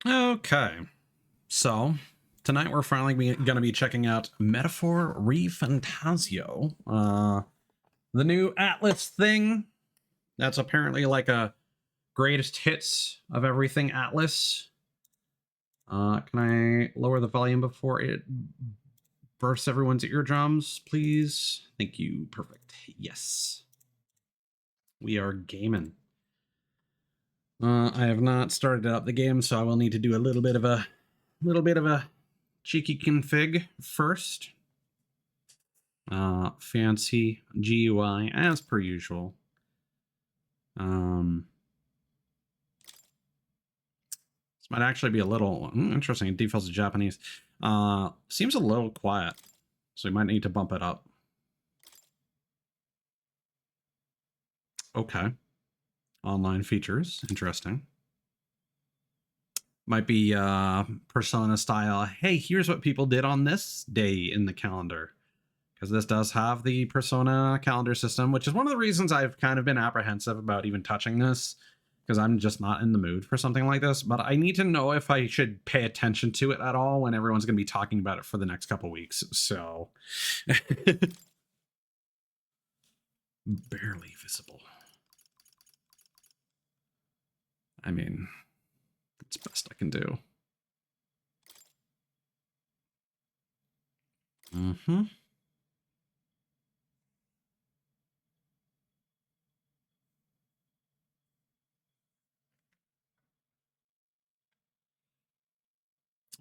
Okay, so tonight we're finally going to be checking out Metaphor ReFantazio, the new Atlas thing. That's apparently like a greatest hits of everything Atlas. Can I lower the volume before it bursts everyone's eardrums, please? Thank you. Perfect. Yes, we are gaming. I have not started up the game, so I will need to do a little bit of a cheeky config first. Fancy GUI as per usual. This might actually be a little interesting. It defaults to Japanese. Seems a little quiet, so we might need to bump it up. Okay. Online features, interesting. Might be Persona style. Hey, here's what people did on this day in the calendar. Because this does have the Persona calendar system, which is one of the reasons I've kind of been apprehensive about even touching this, because I'm just not in the mood for something like this. But I need to know if I should pay attention to it at all when everyone's going to be talking about it for the next couple weeks. So barely visible. I mean, it's best I can do. Mm-hmm.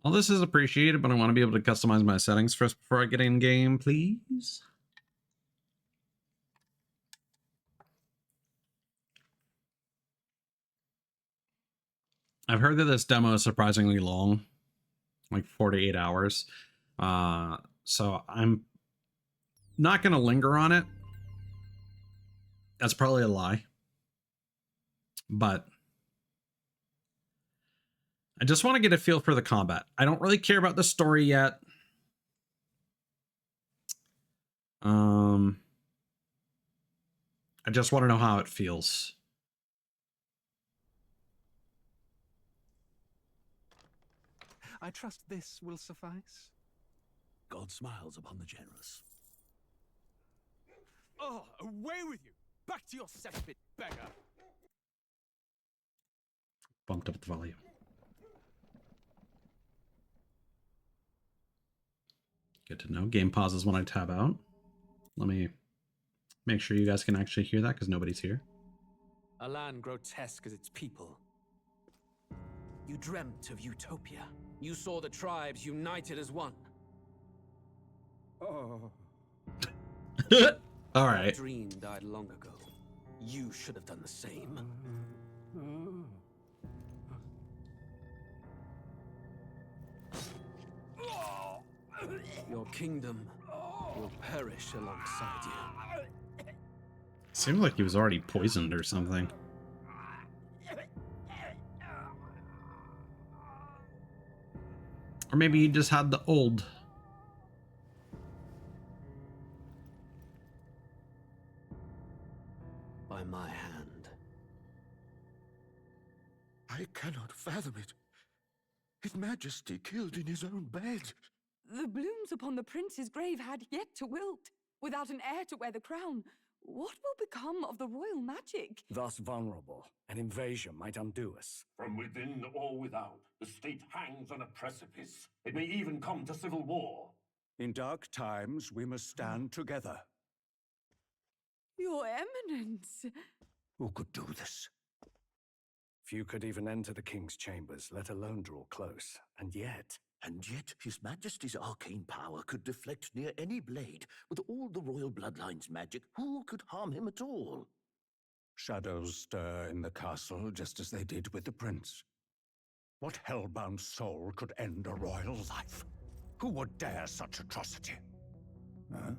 All this is appreciated, but I want to be able to customize my settings first before I get in game, please. I've heard that this demo is surprisingly long, like 48 hours. So I'm not going to linger on it. That's probably a lie. But I just want to get a feel for the combat. I don't really care about the story yet. I just want to know how it feels. I trust this will suffice. God smiles upon the generous. Oh, away with you! Back to your cesspit, beggar! Bumped up the volume. Good to know. Game pauses when I tab out. Let me make sure you guys can actually hear that because nobody's here. A land grotesque as its people. You dreamt of utopia. You saw the tribes united as one. Oh. All right. That dream died long ago. You should have done the same. Your kingdom will perish alongside you. Seemed like he was already poisoned or something. Or maybe he just had the old. By my hand. I cannot fathom it. His Majesty killed in his own bed. The blooms upon the prince's grave had yet to wilt. Without an heir to wear the crown, what will become of the royal magic? Thus vulnerable, an invasion might undo us. From within or without, the state hangs on a precipice. It may even come to civil war. In dark times, we must stand together. Your Eminence! Who could do this? Few could even enter the king's chambers, let alone draw close. And yet His Majesty's arcane power could deflect near any blade. With all the royal bloodline's magic, who could harm him at all? shadows stir in the castle just as they did with the prince. What hellbound soul could end a royal life? Who would dare such atrocity? Huh?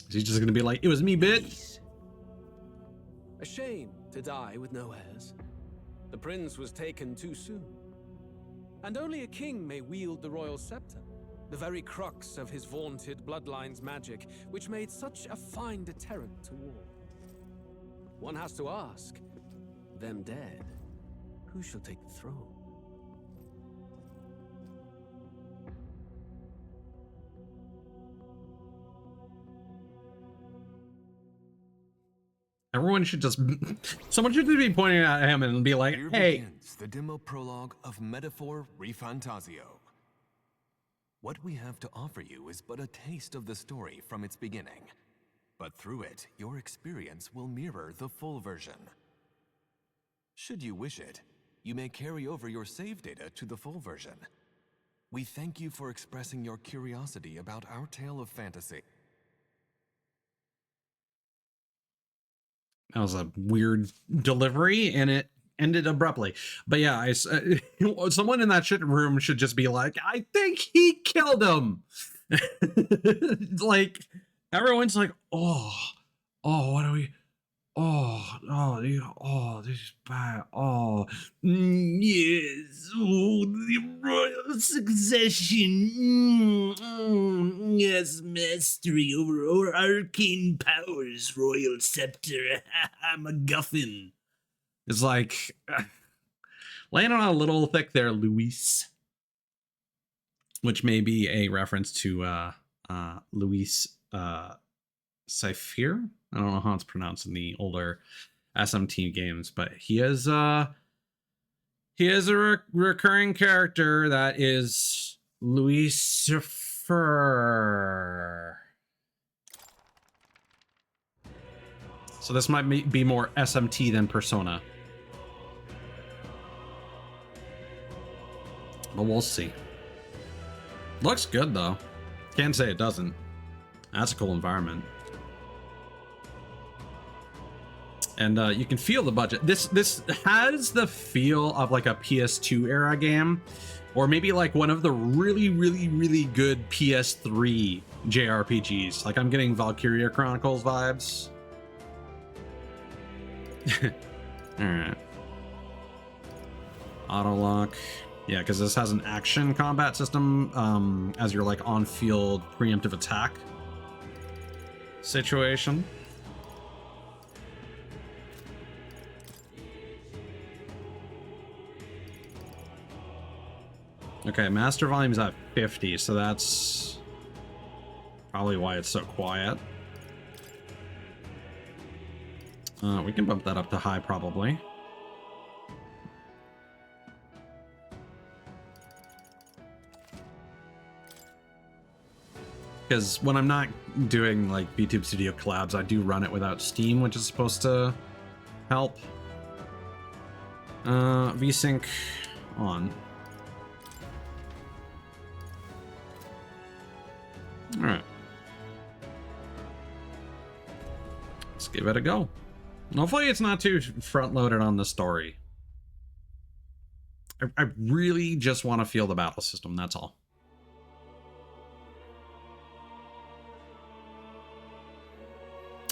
Is he just gonna be like, it was me, bitch? A shame to die with no heirs. The prince was taken too soon. And only a king may wield the royal scepter, the very crux of his vaunted bloodline's magic, which made such a fine deterrent to war. One has to ask, them dead, who shall take the throne? Everyone should just... Someone should just be pointing at him and be like, Here hey... begins the demo prologue of Metaphor ReFantazio. What we have to offer you is but a taste of the story from its beginning. But through it, your experience will mirror the full version. Should you wish it, you may carry over your save data to the full version. We thank you for expressing your curiosity about our tale of fantasy. That was a weird delivery, and it ended abruptly. But yeah, someone in that shit room should just be like, I think he killed him. Like, everyone's like, oh, what do we... this is bad. Yes. The royal succession. Yes, mastery over arcane powers, royal scepter. MacGuffin. It's like, laying on a little thick there, Luis. Which may be a reference to Luis Cypher. I don't know how it's pronounced in the older SMT games, but he is a recurring character that is Lucifer. So this might be more SMT than Persona, but we'll see. Looks good though. Can't say it doesn't. That's a cool environment. And you can feel the budget. This has the feel of like a PS2 era game, or maybe like one of the really, really, really good PS3 JRPGs. Like I'm getting Valkyria Chronicles vibes. All right. Auto lock. Yeah, because this has an action combat system as your like on-field preemptive attack situation. Okay, master volume's at 50, so that's probably why it's so quiet. We can bump that up to high, probably. Because when I'm not doing like VTube Studio collabs, I do run it without Steam, which is supposed to help. VSync on. All right. Let's give it a go. Hopefully it's not too front-loaded on the story. I really just want to feel the battle system, that's all.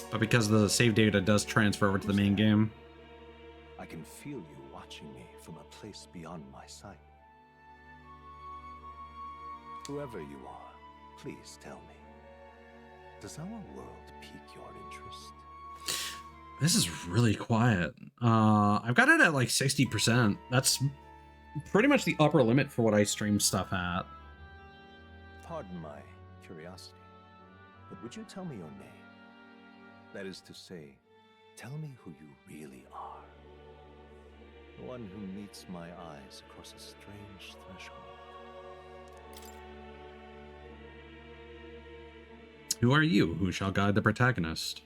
But because the save data does transfer over to the main game. I can feel you watching me from a place beyond my sight. Whoever you are, please tell me, does our world pique your interest? This is really quiet. I've got it at like 60%. That's pretty much the upper limit for what I stream stuff at. Pardon my curiosity, but would you tell me your name? That is to say, tell me who you really are. The one who meets my eyes across a strange threshold. Who are you who shall guide the protagonist?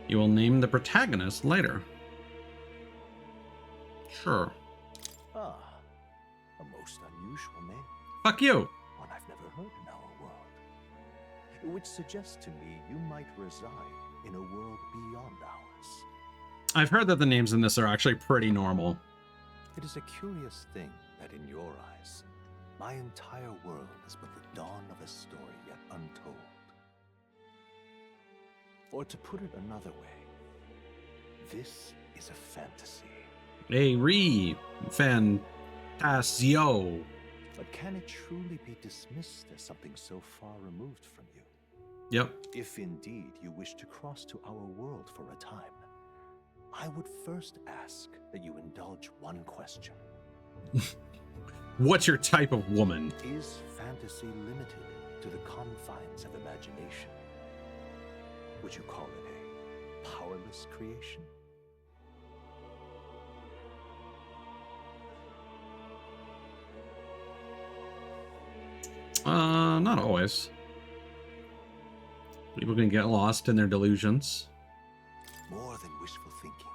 You will name the protagonist later. Sure. Ah, a most unusual name. Fuck you. One I've never heard in our world. Which suggests to me you might reside in a world beyond ours. I've heard that the names in this are actually pretty normal. It is a curious thing that in your eyes, my entire world is but the dawn of a story yet untold. Or to put it another way, this is a fantasy. a ReFantazio. But can it truly be dismissed as something so far removed from you? Yep. If indeed you wish to cross to our world for a time, I would first ask that you indulge one question. What's your type of woman? Is fantasy limited to the confines of imagination? Would you call it a powerless creation? Not always. People can get lost in their delusions. More than wishful thinking,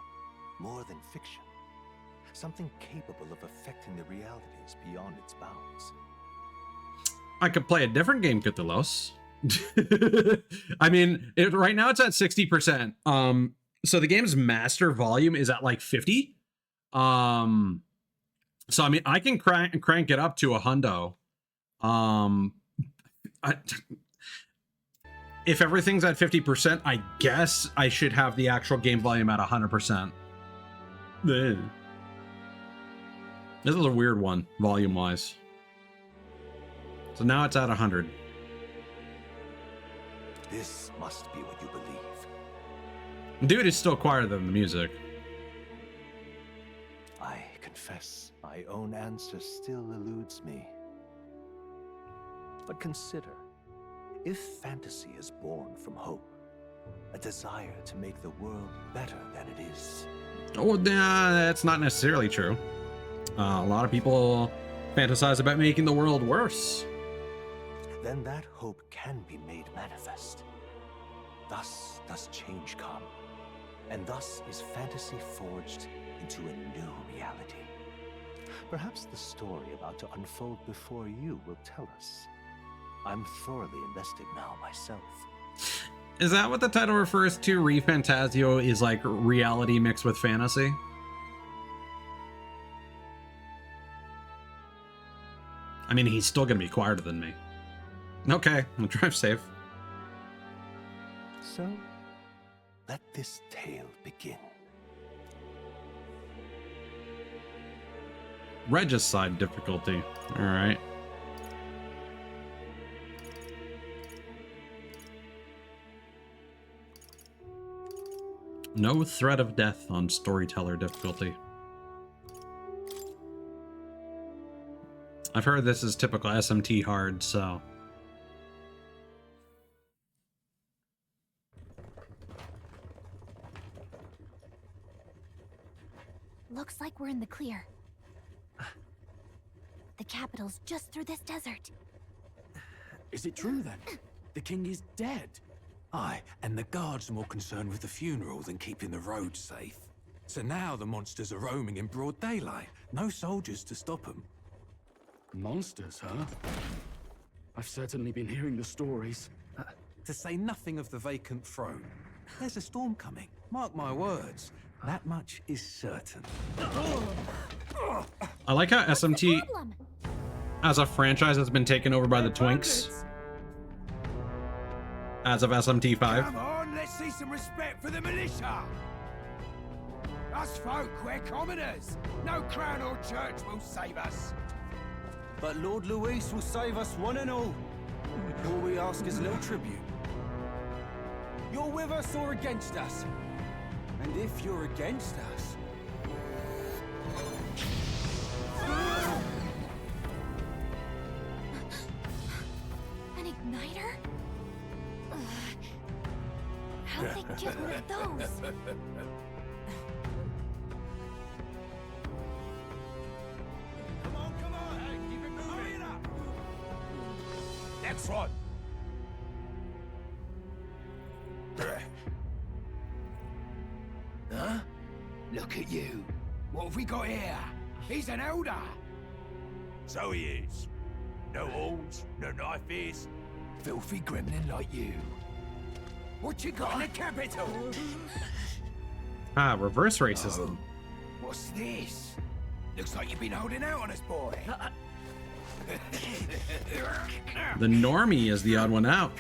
more than fiction. Something capable of affecting the realities beyond its bounds. I could play a different game, Cthulhu's. I mean, right now it's at 60%. So the game's master volume is at like 50. So I mean, I can crank it up to a hundo. If everything's at 50%, I guess I should have the actual game volume at 100%. This is a weird one, volume-wise. So now it's at 100. This must be what you believe. Dude is still quieter than the music. I confess, my own answer still eludes me. But consider, if fantasy is born from hope, a desire to make the world better than it is. Oh, that's not necessarily true. A lot of people fantasize about making the world worse. Then that hope can be made manifest. Thus does change come, and thus is fantasy forged into a new reality. Perhaps the story about to unfold before you will tell us. I'm thoroughly invested now myself. Is that what the title refers to? ReFantazio is like reality mixed with fantasy? I mean, he's still gonna be quieter than me. Okay, I'll drive safe. So, let this tale begin. Regicide difficulty. Alright. No threat of death on storyteller difficulty. I've heard this is typical SMT hard, so. Looks like we're in the clear. The capital's just through this desert. Is it true then? The king is dead. Aye, and the guards are more concerned with the funeral than keeping the roads safe. So now the monsters are roaming in broad daylight. No soldiers to stop them. Monsters, huh? I've certainly been hearing the stories. To say nothing of the vacant throne. There's a storm coming. Mark my words. That much is certain. I like how SMT as a franchise has been taken over by the Twinks as of SMT5. Come on, let's see some respect for the militia. Us folk, we're commoners. No crown or church will save us. But Lord Luis will save us one and all. All we ask is a little tribute. You're with us or against us? And if you're against us... An igniter? How'd they get one of those? Come on, hey, keep it moving. Hurry it up. Next one. Huh? Look at you. What have we got here? He's an elder. So he is. No horns, no knife ears. Filthy gremlin like you. What you got in the capital? Ah, reverse racism. What's this? Looks like you've been holding out on us, boy. The normie is the odd one out.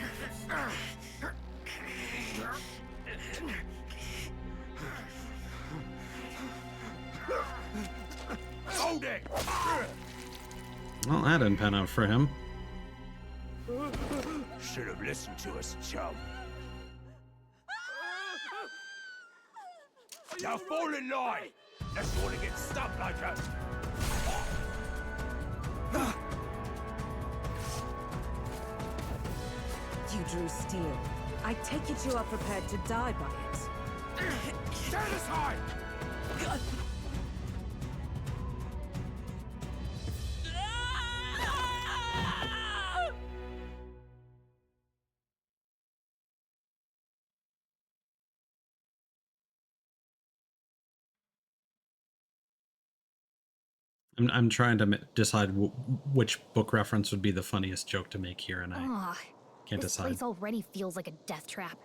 Well, that didn't pan out for him. Should have listened to us, chum. Now fall in line! Unless you want to get stuck like us. You drew steel. I take it you are prepared to die by it. Stand aside! I'm trying to decide which book reference would be the funniest joke to make here, and I can't this decide. place already feels like a death trap.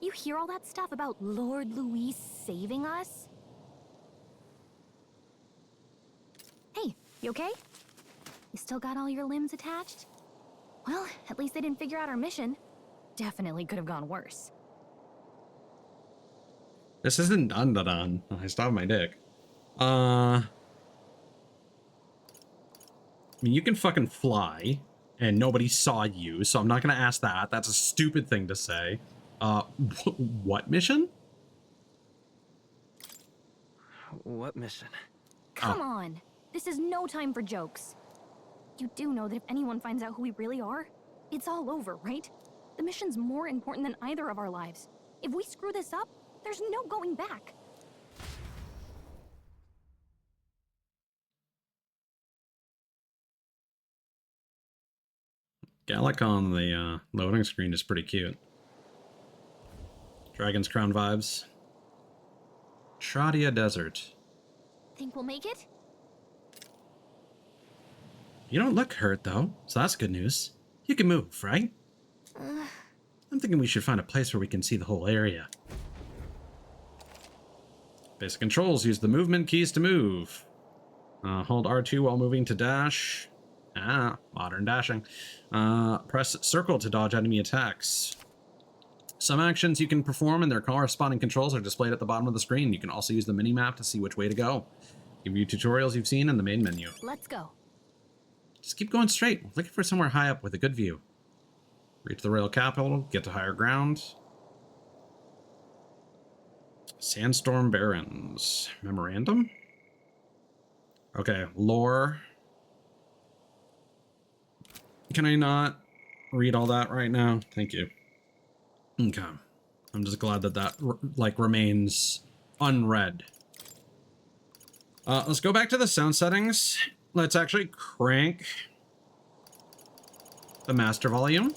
You hear all that stuff about Lord Louis saving us? Hey, you okay? You still got all your limbs attached? Well, at least they didn't figure out our mission. Definitely could have gone worse. This isn't done. I stopped my dick. I mean, you can fucking fly, and nobody saw you, so I'm not gonna ask that. That's a stupid thing to say. What mission? What mission? Come on! This is no time for jokes. You do know that if anyone finds out who we really are, it's all over, right? The mission's more important than either of our lives. If we screw this up, there's no going back. Gallic on the loading screen is pretty cute. Dragon's Crown vibes. Shadia Desert. Think we'll make it? You don't look hurt, though, so that's good news. You can move, right? I'm thinking we should find a place where we can see the whole area. Basic controls. Use the movement keys to move. Hold R2 while moving to dash. Modern dashing. Press circle to dodge enemy attacks. Some actions you can perform and their corresponding controls are displayed at the bottom of the screen. You can also use the mini-map to see which way to go. Give you tutorials you've seen in the main menu. Let's go. Just keep going straight, looking for somewhere high up with a good view. Reach the royal capital, get to higher ground. Sandstorm Barrens. Memorandum? Okay, lore. Can I not read all that right now? Thank you. Okay. I'm just glad that that, remains unread. Let's go back to the sound settings. Let's actually crank the master volume.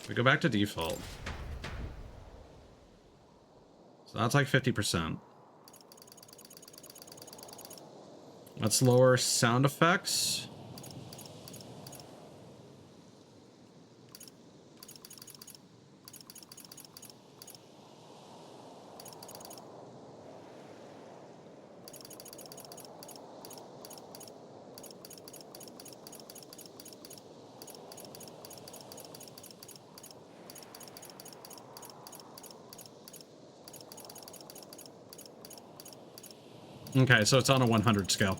We go back to default. So that's like 50%. Let's lower sound effects. Okay, so it's on a 100 scale.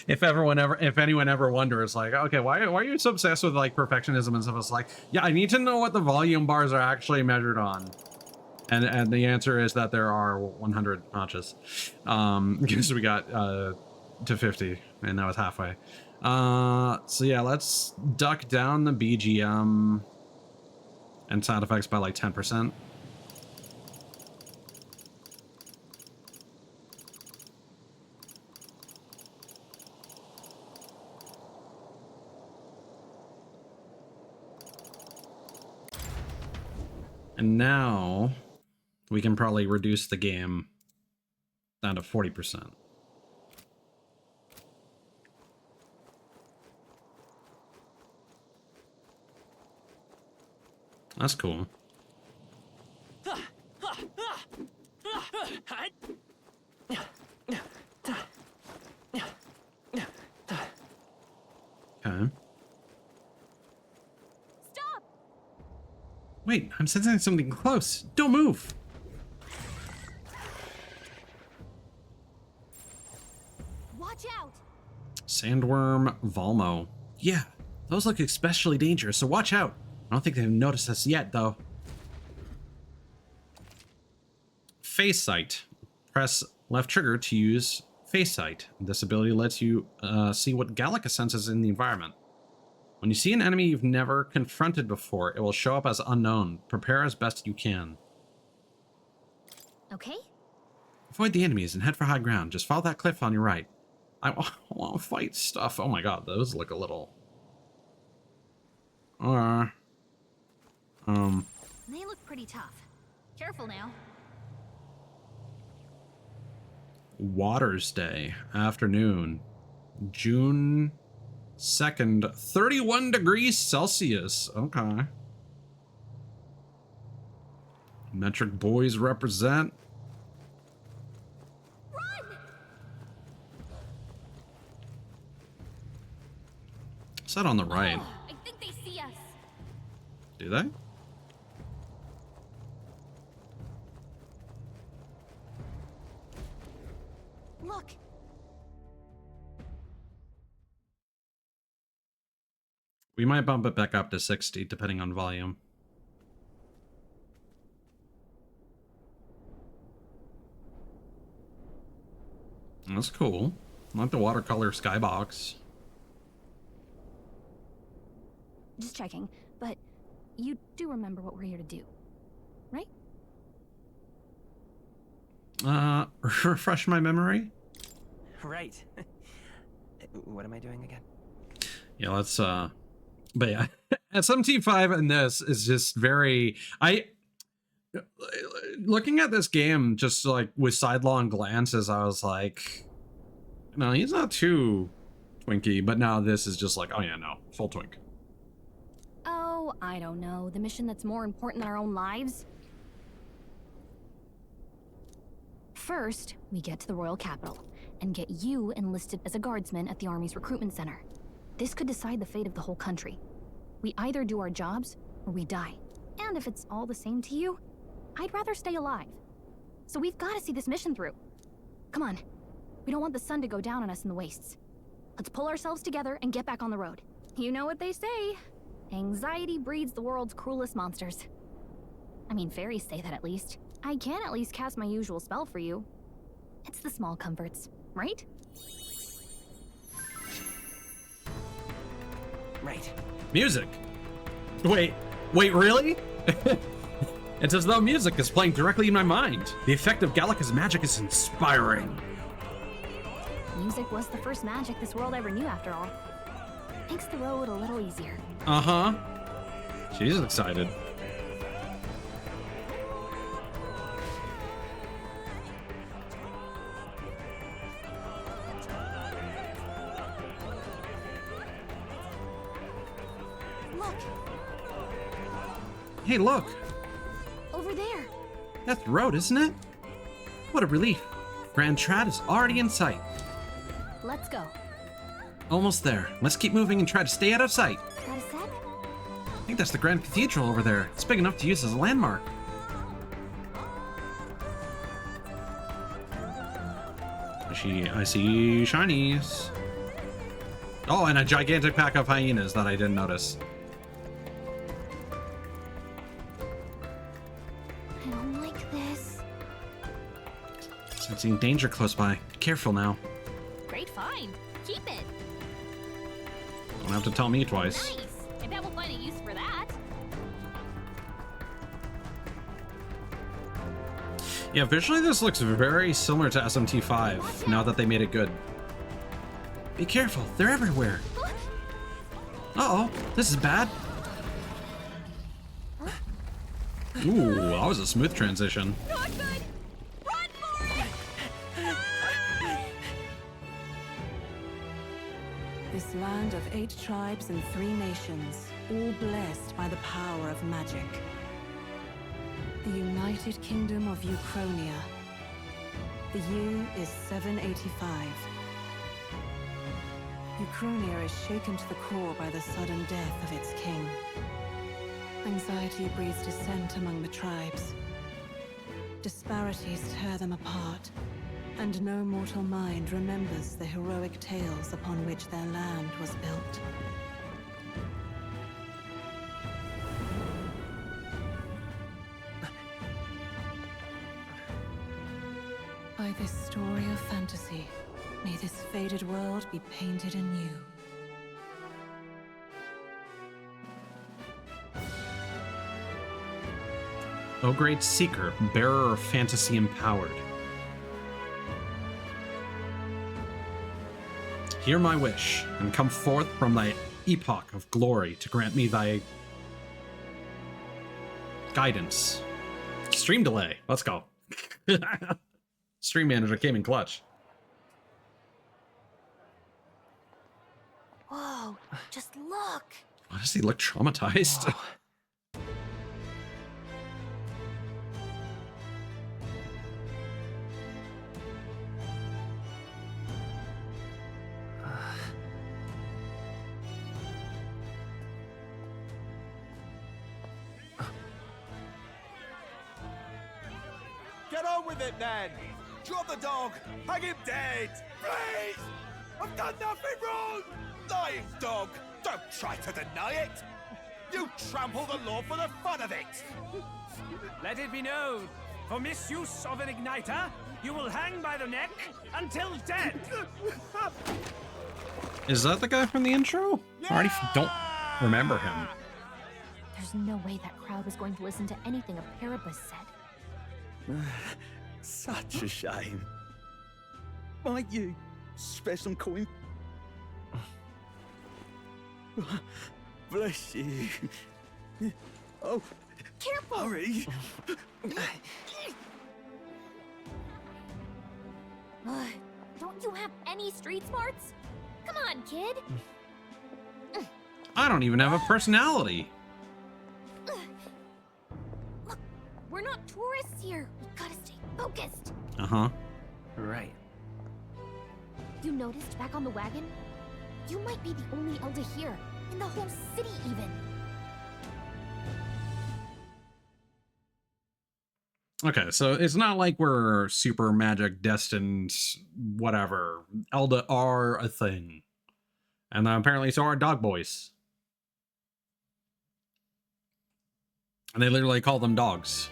If anyone ever wonders, like, okay, why are you so obsessed with like perfectionism and stuff? It's like, yeah, I need to know what the volume bars are actually measured on, and the answer is that there are 100 notches, because we got to 50 and now it's halfway. So yeah, let's duck down the BGM and sound effects by like 10%. And now we can probably reduce the game down to 40%. That's cool. Okay. Stop! Wait, I'm sensing something close. Don't move. Watch out! Sandworm Volmo. Yeah, those look especially dangerous, so watch out. I don't think they've noticed us yet, though. Face Sight. Press left trigger to use Face Sight. This ability lets you see what Gallica senses in the environment. When you see an enemy you've never confronted before, it will show up as unknown. Prepare as best you can. Okay. Avoid the enemies and head for high ground. Just follow that cliff on your right. I want to fight stuff. Oh my god, those look a little... They look pretty tough. Careful now. Waters Day, afternoon, June 2nd, 31 degrees Celsius. Okay. Metric boys represent. Run! Is that on the right? Oh, I think they see us. Do they? Look. We might bump it back up to 60 depending on volume. That's cool. I like the watercolor skybox. Just checking, but you do remember what we're here to do, right? Refresh my memory? Right. What am I doing again? Yeah, let's but yeah, SMT5 in this is just very looking at this game just like with sidelong glances, I was like, no, he's not too twinky, but now this is just like, oh yeah, no, full twink. Oh, I don't know. The mission that's more important than our own lives? First, we get to the royal capital and get you enlisted as a guardsman at the army's recruitment center. This could decide the fate of the whole country. We either do our jobs or we die. And if it's all the same to you, I'd rather stay alive. So we've got to see this mission through. Come on. We don't want the sun to go down on us in the wastes. Let's pull ourselves together and get back on the road. You know what they say. Anxiety breeds the world's cruelest monsters. I mean, fairies say that at least. I can at least cast my usual spell for you. It's the small comforts, right? Right. Music. Wait, really? It's as though music is playing directly in my mind. The effect of Gallica's magic is inspiring. Music was the first magic this world ever knew, after all. Makes the road a little easier. Uh-huh. She's excited. Look! Hey, look! Over there! That's the road, isn't it? What a relief. Grand Trad is already in sight. Let's go. Almost there. Let's keep moving and try to stay out of sight. Got a sec? I think that's the Grand Cathedral over there. It's big enough to use as a landmark. I see shinies. Oh, and a gigantic pack of hyenas that I didn't notice. I don't like this. Sensing danger close by. Be careful now. Great find. Keep it. Don't have to tell me twice. Nice. I bet we'll find a use for that. Yeah, visually this looks very similar to SMT5 now that they made it good. Be careful, they're everywhere. Uh-oh, this is bad. Ooh, that was a smooth transition. Not good. Run for it! This land of 8 tribes and 3 nations, all blessed by the power of magic. The United Kingdom of Uchronia. The year is 785. Uchronia is shaken to the core by the sudden death of its king. A Anxiety breeds dissent among the tribes. Disparities tear them apart, and no mortal mind remembers the heroic tales upon which their land was built. By this story of fantasy, may this faded world be painted anew. O great seeker, bearer of fantasy empowered. Hear my wish, and come forth from thy epoch of glory to grant me thy guidance. Stream delay. Let's go. Stream manager came in clutch. Whoa, just look. Why does he look traumatized? Get on with it, then! Drop the dog! Hang him dead! Please! I've done nothing wrong! Lying dog! Don't try to deny it! You trample the law for the fun of it! Let it be known, for misuse of an igniter, you will hang by the neck until dead! Is that the guy from the intro? I already don't remember him. There's no way that crowd was going to listen to anything a Paribus said. Such a shame. Might you spare some coin? Bless you. Oh, careful! Hurry! Don't you have any street smarts? Come on, kid. I don't even have a personality. Look, we're not tourists here. We gotta stay focused. Uh-huh. Right. You noticed back on the wagon? You might be the only elder here, in the whole city even. Okay, so it's not like we're super magic destined, whatever. Elda are a thing. And apparently so are dog boys. And they literally call them dogs.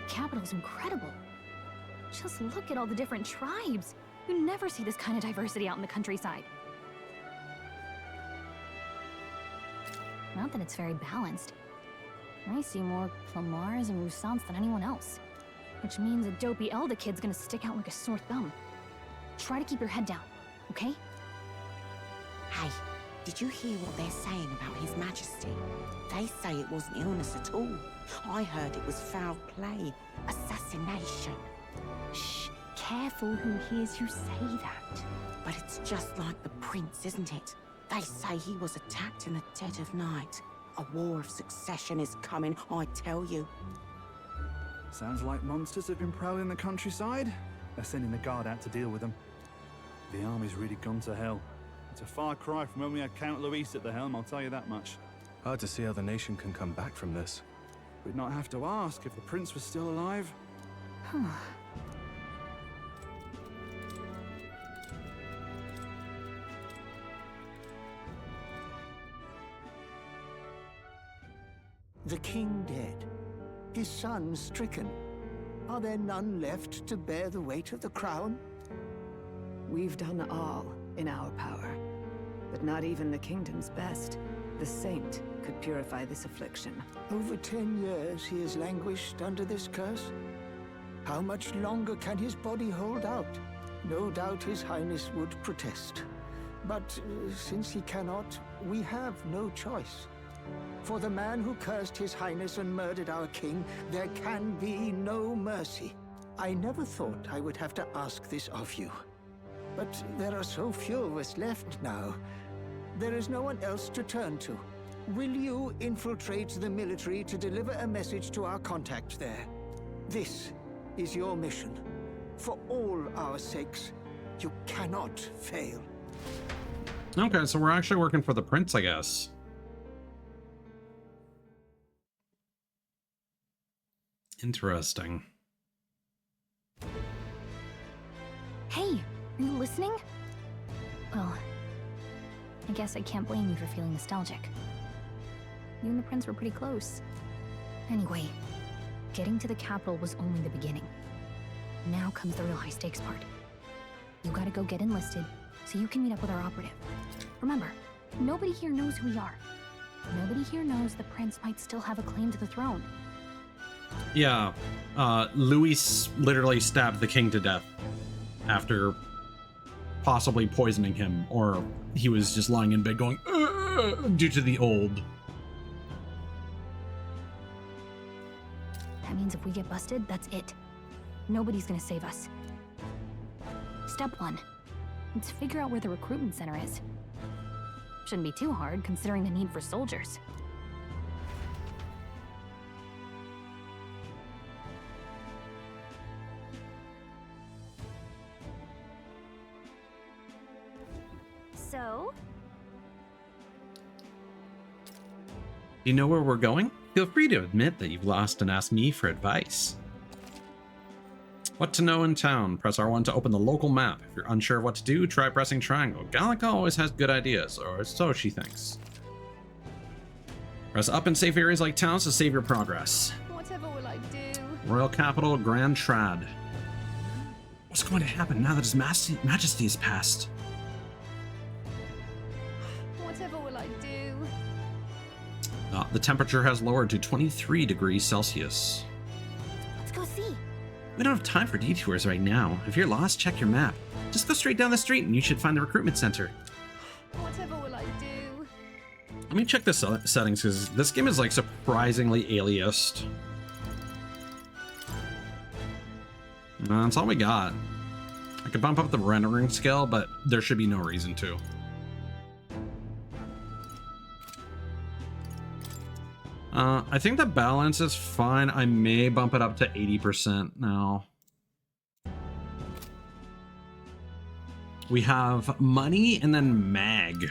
The capital's incredible. Just look at all the different tribes. You never see this kind of diversity out in the countryside. Not that it's very balanced. I see more Plamars and Roussants than anyone else. Which means a dopey Elda kid's gonna stick out like a sore thumb. Try to keep your head down, okay? Hey, did you hear what they're saying about His Majesty? They say it wasn't illness at all. I heard it was foul play, assassination. Shh, careful who hears you say that. But it's just like the prince, isn't it? They say he was attacked in the dead of night. A war of succession is coming, I tell you. Sounds like monsters have been prowling the countryside. They're sending the guard out to deal with them. The army's really gone to hell. It's a far cry from when we had Count Luis at the helm, I'll tell you that much. Hard to see how the nation can come back from this. We'd not have to ask if the prince was still alive. The king dead, his son stricken. Are there none left to bear the weight of the crown? We've done all in our power, but not even the kingdom's best, the saint, could purify this affliction. Over 10 years he has languished under this curse. How much longer can his body hold out? No doubt his highness would protest. But since he cannot, we have no choice. For the man who cursed his highness and murdered our king, there can be no mercy. I never thought I would have to ask this of you. But there are so few of us left now. There is no one else to turn to. Will you infiltrate the military to deliver a message to our contact there? This is your mission. For all our sakes, you cannot fail. Okay, so we're actually working for the prince, I guess. Interesting. Hey, are you listening? Well, I guess I can't blame you for feeling nostalgic. You and the prince were pretty close. Anyway, getting to the capital was only the beginning. Now comes the real high-stakes part. You gotta go get enlisted, so you can meet up with our operative. Remember, nobody here knows who we are. Nobody here knows the prince might still have a claim to the throne. Yeah, Louis literally stabbed the king to death after possibly poisoning him, or he was just lying in bed going, "Ugh," due to the old. That means if we get busted, that's it. Nobody's gonna save us. Step 1. Let's figure out where the recruitment center is. Shouldn't be too hard, considering the need for soldiers. So? You know where we're going? Feel free to admit that you've lost and ask me for advice. What to know in town? Press R1 to open the local map. If you're unsure of what to do, try pressing triangle. Gallica always has good ideas, or so she thinks. Press up in safe areas like towns to save your progress. Whatever will I do? Royal Capital, Grand Trad. What's going to happen now that His Majesty is passed? Whatever will I do? The temperature has lowered to 23 degrees Celsius. Let's go see. We don't have time for detours right now. If you're lost, check your map. Just go straight down the street and you should find the recruitment center. Whatever will I do? Let me check the settings, because this game is like surprisingly aliased. That's all we got. I could bump up the rendering scale, but there should be no reason to. I think the balance is fine. I may bump it up to 80% now. We have money and then mag.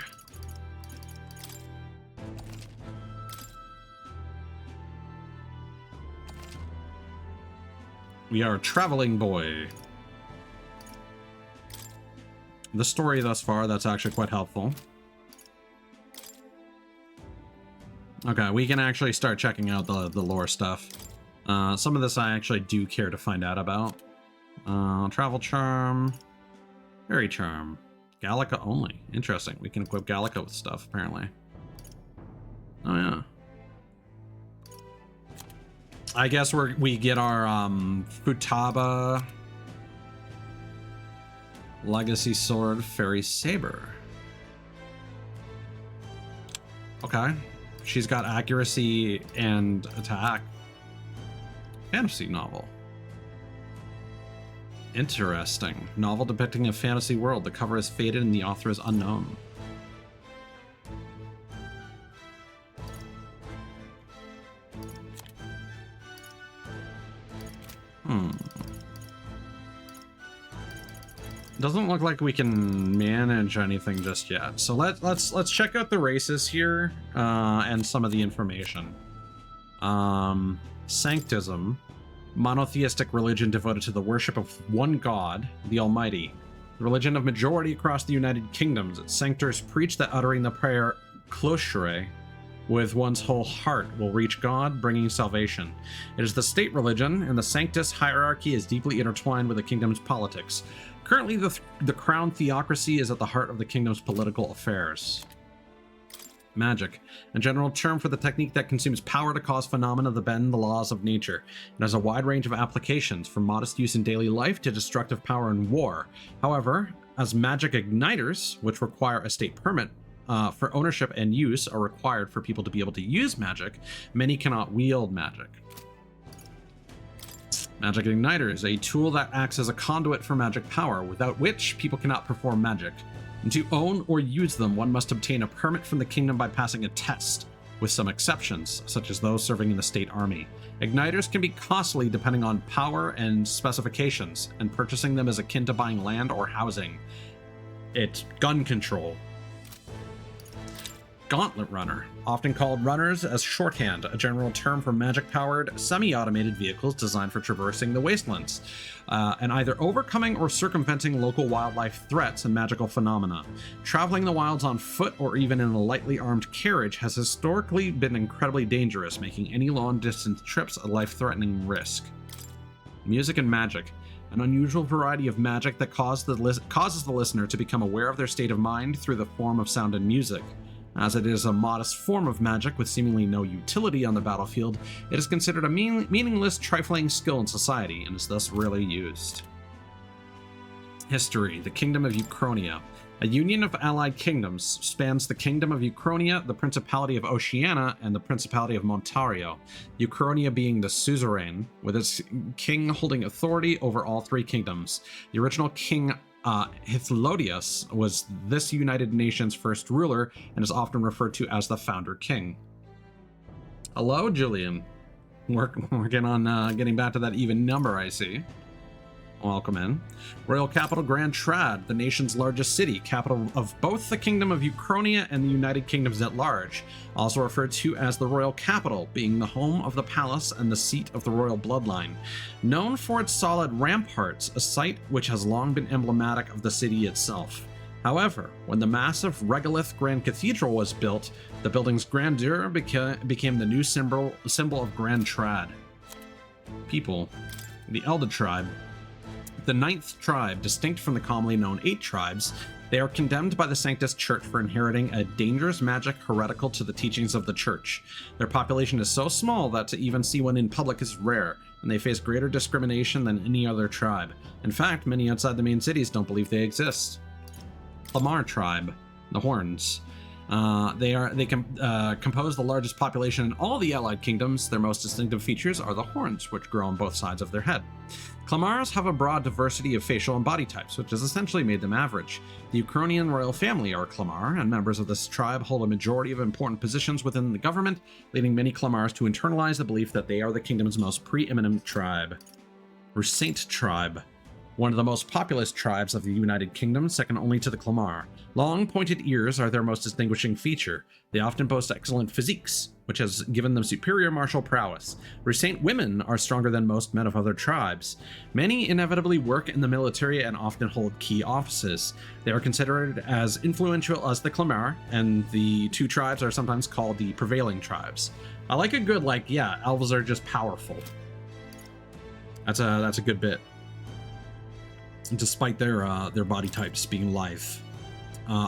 We are a traveling boy. The story thus far, that's actually quite helpful. Okay, we can actually start checking out the lore stuff. Some of this I actually do care to find out about. Travel charm. Fairy charm. Gallica only. Interesting. We can equip Gallica with stuff, apparently. Oh, yeah. I guess we get our Futaba Legacy Sword Fairy Saber. Okay. She's got accuracy and attack. Fantasy novel. Interesting. Novel depicting a fantasy world. The cover is faded and the author is unknown. Doesn't look like we can manage anything just yet. So let's check out the races here and some of the information. Sanctism, monotheistic religion devoted to the worship of one God, the Almighty. The religion of majority across the United Kingdoms. Its sanctors preach that uttering the prayer Closure with one's whole heart will reach God, bringing salvation. It is the state religion, and the Sanctus hierarchy is deeply intertwined with the kingdom's politics. Currently, the crown theocracy is at the heart of the kingdom's political affairs. Magic, a general term for the technique that consumes power to cause phenomena that bend the laws of nature. It has a wide range of applications, from modest use in daily life to destructive power in war. However, as magic igniters, which require a state permit for ownership and use, are required for people to be able to use magic, many cannot wield magic. Magic Igniter is a tool that acts as a conduit for magic power, without which people cannot perform magic. And to own or use them, one must obtain a permit from the kingdom by passing a test, with some exceptions, such as those serving in the state army. Igniters can be costly depending on power and specifications, and purchasing them is akin to buying land or housing. It's gun control. Gauntlet Runner, often called runners as shorthand, a general term for magic-powered, semi-automated vehicles designed for traversing the wastelands, and either overcoming or circumventing local wildlife threats and magical phenomena. Traveling the wilds on foot or even in a lightly armed carriage has historically been incredibly dangerous, making any long-distance trips a life-threatening risk. Music and magic. An unusual variety of magic that causes the listener to become aware of their state of mind through the form of sound and music. As it is a modest form of magic with seemingly no utility on the battlefield, it is considered a meaningless, trifling skill in society and is thus rarely used. History. The Kingdom of Uchronia. A union of allied kingdoms spans the Kingdom of Uchronia, the Principality of Oceania, and the Principality of Montario, Uchronia being the suzerain, with its king holding authority over all three kingdoms. The original king Hythlodius was this United Nations' first ruler and is often referred to as the founder king. Hello, Julian. Working on getting back to that even number, I see. Welcome in. Royal capital Grand Trad, the nation's largest city, capital of both the Kingdom of Uchronia and the United Kingdoms at large, also referred to as the royal capital, being the home of the palace and the seat of the royal bloodline. Known for its solid ramparts, a site which has long been emblematic of the city itself. However, when the massive regolith Grand Cathedral was built, the building's grandeur became the new symbol of Grand Trad. People. The Elder tribe. The 9th tribe, distinct from the commonly known 8 tribes, they are condemned by the Sanctus Church for inheriting a dangerous magic heretical to the teachings of the Church. Their population is so small that to even see one in public is rare, and they face greater discrimination than any other tribe. In fact, many outside the main cities don't believe they exist. Clamar tribe, the Horns. They compose the largest population in all the allied kingdoms. Their most distinctive features are the horns, which grow on both sides of their head. Clamars have a broad diversity of facial and body types, which has essentially made them average. The Uchronian royal family are Clamar, and members of this tribe hold a majority of important positions within the government, leading many Clamars to internalize the belief that they are the kingdom's most preeminent tribe. Rusaint tribe. One of the most populous tribes of the United Kingdom, second only to the Clamar. Long, pointed ears are their most distinguishing feature. They often boast excellent physiques, which has given them superior martial prowess. Rusaint women are stronger than most men of other tribes. Many inevitably work in the military and often hold key offices. They are considered as influential as the Clamar, and the two tribes are sometimes called the prevailing tribes. I like a good, elves are just powerful. That's a good bit. Despite their body types being lithe.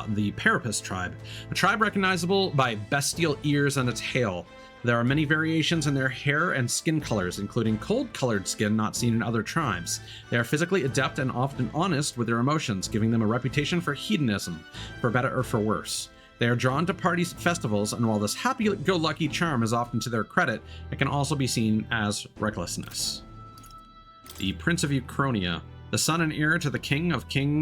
The Parapus tribe, a tribe recognizable by bestial ears and a tail. There are many variations in their hair and skin colors, including cold-colored skin not seen in other tribes. They are physically adept and often honest with their emotions, giving them a reputation for hedonism, for better or for worse. They are drawn to parties and festivals, and while this happy-go-lucky charm is often to their credit, it can also be seen as recklessness. The Prince of Uchronia, the son and heir to the throne of King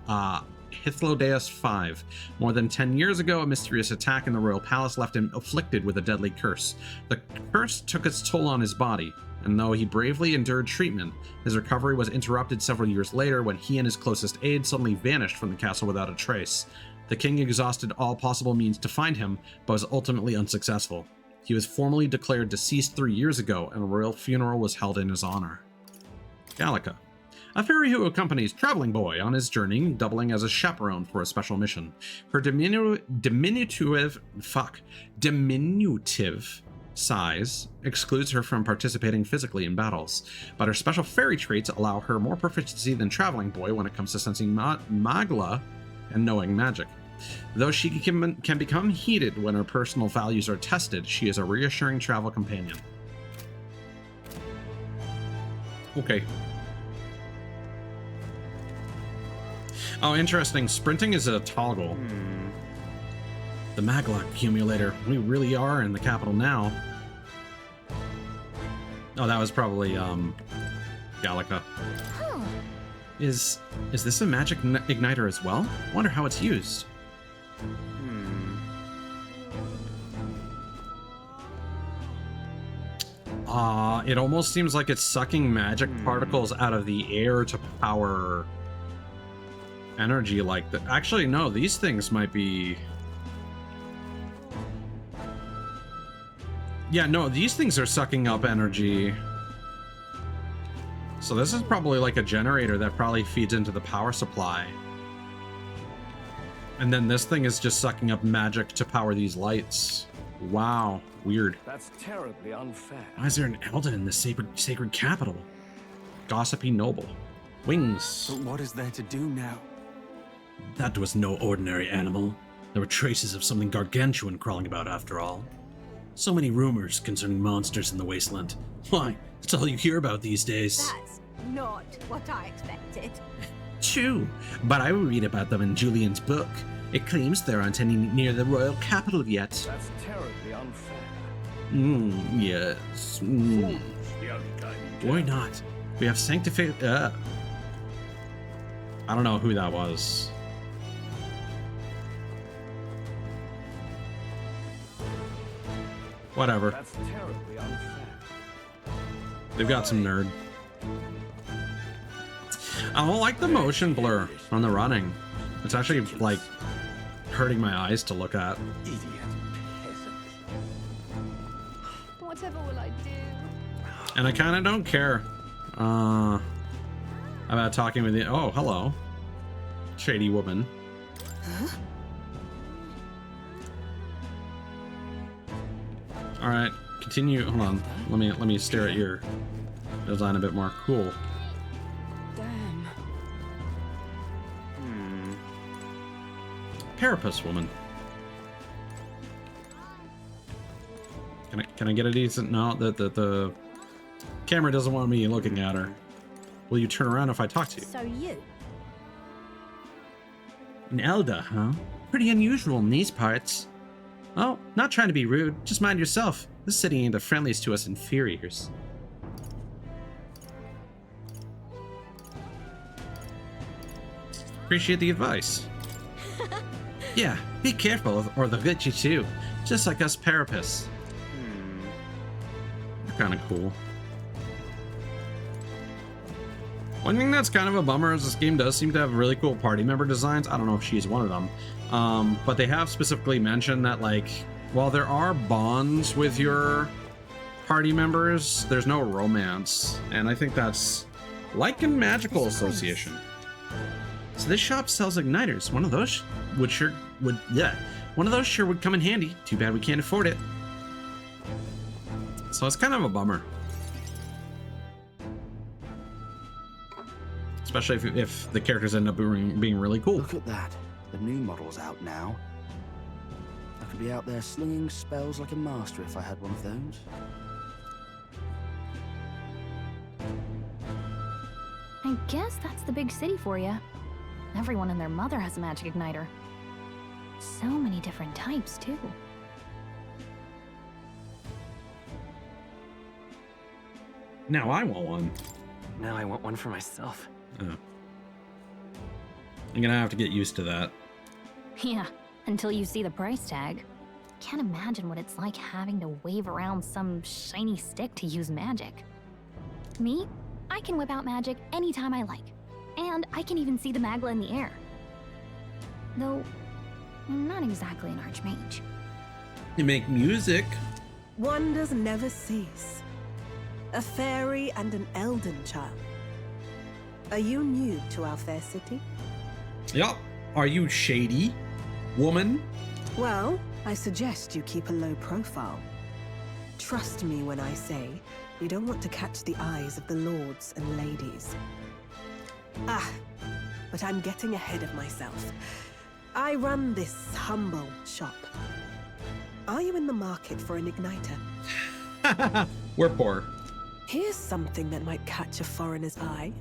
Hythlodius V. More than 10 years ago, a mysterious attack in the royal palace left him afflicted with a deadly curse. The curse took its toll on his body, and though he bravely endured treatment, his recovery was interrupted several years later when he and his closest aide suddenly vanished from the castle without a trace. The king exhausted all possible means to find him, but was ultimately unsuccessful. He was formally declared deceased 3 years ago, and a royal funeral was held in his honor. Gallica. A fairy who accompanies Traveling Boy on his journey, doubling as a chaperone for a special mission. Her diminutive size excludes her from participating physically in battles, but her special fairy traits allow her more proficiency than Traveling Boy when it comes to sensing magla and knowing magic. Though she can become heated when her personal values are tested, she is a reassuring travel companion. Okay. Oh, interesting. Sprinting is a toggle. The Magla accumulator. We really are in the capital now. Oh, that was probably Gallica. Huh. Is this a magic igniter as well? Wonder how it's used. It almost seems like it's sucking magic particles out of the air to power energy like that. Actually, no, these things might be... Yeah, no, these things are sucking up energy. So this is probably like a generator that probably feeds into the power supply. And then this thing is just sucking up magic to power these lights. Wow, weird. That's terribly unfair. Why is there an Eldon in the sacred capital? Gossipy noble. Wings. But what is there to do now? That was no ordinary animal. There were traces of something gargantuan crawling about after all. So many rumors concerning monsters in the wasteland. Why, that's all you hear about these days. That's not what I expected. True, but I will read about them in Julian's book. It claims there aren't any near the royal capital yet. That's terribly unfair. Yes. Fools, the only kind you Why get. not? We have sanctified... I don't know who that was. Whatever. That's terribly unfair. They've got some nerd. I don't like the motion blur on the running. It's actually like hurting my eyes to look at. Whatever will I do? And I kind of don't care about talking with you. Oh, hello, shady woman. Huh? All right, continue. Hold on. Let me stare at your design a bit more. Cool. Damn. Carapace woman. Can I get a decent? No, the camera doesn't want me looking at her. Will you turn around if I talk to you? So you? An Elder, huh? Pretty unusual in these parts. Oh, not trying to be rude. Just mind yourself. This city ain't the friendliest to us inferiors. Appreciate the advice. Yeah, be careful or they'll get you too. Just like us Carapace. They're kind of cool. One thing that's kind of a bummer is this game does seem to have really cool party member designs. I don't know if she's one of them. But they have specifically mentioned that, like, while there are bonds with your party members, there's no romance. And I think that's like in Magical Association. So this shop sells igniters. One of those would sure come in handy. Too bad we can't afford it. So it's kind of a bummer. Especially if the characters end up being really cool. Look at that. The new model's out now. I could be out there slinging spells like a master if I had one of those. I guess that's the big city for you. Everyone and their mother has a magic igniter. So many different types, too. Now I want one. Now I want one for myself. Oh. I'm gonna have to get used to that. Yeah, until you see the price tag. Can't imagine what it's like having to wave around some shiny stick to use magic. Me? I can whip out magic anytime I like. And I can even see the Magla in the air. Though, I'm not exactly an archmage. You make music. Wonders never cease. A fairy and an Elden child. Are you new to our fair city? Yup. Are you shady, woman? Well, I suggest you keep a low profile. Trust me when I say you don't want to catch the eyes of the lords and ladies. Ah, but I'm getting ahead of myself. I run this humble shop. Are you in the market for an igniter? We're poor. Here's something that might catch a foreigner's eye.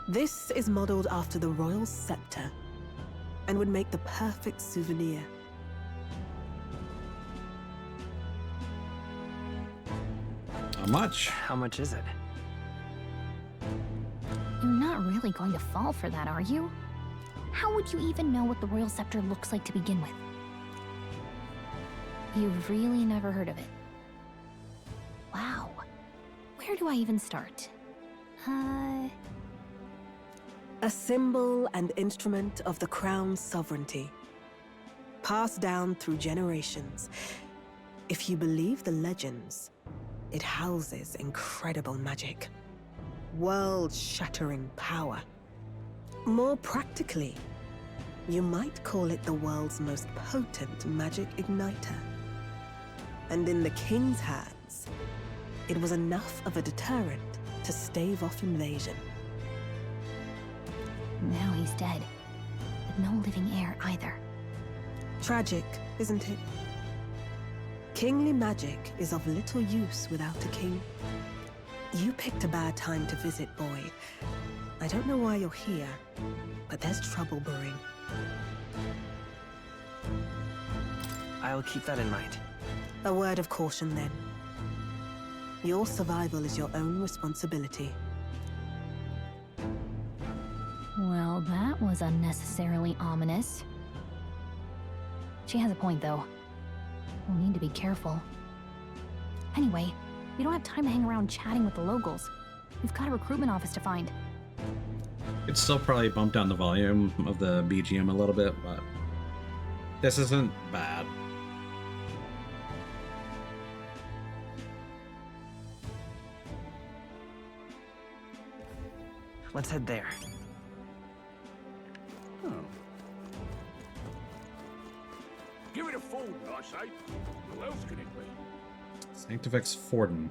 This is modeled after the royal scepter and would make the perfect souvenir. How much? How much is it? You're not really going to fall for that, are you? How would you even know what the royal scepter looks like to begin with? You've really never heard of it. Wow. Where do I even start? A symbol and instrument of the crown's sovereignty, passed down through generations. If you believe the legends, it houses incredible magic, world-shattering power. More practically, you might call it the world's most potent magic igniter. And in the king's hands, it was enough of a deterrent to stave off invasion. Now he's dead, with no living heir either. Tragic, isn't it? Kingly magic is of little use without a king. You picked a bad time to visit, boy. I don't know why you're here, but there's trouble brewing. I'll keep that in mind. A word of caution, then. Your survival is your own responsibility. Well, that was unnecessarily ominous. She has a point, though. We'll need to be careful. Anyway, we don't have time to hang around chatting with the locals. We've got a recruitment office to find. It'd still probably bump down the volume of the BGM a little bit, but this isn't bad. Let's head there. Oh. Give it a fold, I say. Who else can it be? Sanctifex Forden.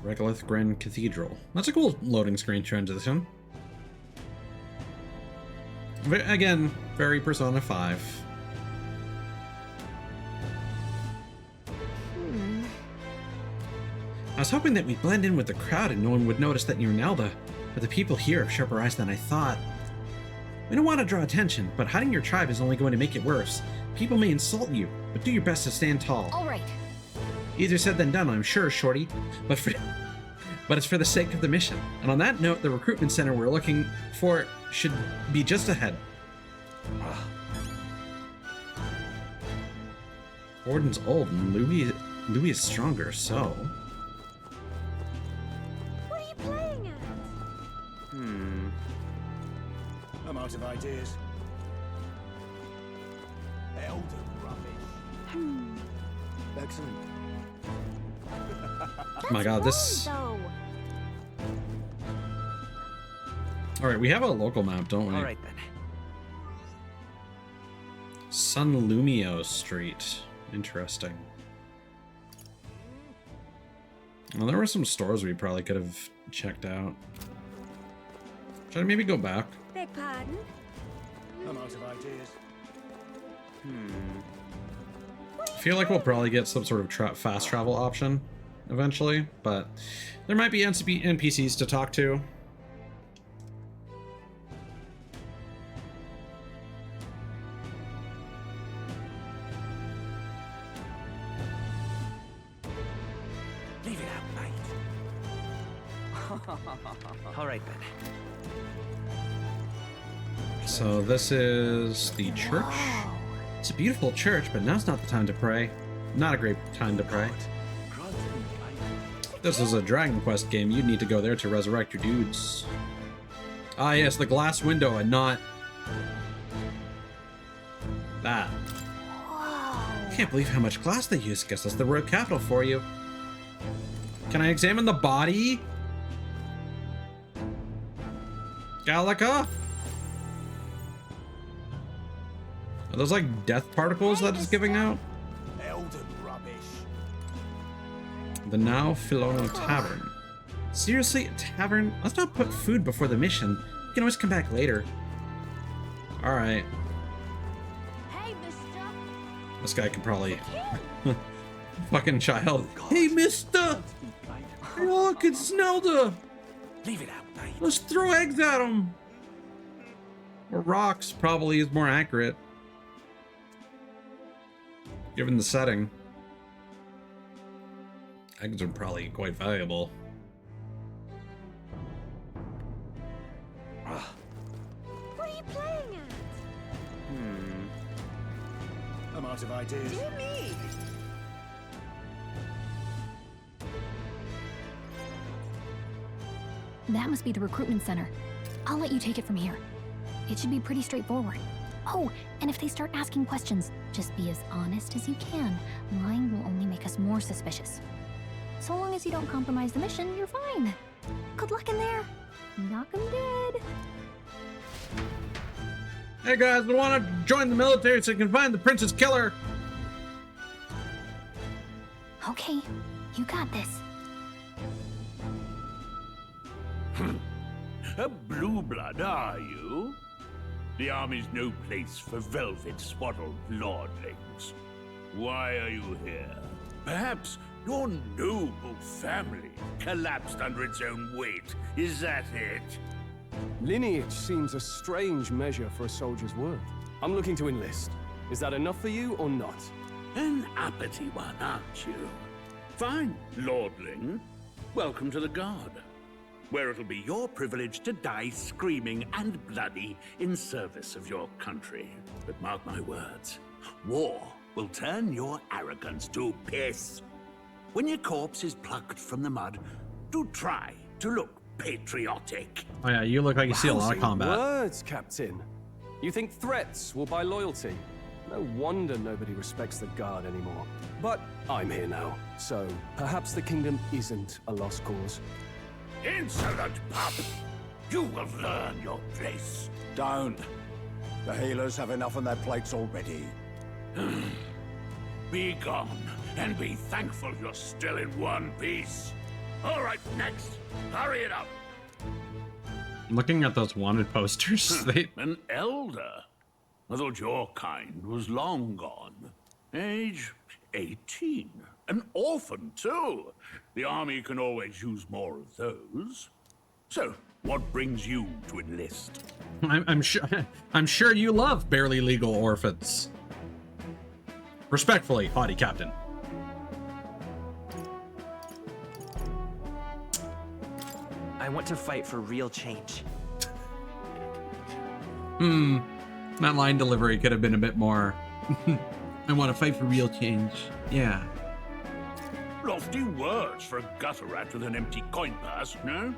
Regolith Grand Cathedral. That's a cool loading screen transition. Again, very Persona 5. I was hoping that we'd blend in with the crowd and no one would notice that you're Nelda, but the people here have sharper eyes than I thought. We don't want to draw attention, but hiding your tribe is only going to make it worse. People may insult you, but do your best to stand tall. All right. Easier said than done, I'm sure, Shorty, but it's for the sake of the mission. And on that note, the recruitment center we're looking for should be just ahead. Forden's old and Louis is stronger, so... What are you playing at? I'm out of ideas. Elder rubbish. Excellent. Oh my god, this... Alright, we have a local map, don't we? Alright then. Sun Lumio Street. Interesting. Well, there were some stores we probably could have checked out. Should I maybe go back? Beg pardon? I'm out of ideas. I feel like we'll probably get some sort of fast travel option eventually, but there might be NPCs to talk to. Leave it out, mate. Alright then. So this is the church. It's a beautiful church, but now's not the time to pray. Not a great time to pray. If this is a Dragon Quest game, you'd need to go there to resurrect your dudes. Ah yes, the glass window and not... that. Can't believe how much glass they use. Guess that's the royal capital for you. Can I examine the body? Gallica? Are those like death particles that it's giving out? Elden rubbish. The Now Filono Tavern. Seriously, a tavern? Let's not put food before the mission. We can always come back later. Alright. Hey, mister. This guy can probably... Fucking child. Hey, mister! Hey, look, it's Nelda! Leave it out, mate. Let's throw eggs at him! Or rocks, probably is more accurate. Given the setting. Eggs are probably quite valuable. What are you playing at? I'm out of ideas. Dear me. That must be the recruitment center. I'll let you take it from here. It should be pretty straightforward. Oh, and if they start asking questions, just be as honest as you can. Lying will only make us more suspicious. So long as you don't compromise the mission, you're fine. Good luck in there. Knock 'em dead. Hey guys, we want to join the military so you can find the prince's killer. Okay, you got this. A blue blood, are you? The army's no place for velvet-swaddled lordlings. Why are you here? Perhaps your noble family collapsed under its own weight. Is that it? Lineage seems a strange measure for a soldier's worth. I'm looking to enlist. Is that enough for you or not? An uppity one, aren't you? Fine, lordling. Welcome to the Guard, where it'll be your privilege to die screaming and bloody in service of your country. But mark my words, war will turn your arrogance to piss. When your corpse is plucked from the mud, do try to look patriotic. Oh yeah, you look like you see a lot of Rousing combat. words, Captain. You think threats will buy loyalty? No wonder nobody respects the Guard anymore. But I'm here now, so perhaps the kingdom isn't a lost cause. Insolent pup! You will learn your place. Don't. The healers have enough on their plates already. Be gone, and be thankful you're still in one piece. All right, next. Hurry it up. Looking at those wanted posters, they... An elder? I thought your kind was long gone. Age 18. An orphan, too. The army can always use more of those. So, what brings you to enlist? I'm sure you love barely legal orphans. Respectfully, haughty captain. I want to fight for real change. That line delivery could have been a bit more. I want to fight for real change. Yeah. Lofty words for a gutter rat with an empty coin purse, no?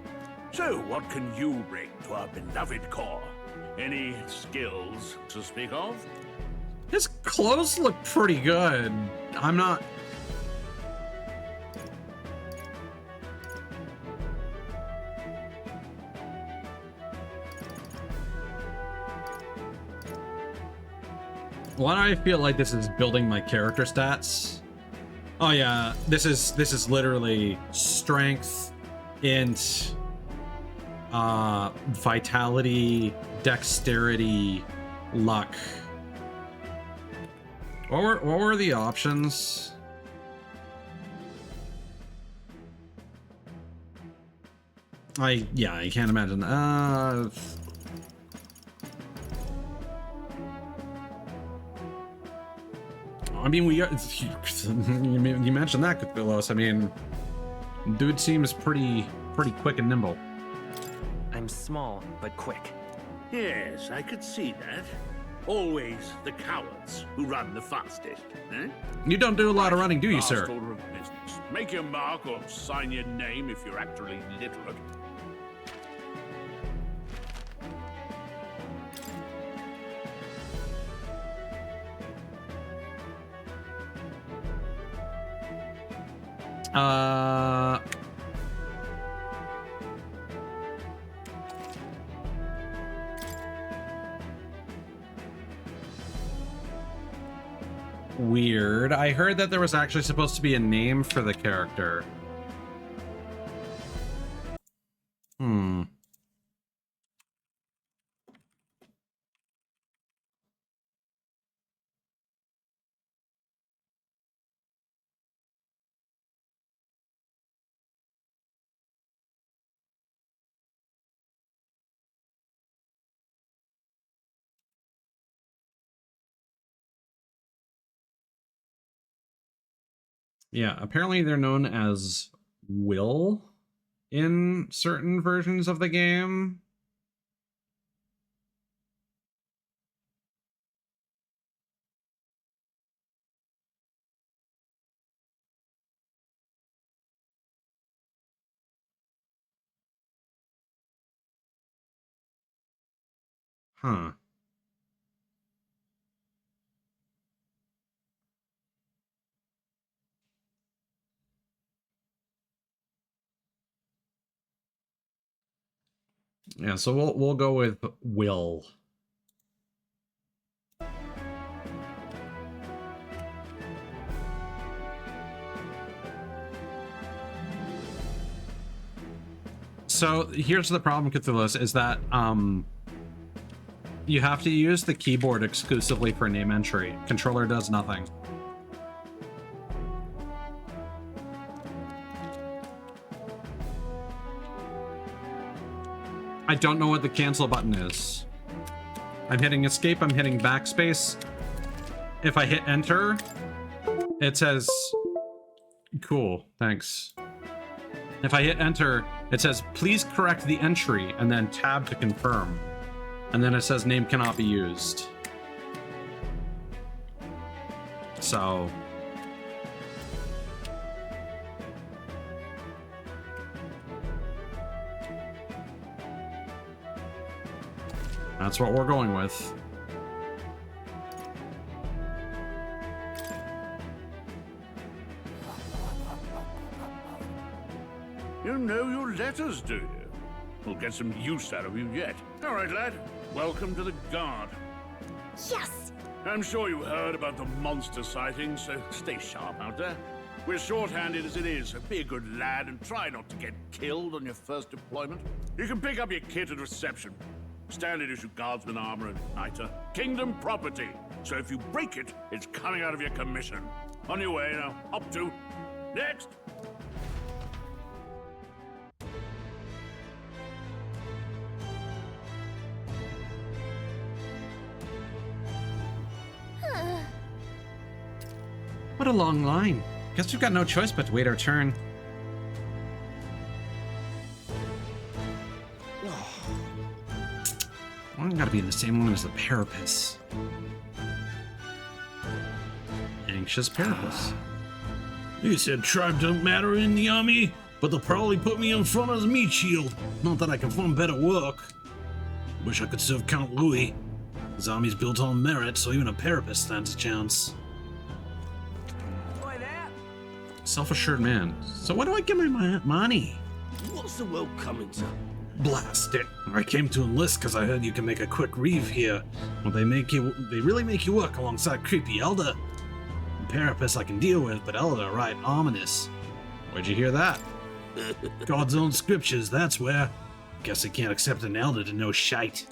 So, what can you bring to our beloved corps? Any skills to speak of? His clothes look pretty good. I'm not... Why do I feel like this is building my character stats? Oh yeah, this is literally strength, int, vitality, dexterity, luck. What were the options? I can't imagine. I mean, you mentioned that, Cthulhu. I mean, dude seems pretty quick and nimble. I'm small, but quick. Yes, I could see that. Always the cowards who run the fastest, eh? You don't do a lot of running, do you, Last sir? order of business. Make your mark or sign your name if you're actually literate. Weird. I heard that there was actually supposed to be a name for the character. Yeah, apparently they're known as Will in certain versions of the game. Huh. Yeah, so we'll go with Will. So here's the problem, Cthulhu, is that you have to use the keyboard exclusively for name entry. Controller does nothing. I don't know what the cancel button is. I'm hitting escape, I'm hitting backspace. If I hit enter, it says, cool, thanks. If I hit enter, it says, please correct the entry, and then tab to confirm. And then it says name cannot be used. So... that's what we're going with. You know your letters, do you? We'll get some use out of you yet. All right, lad. Welcome to the Guard. Yes! I'm sure you heard about the monster sightings, so stay sharp out there. We're short-handed as it is, so be a good lad and try not to get killed on your first deployment. You can pick up your kit at reception. Standard issue guardsman armor and igniter. Kingdom property. So if you break it, it's coming out of your commission. On your way now. Up to. Next! What a long line. Guess we've got no choice but to wait our turn. I gotta be in the same line as the Parapus. Anxious Parapus. You said tribe don't matter in the army, but they'll probably put me in front as a meat shield. Not that I can find better work. Wish I could serve Count Louis. His army's built on merit, so even a Parapus stands a chance. Self-assured man. So what do I get my money? What's the world coming to? Blast it. I came to enlist because I heard you can make a quick reeve here. Well, they really make you work alongside creepy Elder. Parapus I can deal with, but Elder, right, ominous. Where'd you hear that? God's own scriptures, that's where. Guess I can't accept an Elder to know shite.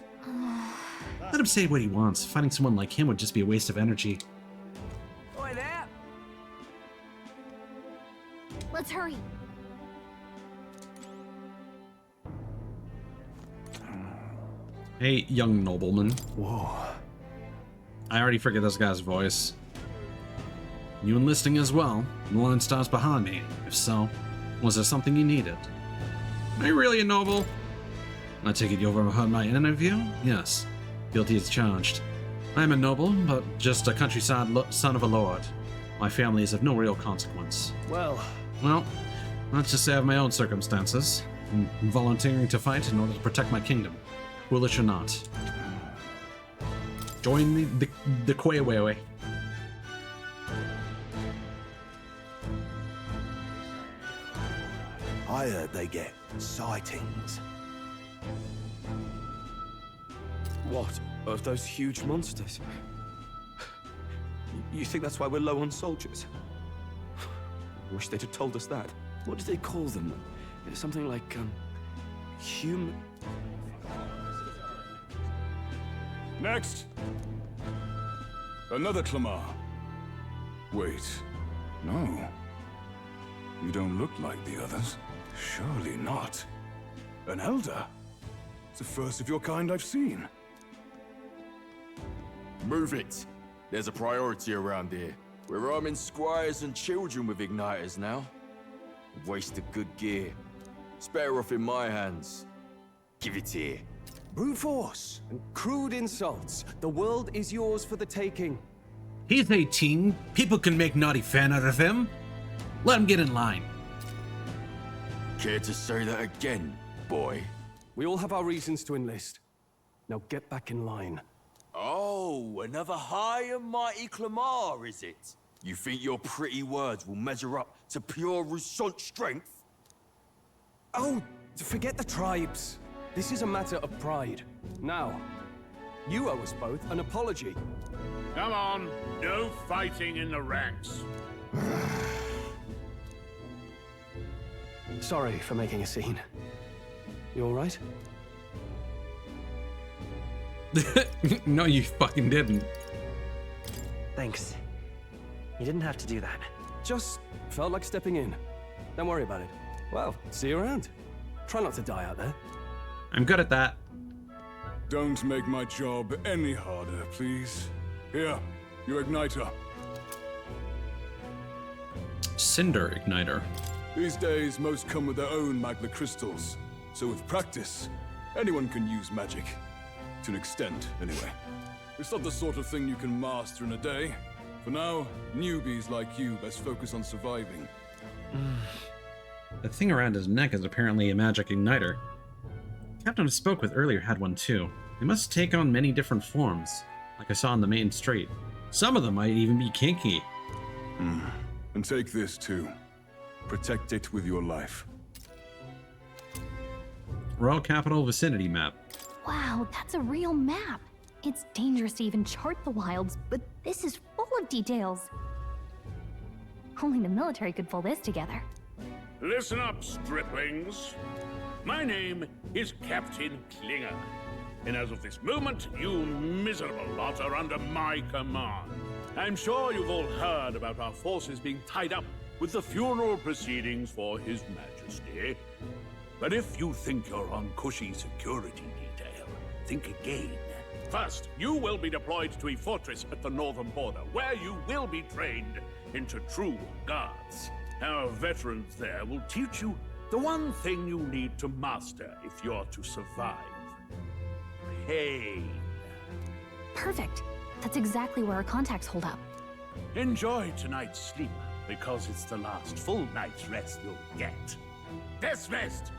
Let him say what he wants. Finding someone like him would just be a waste of energy. Oi there! Let's hurry. Hey, young nobleman. Whoa. I already forget this guy's voice. You enlisting as well? The line stops behind me. If so, was there something you needed? Are you really a noble? I take it you overheard my interview? Yes. Guilty as charged. I am a noble, but just a countryside son of a lord. My family is of no real consequence. Well, let's just say I have my own circumstances. I'm volunteering to fight in order to protect my kingdom. Foolish or not. Join the Quayway. I heard they get sightings. what? Of those huge monsters? You think that's why we're low on soldiers? Wish they'd have told us that. What do they call them? Something like, human... Next! Another Clamar. Wait. No. You don't look like the others. Surely not. An elder? It's the first of your kind I've seen. Move it. There's a priority around here. We're arming squires and children with igniters now. Waste of good gear. It's better off in my hands. Give it here. Brute force and crude insults. The world is yours for the taking. He's 18. People can make naughty fan out of him. Let him get in line. Care to say that again, boy? We all have our reasons to enlist. Now get back in line. Oh, another high and mighty Clamar, is it? You think your pretty words will measure up to pure Roussant strength? Oh, forget the tribes. This is a matter of pride. Now, you owe us both an apology. Come on, no fighting in the ranks. Sorry for making a scene. You all right? No, you fucking didn't. Thanks. You didn't have to do that. Just felt like stepping in. Don't worry about it. Well, see you around. Try not to die out there. I'm good at that. Don't make my job any harder, please. Here, your igniter. Cinder igniter. These days, most come with their own magna crystals. So with practice, anyone can use magic. To an extent, anyway. It's not the sort of thing you can master in a day. For now, newbies like you best focus on surviving. The thing around his neck is apparently a magic igniter. The captain I spoke with earlier had one too. They must take on many different forms, like I saw on the main street. Some of them might even be kinky. And take this too. Protect it with your life. Royal Capital Vicinity Map. Wow, that's a real map. It's dangerous to even chart the wilds, but this is full of details. Only the military could pull this together. Listen up, striplings. My name is Captain Klinger, and as of this moment, you miserable lot are under my command. I'm sure you've all heard about our forces being tied up with the funeral proceedings for His Majesty. But if you think you're on cushy security detail, think again. First, you will be deployed to a fortress at the northern border, where you will be trained into true guards. Our veterans there will teach you the one thing you need to master if you're to survive. Pain. Perfect. That's exactly where our contacts hold up. Enjoy tonight's sleep, because it's the last full night's rest you'll get. Dismissed!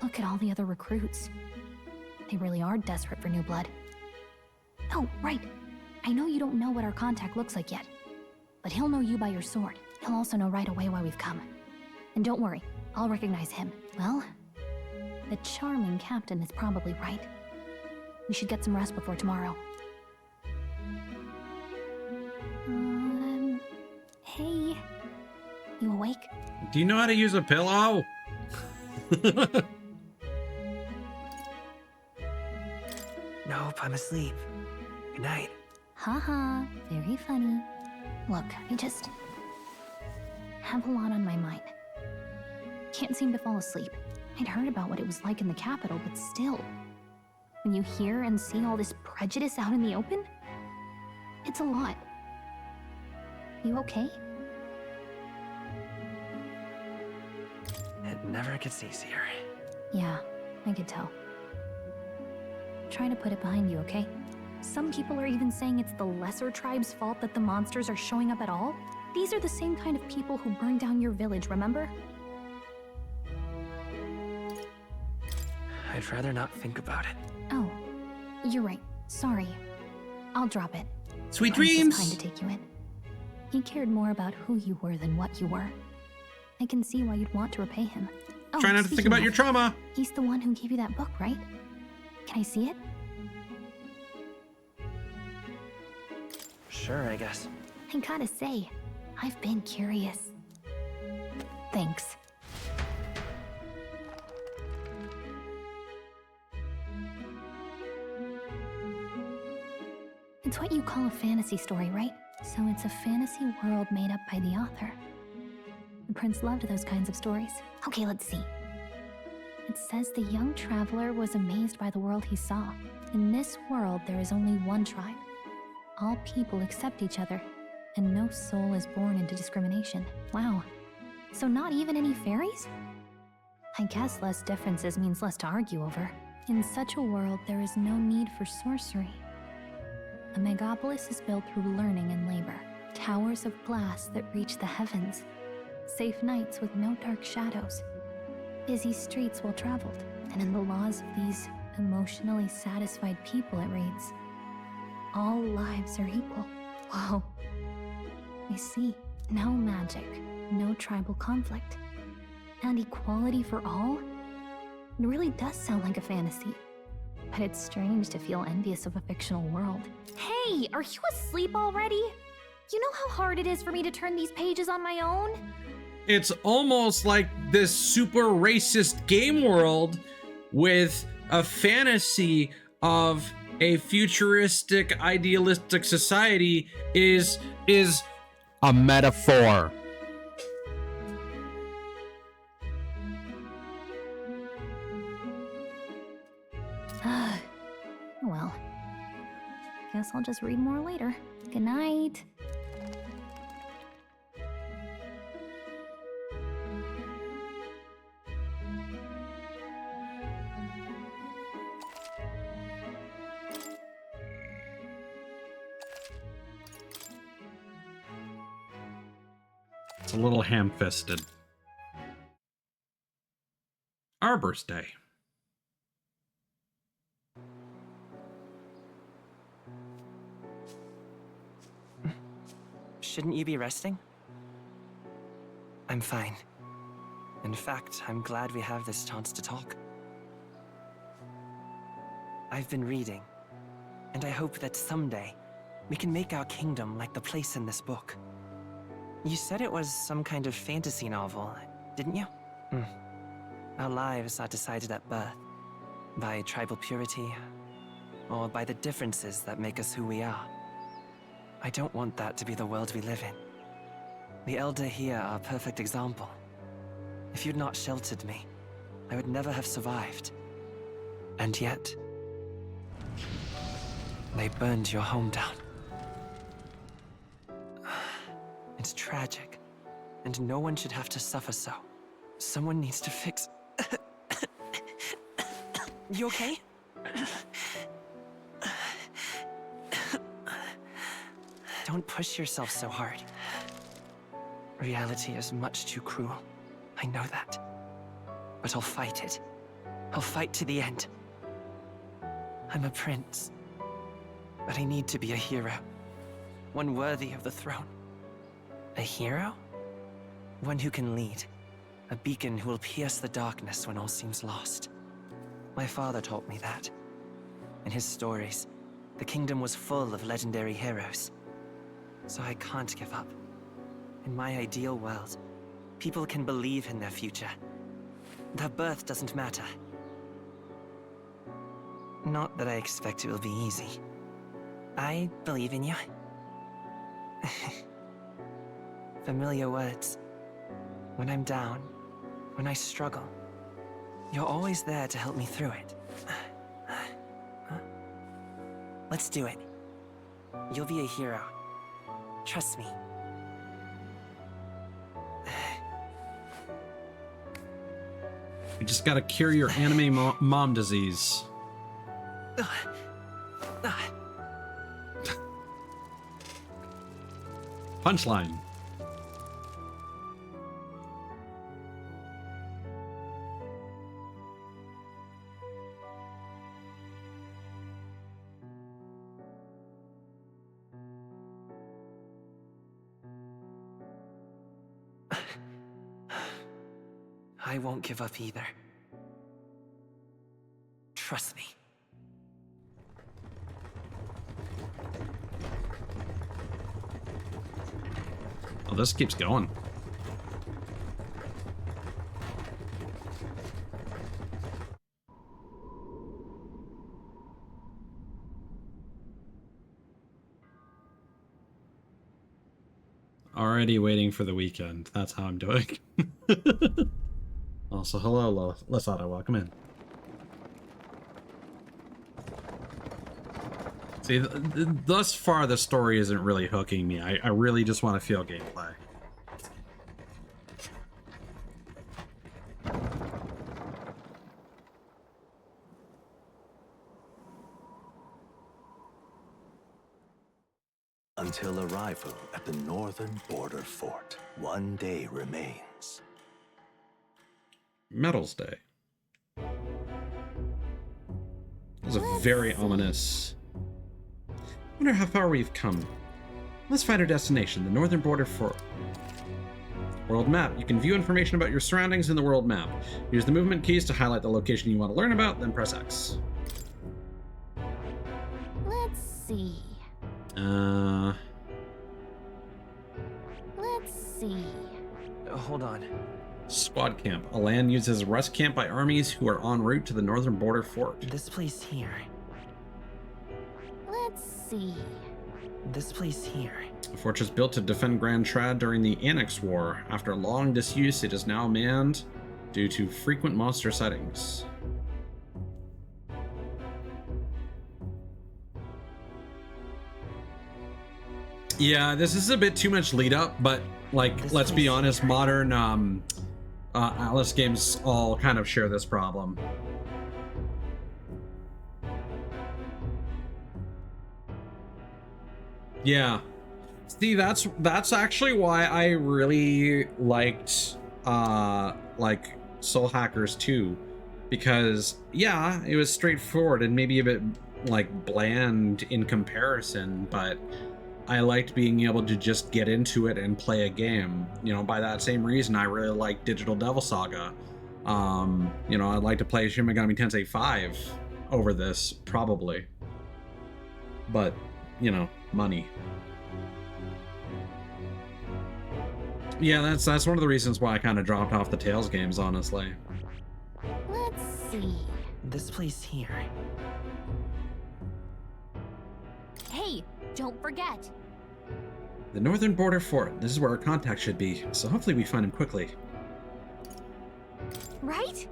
Look at all the other recruits. They really are desperate for new blood. Oh, right. I know you don't know what our contact looks like yet, but he'll know you by your sword. He'll also know right away why we've come. And don't worry, I'll recognize him. Well, the charming captain is probably right. We should get some rest before tomorrow. Hey. You awake? Do you know how to use a pillow? Nope, I'm asleep. Good night. Haha, very funny. Look, I just have a lot on my mind. Can't seem to fall asleep. I'd heard about what it was like in the capital, but still. When you hear and see all this prejudice out in the open, it's a lot. You okay? It never gets easier. Yeah, I could tell. Try to put it behind you, okay? Some people are even saying it's the lesser tribe's fault that the monsters are showing up at all. These are the same kind of people who burned down your village, remember? I'd rather not think about it. Oh, you're right. Sorry. I'll drop it. Sweet Prince is dreams! kind to take you in. He cared more about who you were than what you were. I can see why you'd want to repay him. Oh, Try not to think about your trauma. He's the one who gave you that book, right? Can I see it? Sure, I guess. I gotta say, I've been curious. Thanks. It's what you call a fantasy story, right? So it's a fantasy world made up by the author. The prince loved those kinds of stories. Okay, let's see. It says the young traveler was amazed by the world he saw. In this world, there is only one tribe. All people accept each other, and no soul is born into discrimination. Wow. So not even any fairies? I guess less differences means less to argue over. In such a world, there is no need for sorcery. A megapolis is built through learning and labor. Towers of glass that reach the heavens. safe nights with no dark shadows, busy streets well traveled, and in the laws of these emotionally satisfied people, it reads, all lives are equal. Whoa. I see. No magic, no tribal conflict, and equality for all? It really does sound like a fantasy. But it's strange to feel envious of a fictional world. Hey, are you asleep already? You know how hard it is for me to turn these pages on my own? It's almost like this super racist game world with a fantasy of a futuristic, idealistic society is a metaphor. Well, guess I'll just read more later. Good night. It's a little ham-fisted. Arbor's Day. Shouldn't you be resting? I'm fine. In fact, I'm glad we have this chance to talk. I've been reading, and I hope that someday we can make our kingdom like the place in this book. You said it was some kind of fantasy novel, didn't you? Our lives are decided at birth, by tribal purity, or by the differences that make us who we are. I don't want that to be the world we live in. The Elder here are a perfect example. If you'd not sheltered me, I would never have survived. And yet, they burned your home down. It's tragic, and no one should have to suffer so. Someone needs to fix... You okay? Don't push yourself so hard. Reality is much too cruel. I know that. But I'll fight it. I'll fight to the end. I'm a prince. But I need to be a hero. One worthy of the throne. A hero? One who can lead. A beacon who will pierce the darkness when all seems lost. My father taught me that. In his stories, the kingdom was full of legendary heroes. So I can't give up. In my ideal world, people can believe in their future. Their birth doesn't matter. Not that I expect it will be easy. I believe in you. Familiar words. When I'm down, when I struggle, you're always there to help me through it. Let's do it. You'll be a hero. Trust me. You just gotta cure your anime mom disease. Punchline. I won't give up either. Trust me. Oh, this keeps going. Already waiting for the weekend. That's how I'm doing. Also, hello, Lasada. Welcome in. See, thus far, the story isn't really hooking me. I really just want to feel gameplay. Until arrival at the northern border fort, 1 day remains. Metals Day. That was a very ominous. Wonder how far we've come. Let's find our destination, the northern border fort. World map. You can view information about your surroundings in the world map. Use the movement keys to highlight the location you want to learn about, then press X. Let's see. Let's see. Hold on. Squad camp. A land used as a rest camp by armies who are en route to the northern border fort. This place here. Let's see. This place here. A fortress built to defend Grand Trad during the Annex War. After long disuse, it is now manned due to frequent monster sightings. Yeah, this is a bit too much lead up, but like, let's be honest, modern Atlas games all kind of share this problem. Yeah. See, that's actually why I really liked like Soul Hackers 2, because yeah, it was straightforward and maybe a bit like bland in comparison, but I liked being able to just get into it and play a game. You know, by that same reason, I really like Digital Devil Saga. You know, I'd like to play Shin Megami Tensei 5 over this, probably. But, you know, money. Yeah, that's one of the reasons why I kind of dropped off the Tales games, honestly. Let's see. This place here. Hey, don't forget. The northern border fort. This is where our contact should be, so hopefully we find him quickly. Right?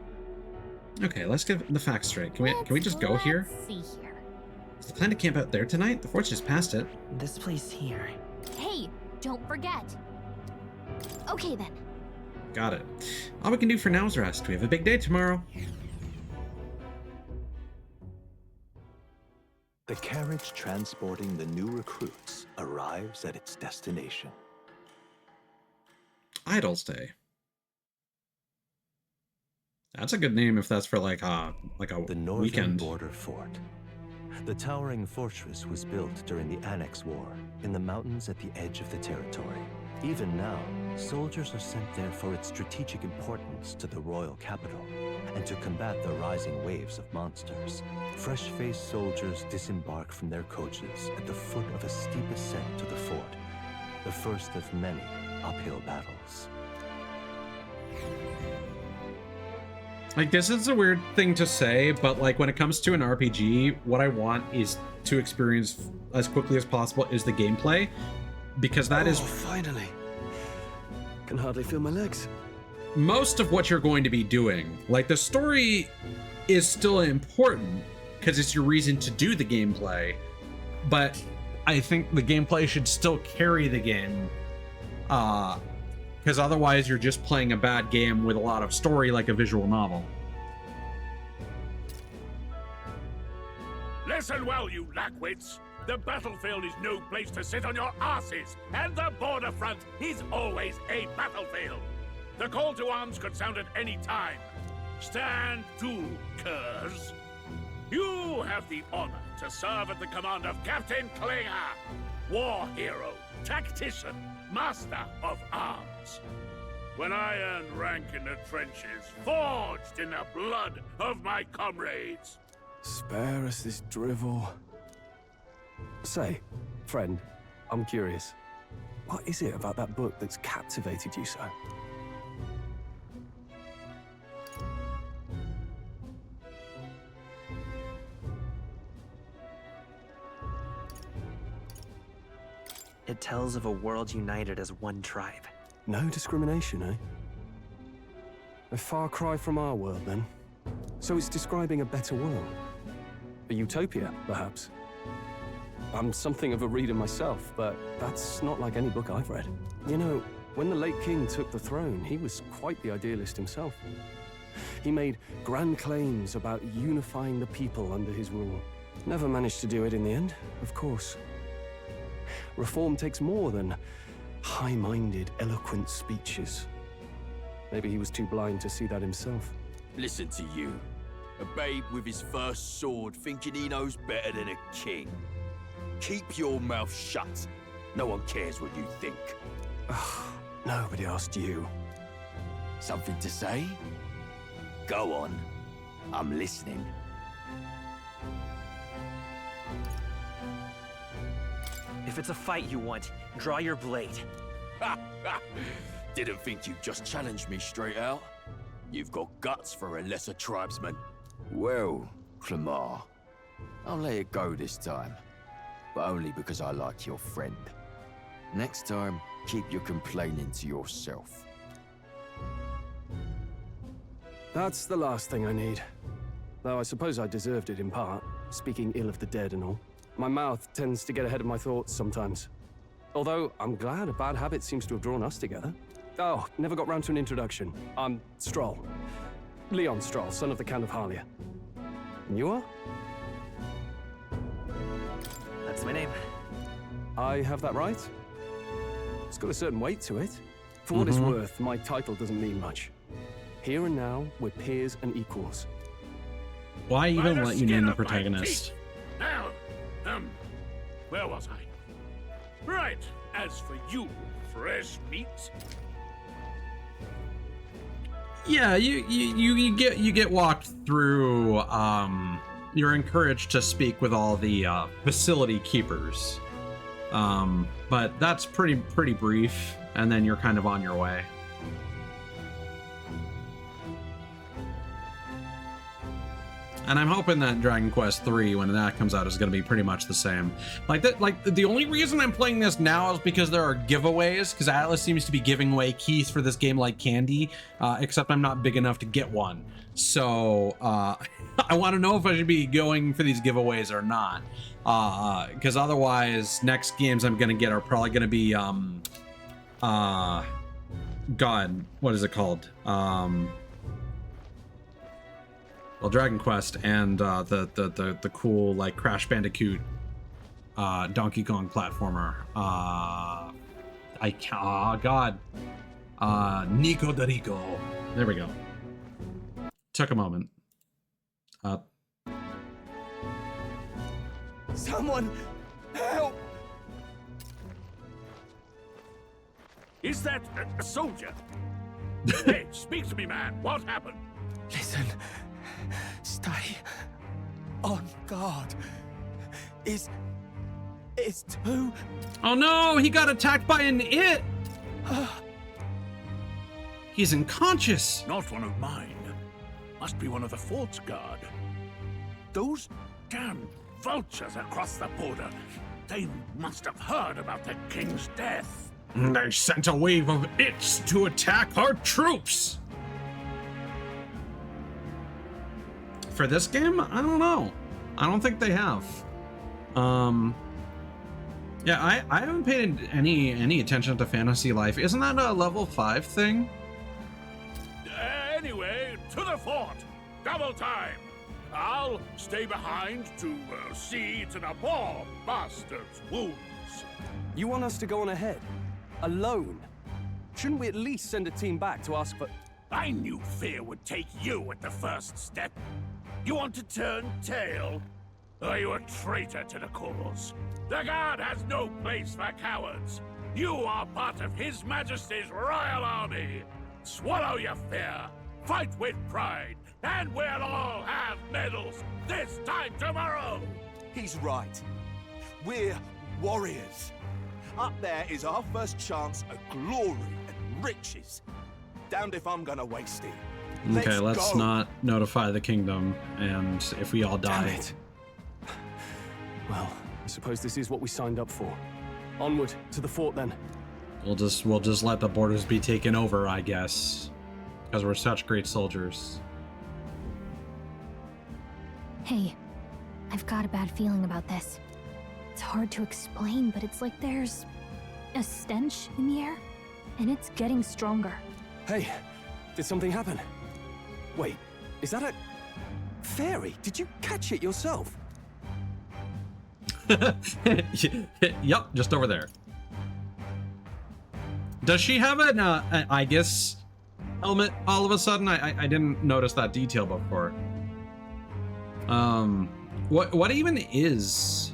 Okay, let's get the facts straight. Can we just go here? Let's see here. Is the plan to camp out there tonight? The fort's just past it. This place here. Hey, don't forget. Okay then. Got it. All we can do for now is rest. We have a big day tomorrow. The carriage transporting the new recruits arrives at its destination. Idol's Day. That's a good name if that's for like a The northern weekend. border fort. The towering fortress was built during the Annex War in the mountains at the edge of the territory. Even now, soldiers are sent there for its strategic importance to the royal capital and to combat the rising waves of monsters. Fresh-faced soldiers disembark from their coaches at the foot of a steep ascent to the fort, the first of many uphill battles. Like, this is a weird thing to say, but like when it comes to an RPG, what I want is to experience as quickly as possible is the gameplay, because that is finally. Can hardly feel my legs. Most of what you're going to be doing. Like, the story is still important because it's your reason to do the gameplay, but I think the gameplay should still carry the game, because otherwise you're just playing a bad game with a lot of story, like a visual novel. Listen well, you lackwits. The battlefield is no place to sit on your asses, and the border front is always a battlefield. The call to arms could sound at any time. Stand to, curs. You have the honor to serve at the command of Captain Klinger, war hero, tactician, master of arms. When I earned rank in the trenches, forged in the blood of my comrades. Spare us this drivel. Say, friend, I'm curious. What is it about that book that's captivated you so? It tells of a world united as one tribe. No discrimination, eh? A far cry from our world, then. So it's describing a better world. A utopia, perhaps. I'm something of a reader myself, but that's not like any book I've read. You know, when the late king took the throne, he was quite the idealist himself. He made grand claims about unifying the people under his rule. Never managed to do it in the end, of course. Reform takes more than high-minded, eloquent speeches. Maybe he was too blind to see that himself. Listen to you. A babe with his first sword thinking he knows better than a king. Keep your mouth shut. No one cares what you think. Nobody asked you. Something to say? Go on. I'm listening. If it's a fight you want, draw your blade. Didn't think you'd just challenge me straight out. You've got guts for a lesser tribesman. Well, Clemar, I'll let it go this time. But only because I like your friend. Next time, keep your complaining to yourself. That's the last thing I need. Though I suppose I deserved it in part, speaking ill of the dead and all. My mouth tends to get ahead of my thoughts sometimes. Although, I'm glad a bad habit seems to have drawn us together. Oh, never got round to an introduction. I'm Stroll. Leon Stroll, son of the Count of Harlia. And you are? That's my name. I have that right? It's got a certain weight to it. For what it's worth, my title doesn't mean much. Here and now, we're peers and equals. Why even let you name the protagonist? Now, where was I? Right, as for you, fresh meat. Yeah, you get walked through. You're encouraged to speak with all the facility keepers, but that's pretty brief, and then you're kind of on your way. And I'm hoping that Dragon Quest III, when that comes out, is going to be pretty much the same. Like the only reason I'm playing this now is because there are giveaways, because Atlas seems to be giving away keys for this game like candy, except I'm not big enough to get one. So I want to know if I should be going for these giveaways or not, because otherwise next games I'm going to get are probably going to be God, what is it called? Well, Dragon Quest and the cool like Crash Bandicoot Donkey Kong platformer. Nico Dorico. There we go. Took a moment. Someone help! Is that a soldier? Hey, speak to me, man. What happened? Listen. Stay on guard. It's too... Oh no, he got attacked by an it! He's unconscious. Not one of mine. Must be one of the fort's guard. Those damn vultures across the border. They must have heard about the king's death. They sent a wave of its to attack our troops. For this game, I don't know. I don't think they have. Yeah, I haven't paid any attention to Fantasy Life. Isn't that a level 5 thing? Anyway, to the fort. Double time. I'll stay behind to see to the poor bastard's wounds. You want us to go on ahead? Alone? Shouldn't we at least send a team back to ask for... I knew fear would take you at the first step. You want to turn tail? Are you a traitor to the cause? The guard has no place for cowards. You are part of His Majesty's royal army. Swallow your fear, fight with pride, and we'll all have medals this time tomorrow. He's right. We're warriors. Up there is our first chance at glory and riches. Damned if I'm gonna waste it. Okay, let's not notify the kingdom, and if we all die... Damn it. Well, I suppose this is what we signed up for. Onward, to the fort then. We'll just let the borders be taken over, I guess. Because we're such great soldiers. Hey, I've got a bad feeling about this. It's hard to explain, but it's like there's a stench in the air, and it's getting stronger. Hey, did something happen? Wait, is that a... fairy? Did you catch it yourself? Yep, just over there. Does she have an I guess helmet all of a sudden? I didn't notice that detail before. What even is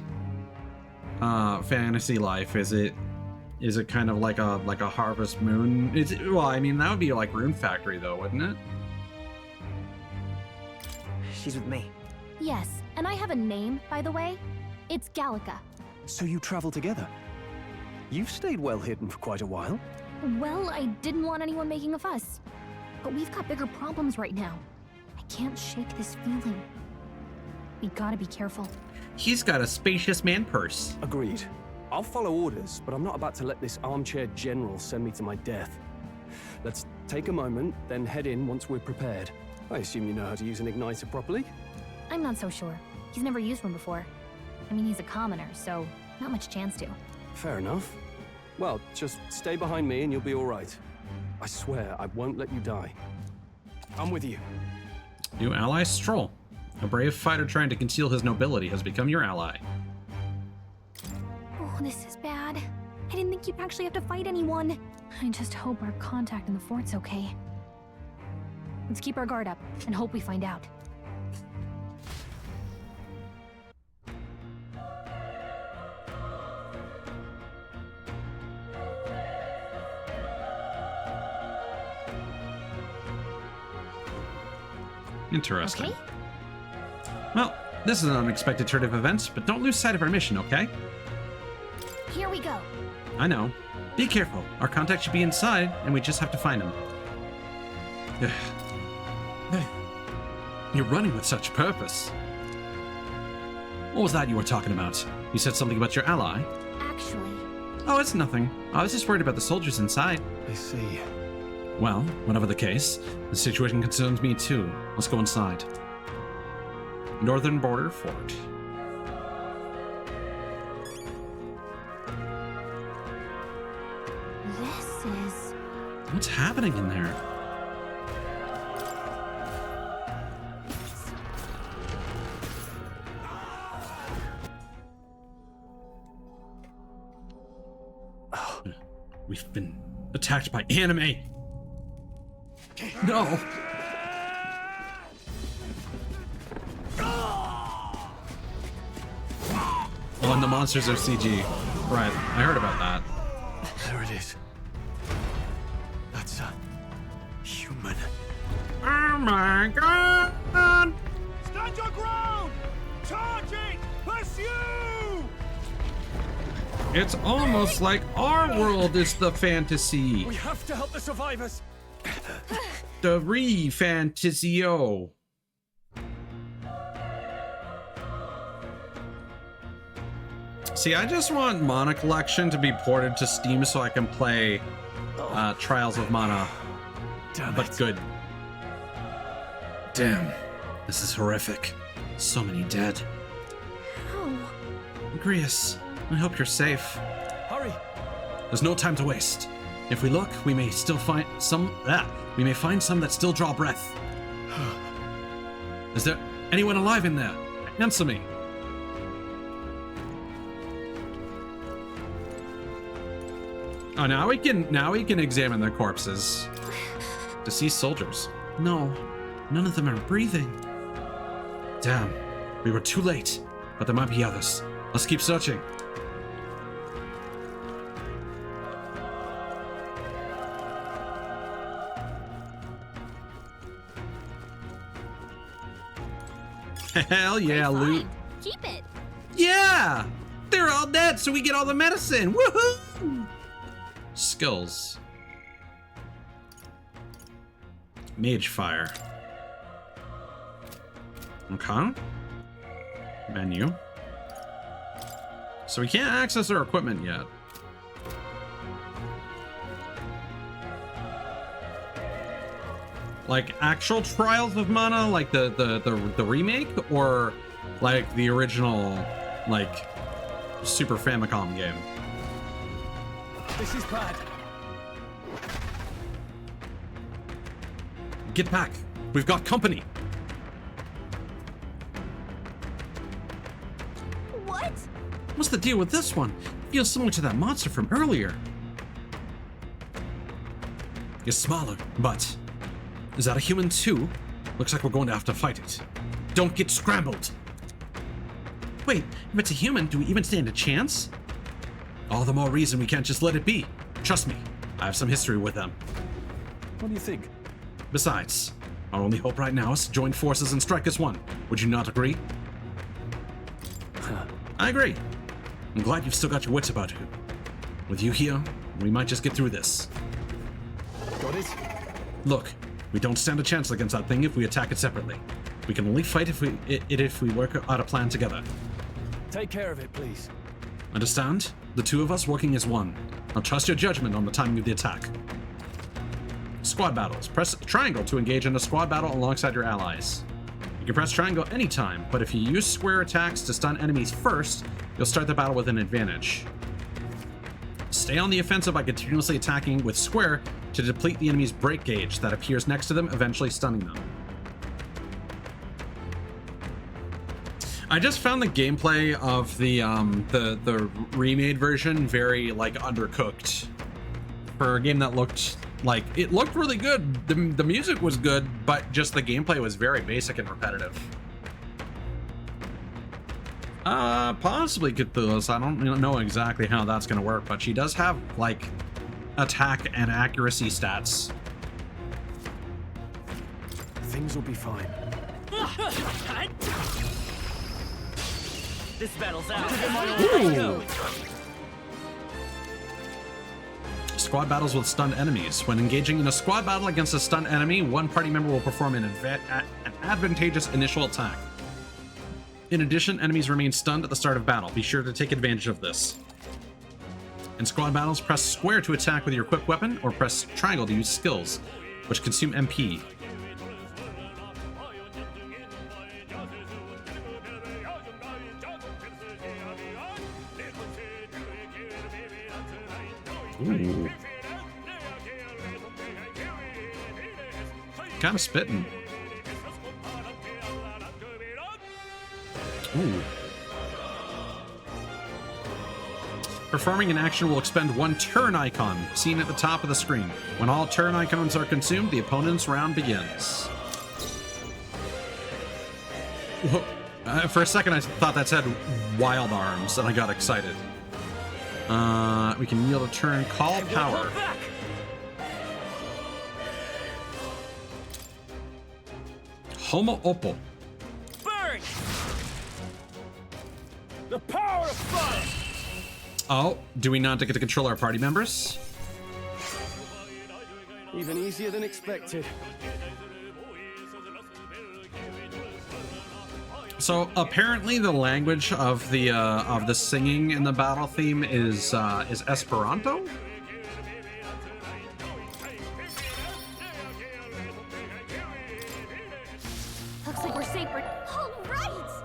fantasy life? Is it kind of like a harvest moon? Well, I mean, that would be like Rune Factory though, wouldn't it? She's with me. Yes, and I have a name, by the way. It's Gallica. So you travel together? You've stayed well hidden for quite a while. Well, I didn't want anyone making a fuss. But we've got bigger problems right now. I can't shake this feeling. We gotta be careful. He's got a spacious man purse. Agreed. I'll follow orders, but I'm not about to let this armchair general send me to my death. Let's take a moment, then head in once we're prepared. I assume you know how to use an igniter properly? I'm not so sure. He's never used one before. I mean, he's a commoner, so not much chance to. Fair enough. Well, just stay behind me and you'll be all right. I swear I won't let you die. I'm with you. New ally Stroll. A brave fighter trying to conceal his nobility has become your ally. Oh, this is bad. I didn't think you'd actually have to fight anyone. I just hope our contact in the fort's okay. Let's keep our guard up and hope we find out. Interesting. Okay. Well, this is an unexpected turn of events, but don't lose sight of our mission, okay? Here we go. I know. Be careful. Our contact should be inside, and we just have to find him. You're running with such purpose. What was that you were talking about? You said something about your ally? Actually... Oh, it's nothing. I was just worried about the soldiers inside. I see. Well, whatever the case, the situation concerns me too. Let's go inside. Northern Border Fort. This is... What's happening in there? We've been attacked by anime. No. Oh, and the monsters are CG. Right, I heard about that. There it is. That's a human. Oh my god! Stand your ground! Charging! Pursue! It's almost like our world is the fantasy. We have to help the survivors. The ReFantazio. See, I just want Mana Collection to be ported to Steam so I can play Trials of Mana. But good. Damn, this is horrific. So many dead. How? Grius, I hope you're safe. Hurry! There's no time to waste. If we look, we may still find some. We may find some that still draw breath. Is there anyone alive in there? Answer me. Oh, now we can examine their corpses. Deceased soldiers. No, none of them are breathing. Damn, we were too late. But there might be others. Let's keep searching. Hell yeah, loot. Keep it. Yeah! They're all dead, so we get all the medicine. Woohoo! Skills. Mage fire. Okay. Menu. So we can't access our equipment yet. Like actual Trials of Mana, like the remake, or like the original, like Super Famicom game? This is bad. Get back! We've got company! What? What's the deal with this one? Feels similar to that monster from earlier. It's smaller, but... Is that a human too? Looks like we're going to have to fight it. Don't get scrambled! Wait, if it's a human, do we even stand a chance? All the more reason we can't just let it be. Trust me, I have some history with them. What do you think? Besides, our only hope right now is to join forces and strike as one. Would you not agree? I agree. I'm glad you've still got your wits about you. With you here, we might just get through this. Got it? Look, we don't stand a chance against that thing if we attack it separately. We can only fight if we work out a plan together. Take care of it, please. Understand? The two of us working as one. I'll trust your judgment on the timing of the attack. Squad battles. Press triangle to engage in a squad battle alongside your allies. You can press triangle anytime, but if you use square attacks to stun enemies first, you'll start the battle with an advantage. Stay on the offensive by continuously attacking with square to deplete the enemy's break gauge that appears next to them, eventually stunning them. I just found the gameplay of the remade version very like undercooked for a game that looked like it looked really good. The music was good, but just the gameplay was very basic and repetitive. Possibly Cthulhu's. I don't know exactly how that's gonna work, but she does have like attack and accuracy stats. Things will be fine. This battle's out. Ooh. Squad battles with stunned enemies. When engaging in a squad battle against a stunned enemy, one party member will perform an advantageous initial attack. In addition, enemies remain stunned at the start of battle. Be sure to take advantage of this. In squad battles, press square to attack with your equipped weapon, or press triangle to use skills, which consume MP. Ooh. Kind of spitting. Ooh. Performing an action will expend one turn icon, seen at the top of the screen. When all turn icons are consumed, the opponent's round begins. Whoa. For a second, I thought that said Wild Arms, and I got excited. We can yield a turn, call power. Homo Oppo. Burn! The power of fire! Oh, do we not get to control our party members? Even easier than expected. So apparently the language of the singing in the battle theme is Esperanto. Looks like we're safe for... All right!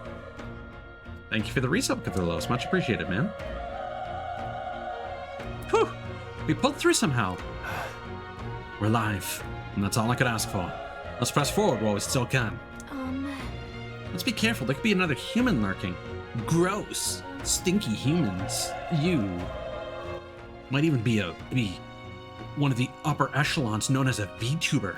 Thank you for the resub, Cthulhu's. Much appreciated, man. Whew! We pulled through somehow. We're live, and that's all I could ask for. Let's press forward while we still can. Let's be careful. There could be another human lurking. Gross, stinky humans. You might even be one of the upper echelons known as a VTuber.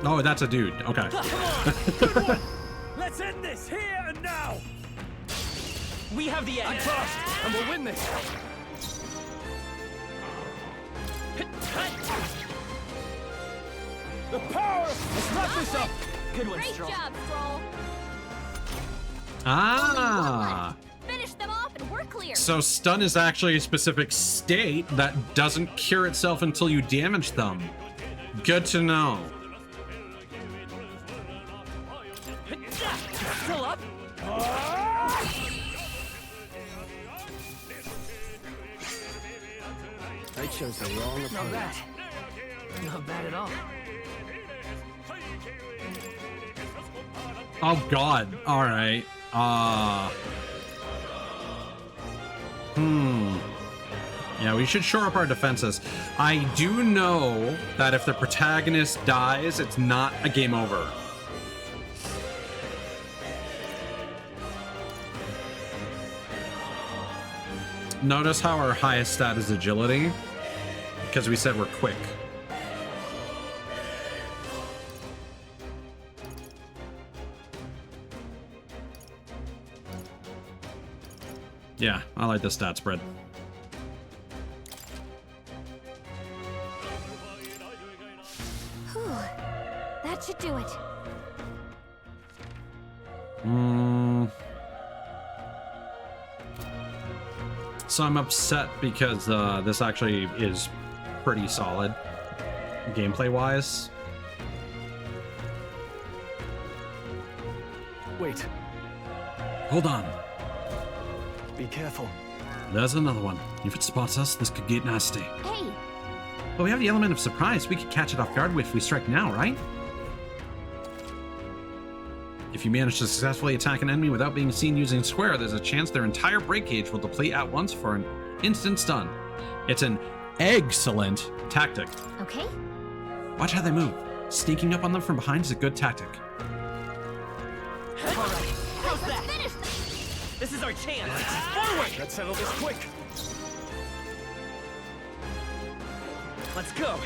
Oh, that's a dude. Okay. Let's end this here and now. We have the edge. I'm fast, and we'll win this. The power! Let's wrap this up. Good one, Great Stroll. job, Stroll. Ah. Finish them off and we're clear. So stun is actually a specific state that doesn't cure itself until you damage them. Good to know. Still up? They chose the wrong Not opponent. bad. Not bad at all. Oh god. All right. Yeah, we should shore up our defenses. I do know that if the protagonist dies, it's not a game over. Notice how our highest stat is agility, because we said we're quick. Yeah, I like the stat spread. Whew. That should do it. So I'm upset because this actually is pretty solid gameplay-wise. Wait. Hold on. Be careful. There's another one. If it spots us, this could get nasty. Hey! But we have the element of surprise. We could catch it off guard if we strike now, right? If you manage to successfully attack an enemy without being seen using square, there's a chance their entire break gauge will deplete at once for an instant stun. It's an excellent tactic. Okay. Watch how they move. Sneaking up on them from behind is a good tactic. All right, how's that? This is our chance. Forward! Let's settle this quick. Let's go.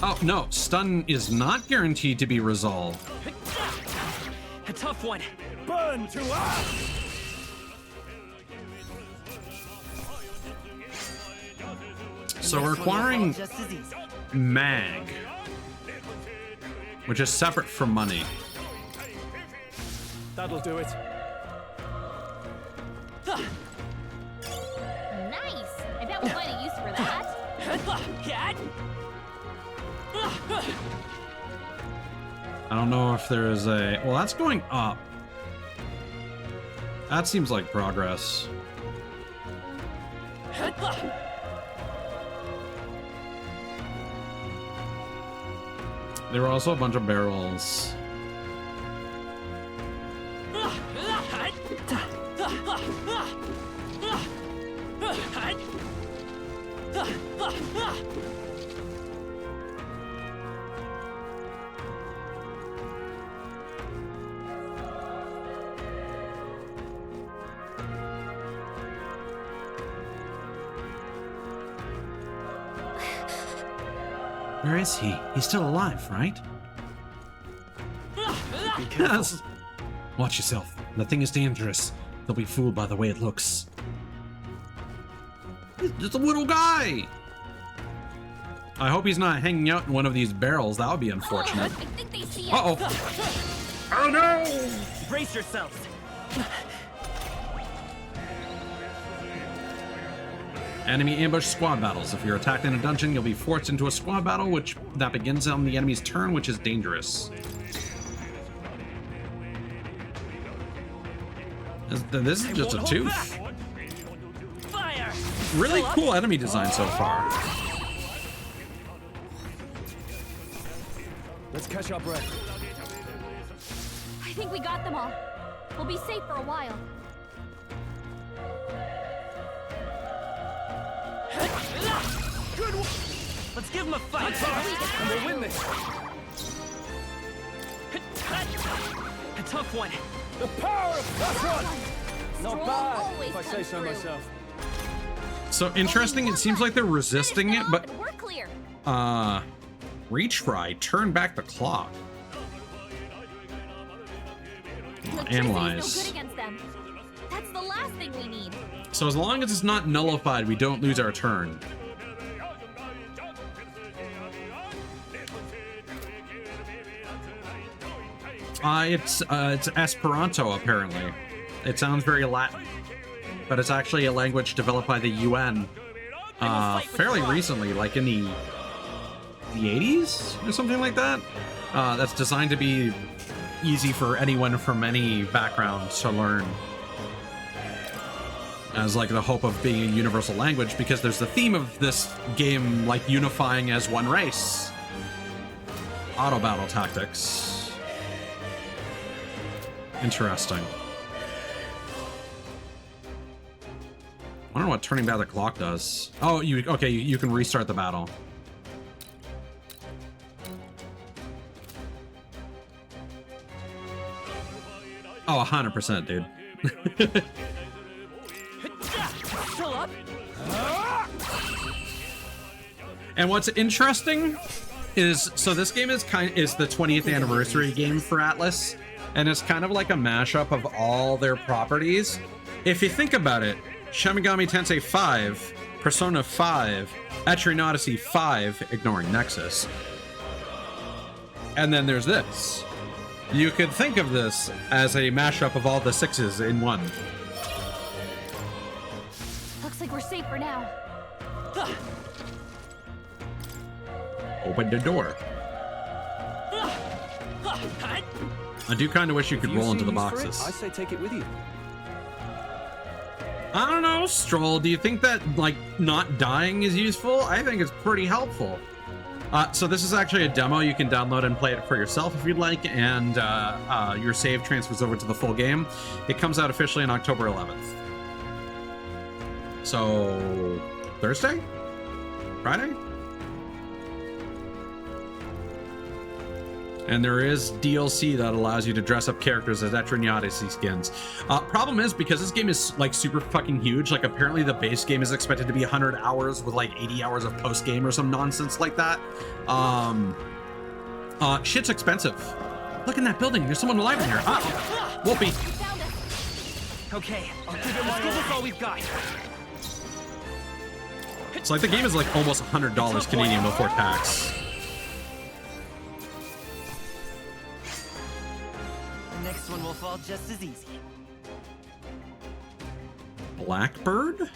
Oh, no. Stun is not guaranteed to be resolved. A tough one. Burn to us! So we're acquiring mag, which is separate from money. That'll do it. Nice! I bet we'll find a use for that. I don't know if there is a... Well, that's going up. That seems like progress. There were also a bunch of barrels. Where is he? He's still alive, right? Be careful. Yes. Watch yourself. The thing is dangerous. They'll be fooled by the way it looks. He's just a little guy. I hope he's not hanging out in one of these barrels. That would be unfortunate. I think they see Uh-oh. Oh no! Brace yourselves. Enemy ambush squad battles. If you're attacked in a dungeon, you'll be forced into a squad battle, which that begins on the enemy's turn, which is dangerous. This is just a tooth. Fire! Really cool enemy design so far. Let's catch our breath. I think we got them all. We'll be safe for a while. Good one. Let's give them a fight. And we'll win this. A tough one. The power of that one. Not Stroll bad, always if I say comes so through. myself. So interesting. It seems like they're resisting it, but We're clear. retry. Turn back the clock. Electricity's Analyze. no good against them. That's the last thing we need. So as long as it's not nullified, we don't lose our turn. It's Esperanto, apparently. It sounds very Latin, but it's actually a language developed by the UN fairly recently, like in the 80s or something like that. That's designed to be easy for anyone from any background to learn, as like the hope of being a universal language, because there's the theme of this game like unifying as one race. Auto battle tactics. Interesting. I don't know what turning back the clock does. Oh, okay, you can restart the battle. Oh, 100%, dude. Still up? And what's interesting is, so this game is the 20th anniversary game for Atlas, and it's kind of like a mashup of all their properties. If you think about it, Shin Megami Tensei 5, Persona 5, Etrian Odyssey 5, ignoring Nexus, and then there's this. You could think of this as a mashup of all the 6s in one. Looks like we're safe for now. Open the door. I do kind of wish you could roll into the boxes. I say take it with you. I don't know, Stroll. Do you think that, like, not dying is useful? I think it's pretty helpful. So this is actually a demo. You can download and play it for yourself if you'd like, and your save transfers over to the full game. It comes out officially on October 11th. So, Thursday? Friday? And there is DLC that allows you to dress up characters as Etrian Odyssey skins. Problem is, because this game is like super fucking huge, like apparently the base game is expected to be 100 hours with like 80 hours of post game or some nonsense like that. Shit's expensive. Look in that building. There's someone alive in here. Whoopee. Okay, let's give us all we've got. It's like the game is like almost $100 Canadian before tax. Next one will fall just as easy. Blackbird?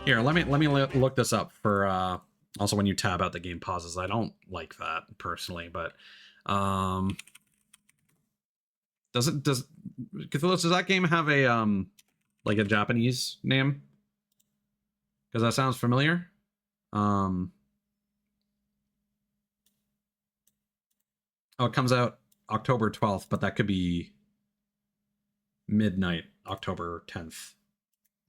Here, let me look this up for also when you tab out the game pauses. I don't like that personally, but does Cthulhu, does that game have a like a Japanese name? Because that sounds familiar. Oh, it comes out October 12th, but that could be midnight, October 10th.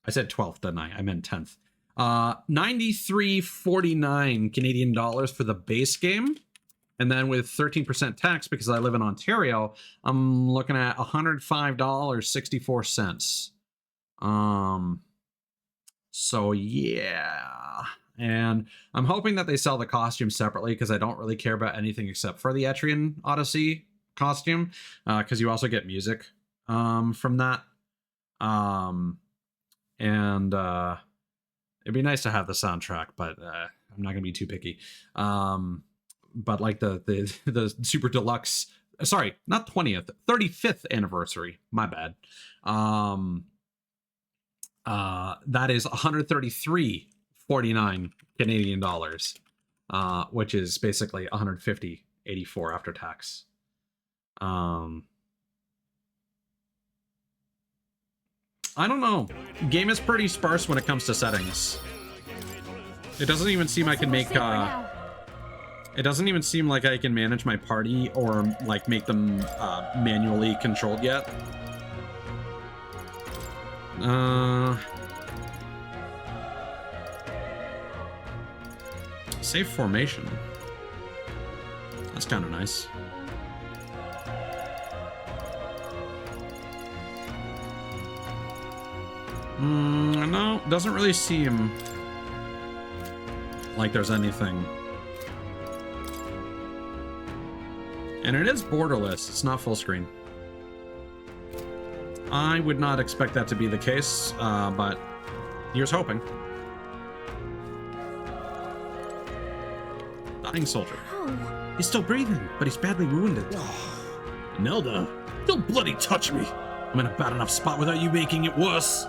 I said 12th, didn't I? I meant 10th. $93.49 Canadian dollars for the base game. And then with 13% tax, because I live in Ontario, I'm looking at $105.64. So yeah. And I'm hoping that they sell the costume separately, because I don't really care about anything except for the Etrian Odyssey costume, because you also get music from that. And it'd be nice to have the soundtrack, but I'm not gonna be too picky. But like the super deluxe, sorry, not 20th, 35th anniversary, my bad. That is $133.49 Canadian dollars, which is basically $150.84 after tax. I don't know. Game is pretty sparse when it comes to settings. It doesn't even seem I can make it doesn't even seem like I can manage my party or like make them manually controlled yet. Save formation. That's kind of nice. No, doesn't really seem like there's anything. And it is borderless, it's not full screen. I would not expect that to be the case, but here's hoping. Dying soldier. Oh. He's still breathing, but he's badly wounded. Nelda, don't bloody touch me. I'm in a bad enough spot without you making it worse.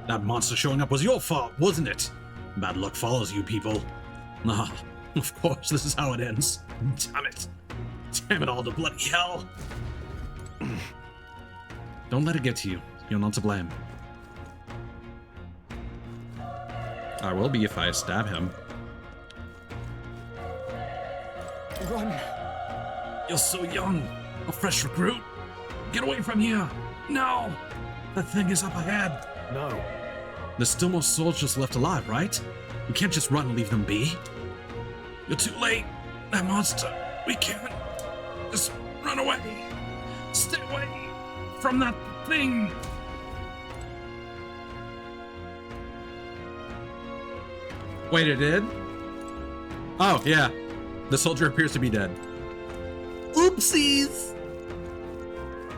That monster showing up was your fault, wasn't it? Bad luck follows you people. Ah, of course, this is how it ends. Damn it. Damn it all to bloody hell. Don't let it get to you. You're not to blame. I will be if I stab him. Run. You're so young. A fresh recruit? Get away from here! No! That thing is up ahead! No. There's still more soldiers left alive, right? You can't just run and leave them be. You're too late! That monster! We can't! Just run away! Stay away from that thing! Wait, it did? Oh, yeah. The soldier appears to be dead. Oopsies!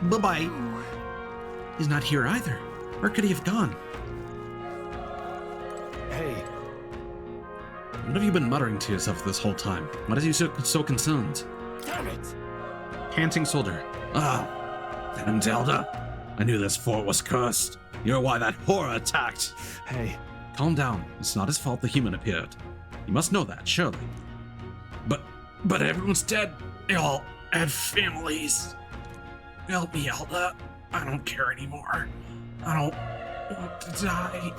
Bye-bye. He's not here either. Where could he have gone? Hey. What have you been muttering to yourself this whole time? Why are you so concerned? Damn it! Panting soldier. Ah, damn Zelda. I knew this fort was cursed. You're why that horror attacked. Hey. Calm down. It's not his fault the human appeared. You must know that, surely. But everyone's dead. They all had families. Help me, Zelda. I don't care anymore. I don't want to die.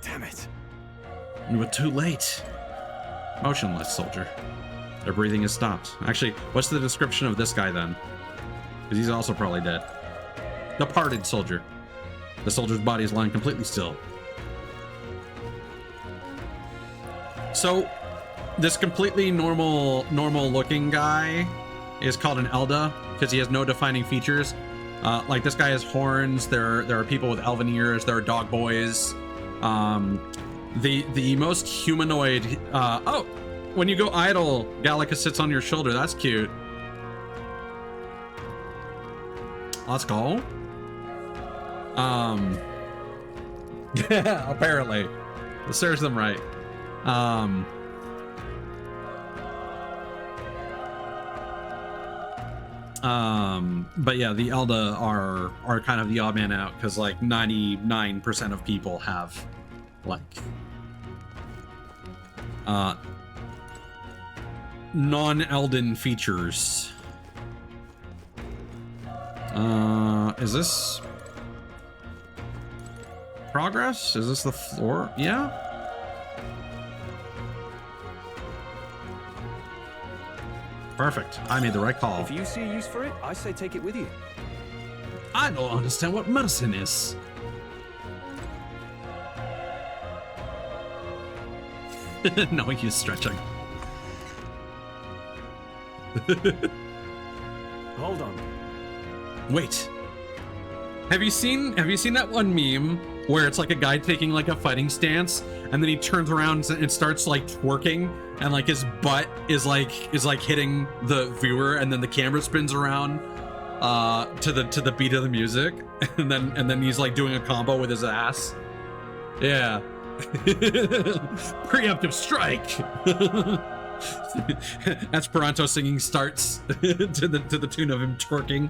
Damn it. You were too late. Motionless soldier. Their breathing has stopped. Actually, what's the description of this guy then? Because he's also probably dead. Departed soldier. The soldier's body is lying completely still. So, this completely normal looking guy is called an Elda because he has no defining features. Like this guy has horns. There are people with elven ears. There are dog boys. The most humanoid. Oh, when you go idle, Gallica sits on your shoulder. That's cute. Let's go. Apparently, it serves them right. But yeah, the Elda are kind of the odd man out because like 99% of people have like non-Elden features. Is this progress? Is this the floor? Yeah. Perfect. I made the right call. If you see a use for it, I say take it with you. I don't understand what medicine is. No use stretching. Hold on. Wait. Have you seen that one meme where it's like a guy taking like a fighting stance and then he turns around and starts like twerking and like his butt is like hitting the viewer and then the camera spins around to the beat of the music and then he's like doing a combo with his ass. Yeah. Preemptive strike. Esperanto singing starts to the tune of him twerking.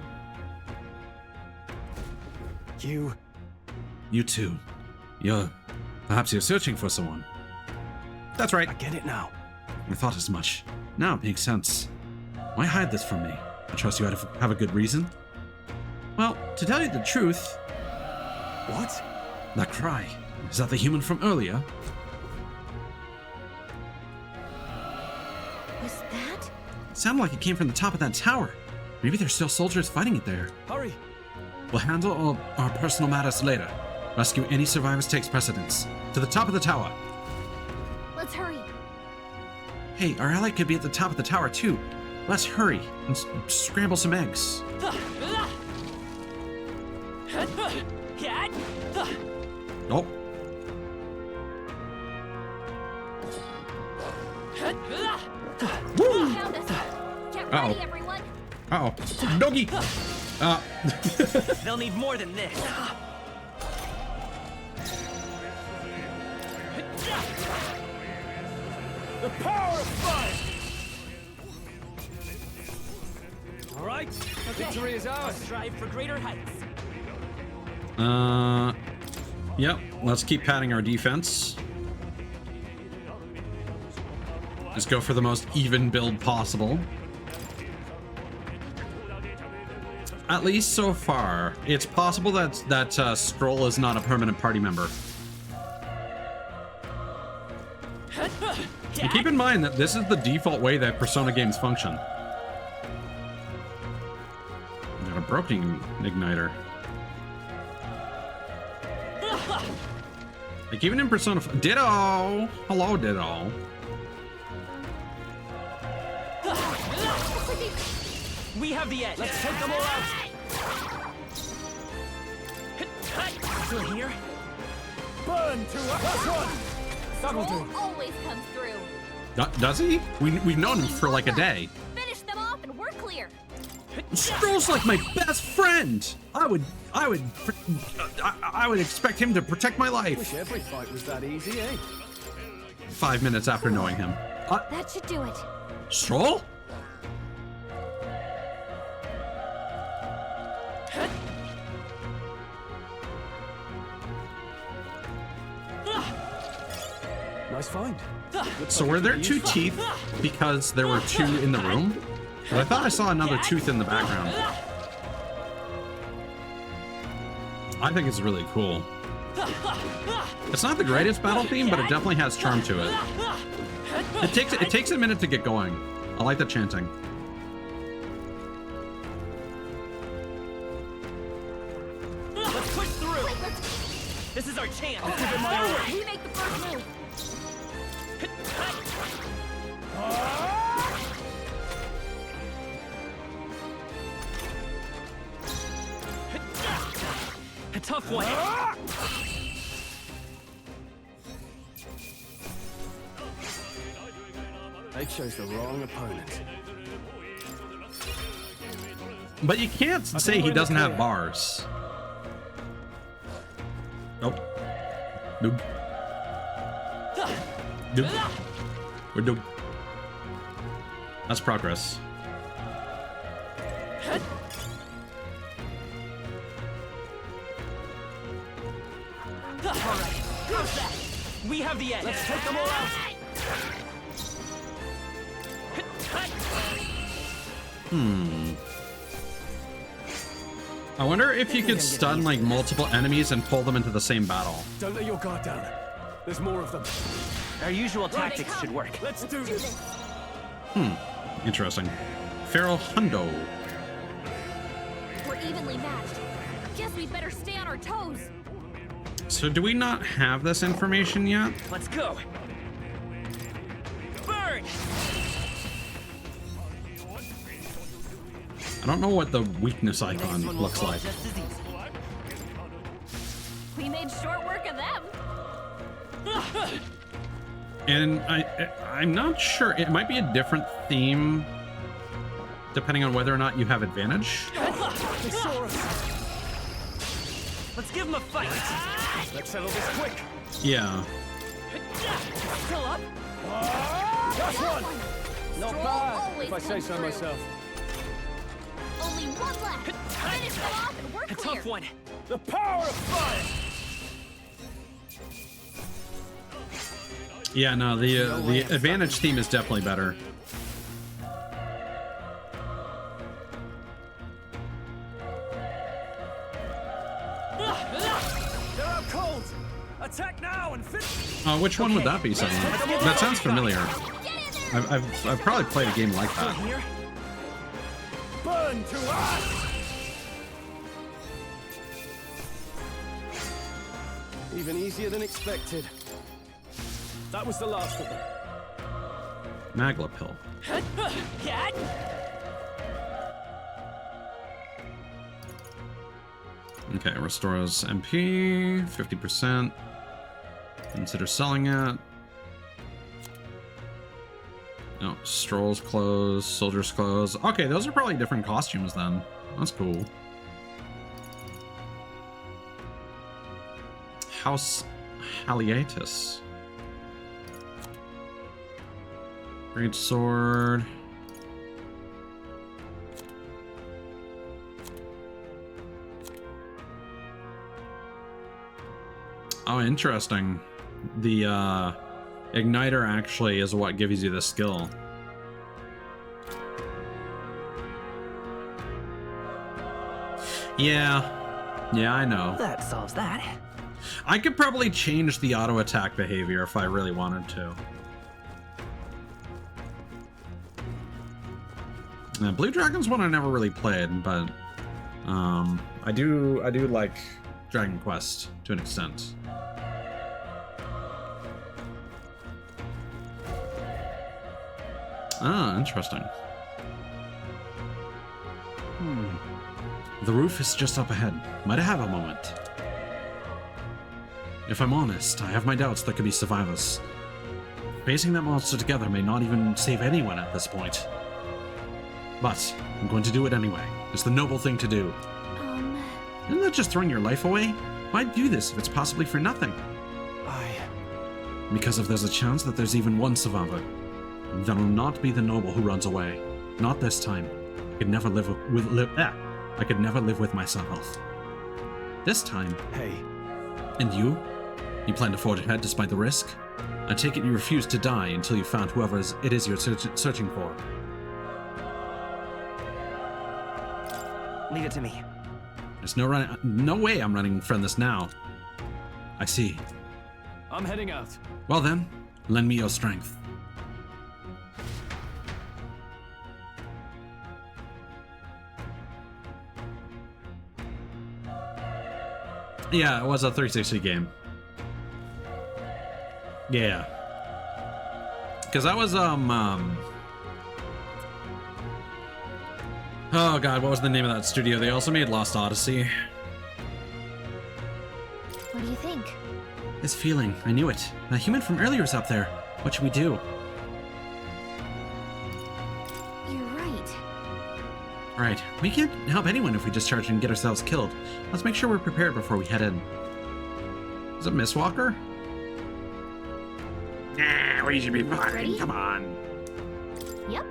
You too. Perhaps you're searching for someone. That's right. I get it now. I thought as much. Now it makes sense. Why hide this from me? I trust you have a good reason. Well, to tell you the truth. What? That cry. Is that the human from earlier? Was that? It sounded like it came from the top of that tower. Maybe there's still soldiers fighting it there. Hurry. We'll handle all our personal matters later. Rescue any survivors takes precedence. To the top of the tower. Let's hurry. Hey, our ally could be at the top of the tower too. Let's hurry and scramble some eggs. Oh. Woo! Get ready, everyone. Uh-oh. Doggy! They'll need more than this. The power of fun! All right, victory is ours. Strive for greater heights. Yep. Let's keep padding our defense. Just go for the most even build possible. At least so far. It's possible that Stroll is not a permanent party member. And keep in mind that this is the default way that Persona games function. broken igniter. Like even in Persona Ditto! Hello, Ditto. We have the edge. Let's take them all out. Still here? Burn to us! That's one! That'll Troll do. always comes through. Does he? We've known him for like a day. Finish them off and we're clear. Stroll's like my best friend. I would expect him to protect my life. Wish every fight was that easy, eh? 5 minutes after knowing him. That should do it. Stroll? Nice find. So were there two teeth because there were two in the room? But I thought I saw another tooth in the background. I think it's really cool. It's not the greatest battle theme, but it definitely has charm to it. It takes a minute to get going. I like the chanting. Let's push through. This is our chance. I'll give it my all. We make the first move. A tough one. They chose the wrong opponent. But you can't say he doesn't have bars. Nope. Nope. Nope. We're nope. That's progress. Alright, how's that? We have the edge. Let's take them all out. I wonder if you could stun like multiple enemies and pull them into the same battle. Don't let your guard down. There's more of them. Our usual tactics should work. Let's do this. Interesting. Feral Hundo. We're evenly matched. Guess we better stay on our toes. So do we not have this information yet? Let's go. Burn! I don't know what the weakness icon looks like. We made short work of them. And I'm not sure. It might be a different theme depending on whether or not you have advantage. Let's give him a fight. Let's settle this quick. Yeah. Still up? That's one. Not Stroll bad, always if I say comes so through. myself. Only one left. Finish them off and we're A clear. tough one. The power of fire. Yeah, no, the advantage theme is definitely better. They're out cold. Attack now and finish. Which one would that be, suddenly? That sounds familiar. I've probably played a game like that. Here? Burn to us. Even easier than expected. That was the last of them. Magla pill. Okay, restores MP, 50%. Consider selling it. No, Stroll's clothes, Soldier's clothes. Okay, those are probably different costumes then. That's cool. House Haliatus. Great sword. Oh, interesting. The igniter actually is what gives you the skill. Yeah, I know. That solves that. I could probably change the auto attack behavior if I really wanted to. Blue Dragon's one I never really played, but I do like Dragon Quest to an extent. Ah, interesting. The roof is just up ahead. Might I have a moment? If I'm honest, I have my doubts there could be survivors. Facing that monster together may not even save anyone at this point. But I'm going to do it anyway. It's the noble thing to do. Isn't that just throwing your life away? Why do this if it's possibly for nothing? Because if there's a chance that there's even one survivor, then it'll not be the noble who runs away. Not this time. I could never live I could never live with myself. This time. Hey. And you? You plan to forge ahead despite the risk? I take it you refuse to die until you found whoever it is you're searching for. Leave it to me. There's no way I'm running from this now. I see. I'm heading out. Well then, lend me your strength. Yeah, it was a 360 game. Yeah. Because that was, oh god, what was the name of that studio? They also made Lost Odyssey. What do you think? This feeling, I knew it. The human from earlier is up there. What should we do? You're right. Right, we can't help anyone if we discharge and get ourselves killed. Let's make sure we're prepared before we head in. Is it Miss Walker? Nah, we should be fine. Ready? Come on. Yep.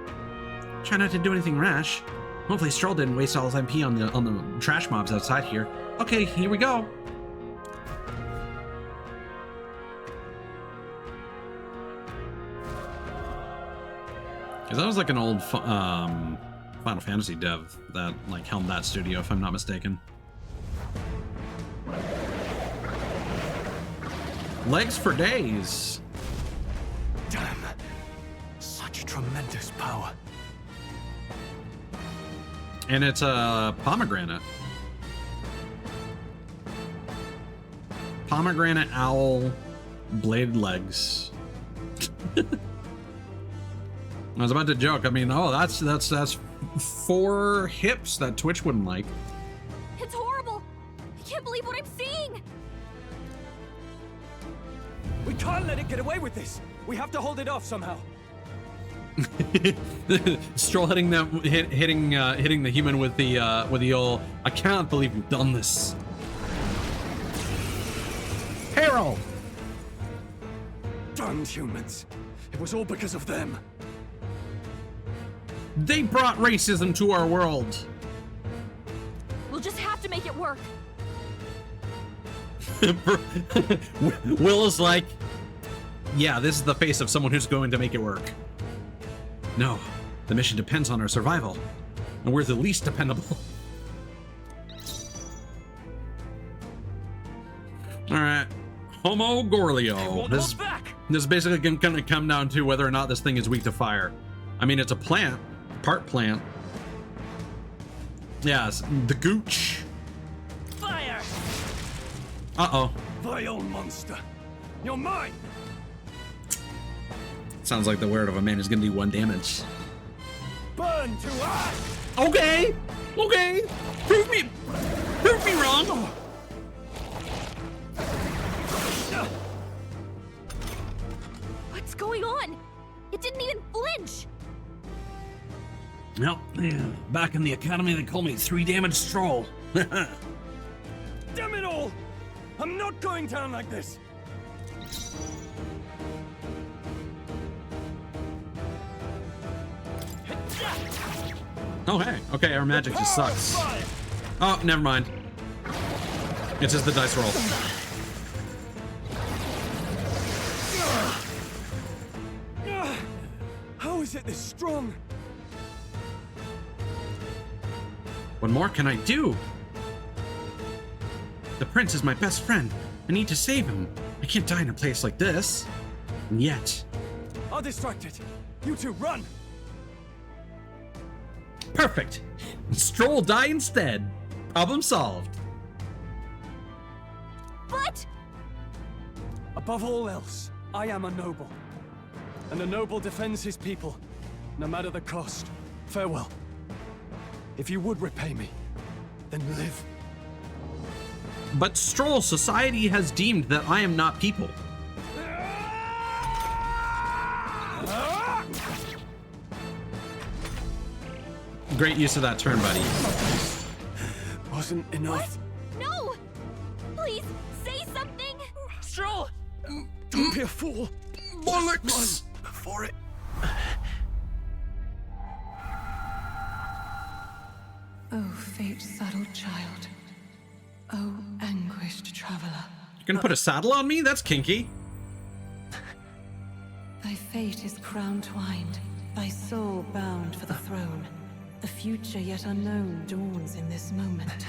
Try not to do anything rash. Hopefully Stroll didn't waste all his MP on the trash mobs outside here. Okay, here we go. Because that was like an old Final Fantasy dev that like helmed that studio, if I'm not mistaken. Legs for days. Damn. Such tremendous power. And it's a pomegranate. Pomegranate owl bladed legs. I was about to joke. I mean, oh, that's 4 hips that Twitch wouldn't like. It's horrible. I can't believe what I'm seeing. We can't let it get away with this. We have to hold it off somehow. Stroll hitting the human with the old. I can't believe you've done this. Harold. Damned humans! It was all because of them. They brought racism to our world. We'll just have to make it work. Will is like, yeah, this is the face of someone who's going to make it work. No, the mission depends on our survival, and we're the least dependable. All right, Homo Gorlio. This is basically going to come down to whether or not this thing is weak to fire. I mean, it's a plant, part plant. Yes, the gooch. Fire! Uh-oh. Vile monster. You're mine! Sounds like the word of a man who's gonna do 1 damage. Burn to ash! Okay! Okay! Prove me wrong! What's going on? It didn't even flinch. Well, yeah, back in the academy they call me 3 damage Stroll. Damn it all! I'm not going down like this! Oh, hey. Okay, our magic just sucks. Oh, never mind. It's just the dice roll. How is it this strong? What more can I do? The prince is my best friend. I need to save him. I can't die in a place like this. And yet. I'll distract it. You two, run! Perfect. Stroll die instead. Problem solved. But Above all else, I am a noble. And a noble defends his people, no matter the cost. Farewell. If you would repay me, then live. But Stroll, society has deemed that I am not people. Great use of that turn, buddy. Wasn't enough. no! Please, say something! Stroll! Don't be a fool. Bollocks! Run before it. Oh, fate-saddled child. Oh, anguished traveler. You're gonna put a saddle on me? That's kinky. Thy fate is crown-twined, thy soul bound for the throne. The future yet unknown dawns in this moment.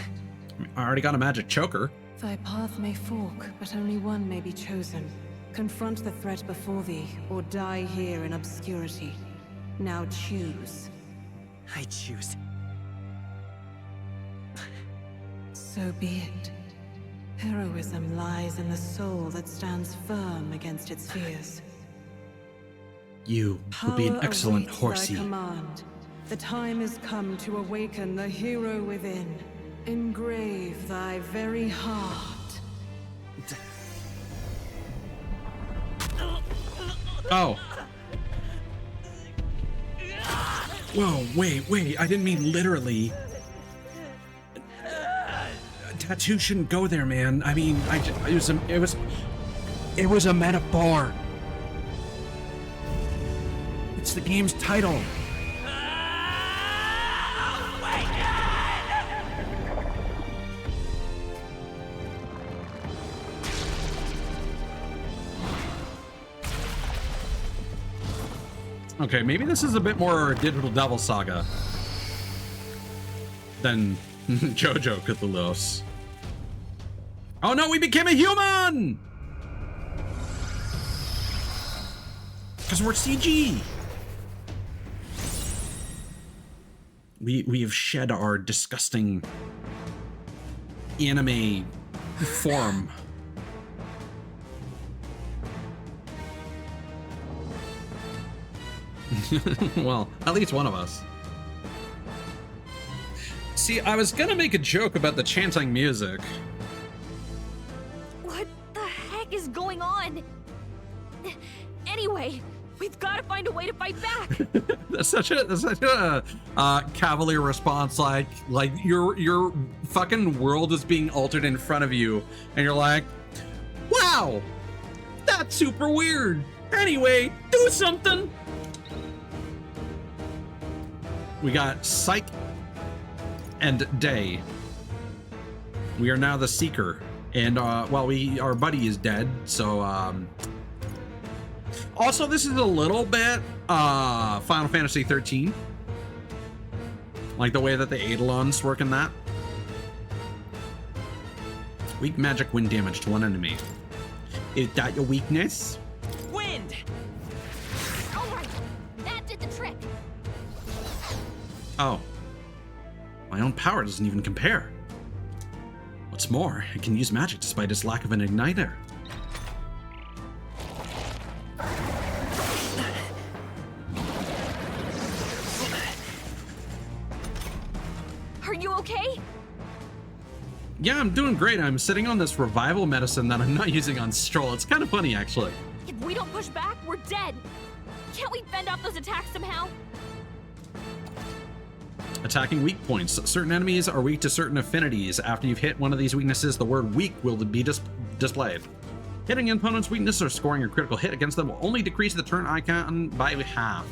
I already got a magic choker. Thy path may fork, but only one may be chosen. Confront the threat before thee, or die here in obscurity. Now choose. I choose. So be it. Heroism lies in the soul that stands firm against its fears. You would be an Power excellent awaits horsey. thy command. The time is come to awaken the hero within. Engrave thy very heart. Oh. Whoa, wait, I didn't mean literally. A tattoo shouldn't go there, man. I mean, it was a metaphor. It's the game's title. Okay, maybe this is a bit more Digital Devil Saga than JoJo Cthulhu's. Oh no, we became a human! Because we're CG! We have shed our disgusting anime form. Well, at least one of us. See, I was gonna make a joke about the chanting music. What the heck is going on? Anyway, we've got to find a way to fight back. That's such a cavalier response. Like your fucking world is being altered in front of you, and you're like, wow, that's super weird. Anyway, do something. We got Psych and Day. We are now the Seeker, and well, our buddy is dead. So also this is a little bit Final Fantasy 13, like the way that the Eidolons work in that. Weak magic wind damage to one enemy. Is that your weakness? Wind. All right, that did the trick. Oh. My own power doesn't even compare. What's more, it can use magic despite its lack of an igniter. Are you okay? Yeah, I'm doing great. I'm sitting on this revival medicine that I'm not using on Stroll. It's kind of funny, actually. If we don't push back, we're dead. Can't we fend off those attacks somehow? Attacking weak points. Certain enemies are weak to certain affinities. After you've hit one of these weaknesses, the word weak will be displayed. Hitting an opponent's weakness or scoring a critical hit against them will only decrease the turn icon by half.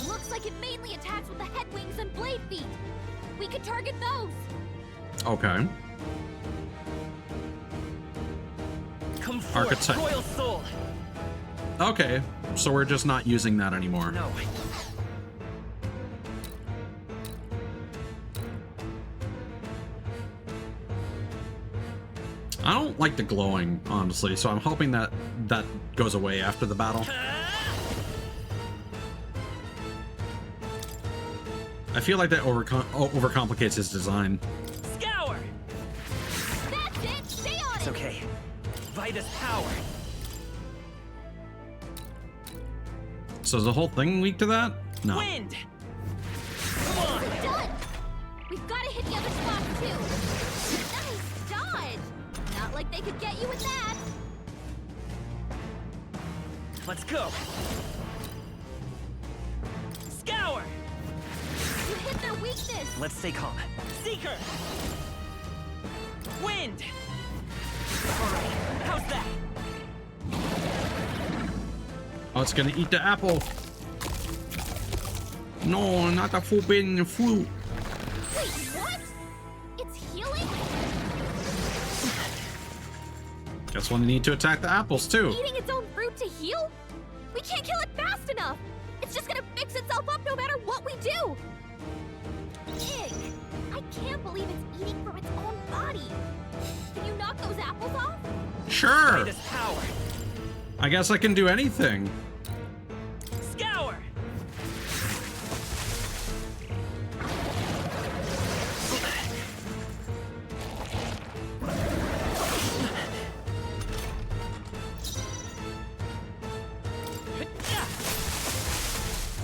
Looks like it mainly attacks with the head wings and blade feet. We could target those. Okay. Come forth, Archetype. Royal Soul. Okay, so we're just not using that anymore. No. I don't like the glowing, honestly, so I'm hoping that that goes away after the battle. I feel like that overcomplicates his design. Scour! That's it! Stay on It's it! okay. Vitus power. So is the whole thing weak to that? No. Wind! Come on! Done! We've got to hit the other spot too! Nice dodge! Not like they could get you with that! Let's go! Scour! You hit their weakness! Let's stay calm. Seeker! Wind! Alright, how's that? Oh, it's gonna eat the apple. No, not the forbidden fruit. Wait, what? It's healing? Guess we'll need to attack the apples too. Eating its own fruit to heal? We can't kill it fast enough! It's just gonna fix itself up no matter what we do! Ig! I can't believe it's eating from its own body! Can you knock those apples off? Sure. Power. I guess I can do anything. Scour!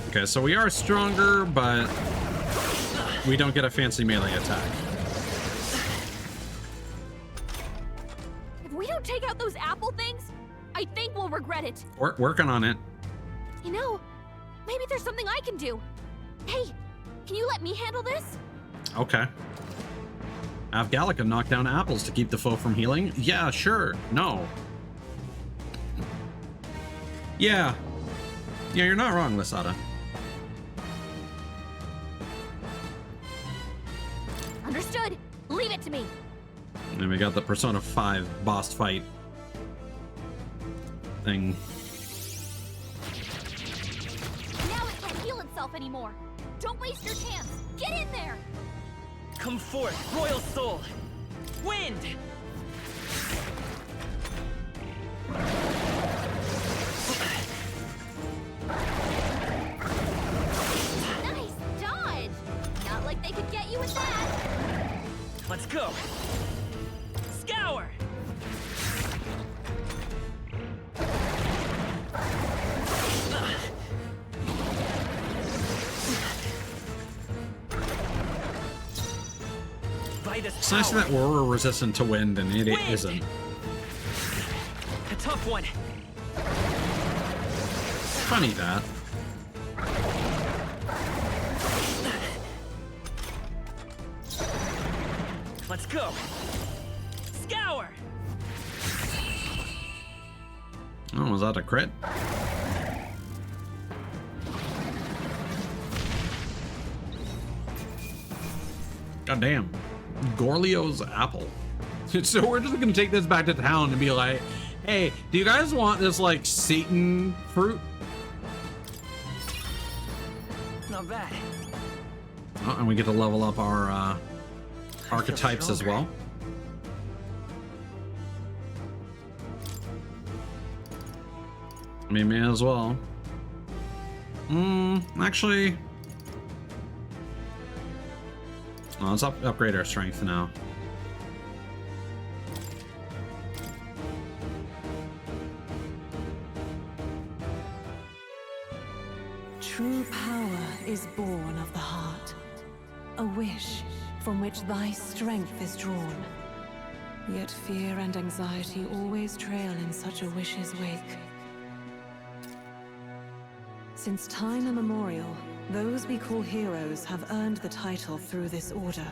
Okay, so we are stronger, but we don't get a fancy melee attack. If we don't take out those apple things, I think we'll regret it. We're working on it. You know, maybe there's something I can do. Hey, can you let me handle this? Okay. Have Gallica knock down apples to keep the foe from healing? Yeah, sure. No. Yeah. Yeah, you're not wrong, Lysada. Understood. Leave it to me. And we got the Persona 5 boss fight thing. Now it can't heal itself anymore. Don't waste your chance. Get in there. Come forth, Royal Soul! Wind! Nice dodge. Not like they could get you with that. Let's go! Scour! It's nice that we're resistant to wind and it isn't. A tough one. Funny that. Let's go. Scour! Oh, was that a crit? God damn. Gorlio's apple. So we're just gonna take this back to town and be like, hey, do you guys want this like Satan fruit? Not bad. Oh, and we get to level up our archetypes as well. I mean, may as well. Actually, oh, let's upgrade our strength now. True power is born of the heart, a wish from which thy strength is drawn. Yet fear and anxiety always trail in such a wish's wake. Since time immemorial, those we call heroes have earned the title through this order.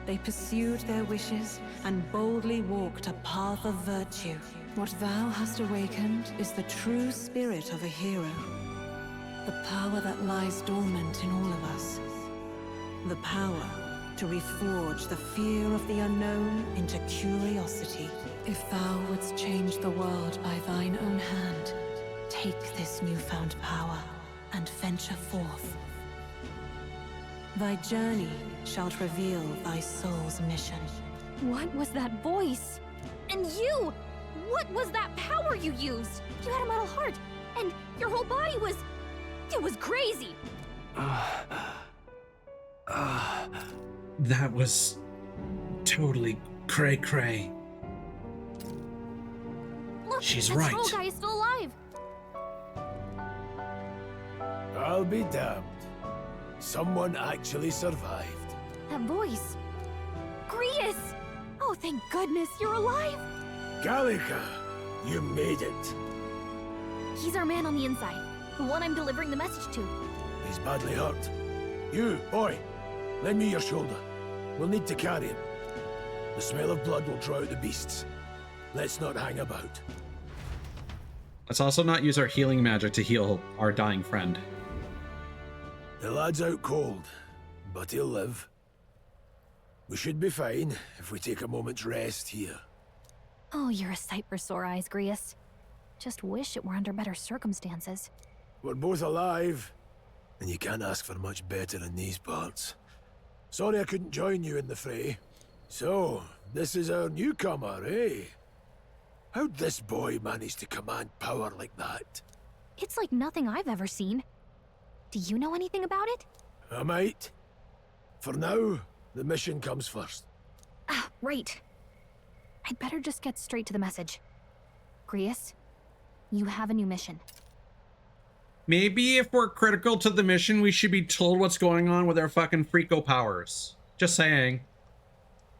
They pursued their wishes and boldly walked a path of virtue. What thou hast awakened is the true spirit of a hero. The power that lies dormant in all of us. The power to reforge the fear of the unknown into curiosity. If thou wouldst change the world by thine own hand, take this newfound power and venture forth. Thy journey shalt reveal thy soul's mission. What was that voice? And you! What was that power you used? You had a metal heart, and your whole body was... It was crazy! That was totally cray-cray. Look, She's that right. troll guy is still alive. I'll be damned. Someone actually survived. That voice. Grius! Oh, thank goodness you're alive. Gallica, you made it. He's our man on the inside. The one I'm delivering the message to. He's badly hurt. You, boy, lend me your shoulder. We'll need to carry him. The smell of blood will draw out the beasts. Let's not hang about. Let's also not use our healing magic to heal our dying friend. The lad's out cold, but he'll live. We should be fine if we take a moment's rest here. Oh, you're a sight for sore eyes, Grius. Just wish it were under better circumstances. We're both alive, and you can't ask for much better in these parts. Sorry I couldn't join you in the fray. So, this is our newcomer, eh? How'd this boy manage to command power like that? It's like nothing I've ever seen. Do you know anything about it? I might. For now, the mission comes first. Ah, right. I'd better just get straight to the message. Grius, you have a new mission. Maybe if we're critical to the mission, we should be told what's going on with our fucking freako powers. Just saying.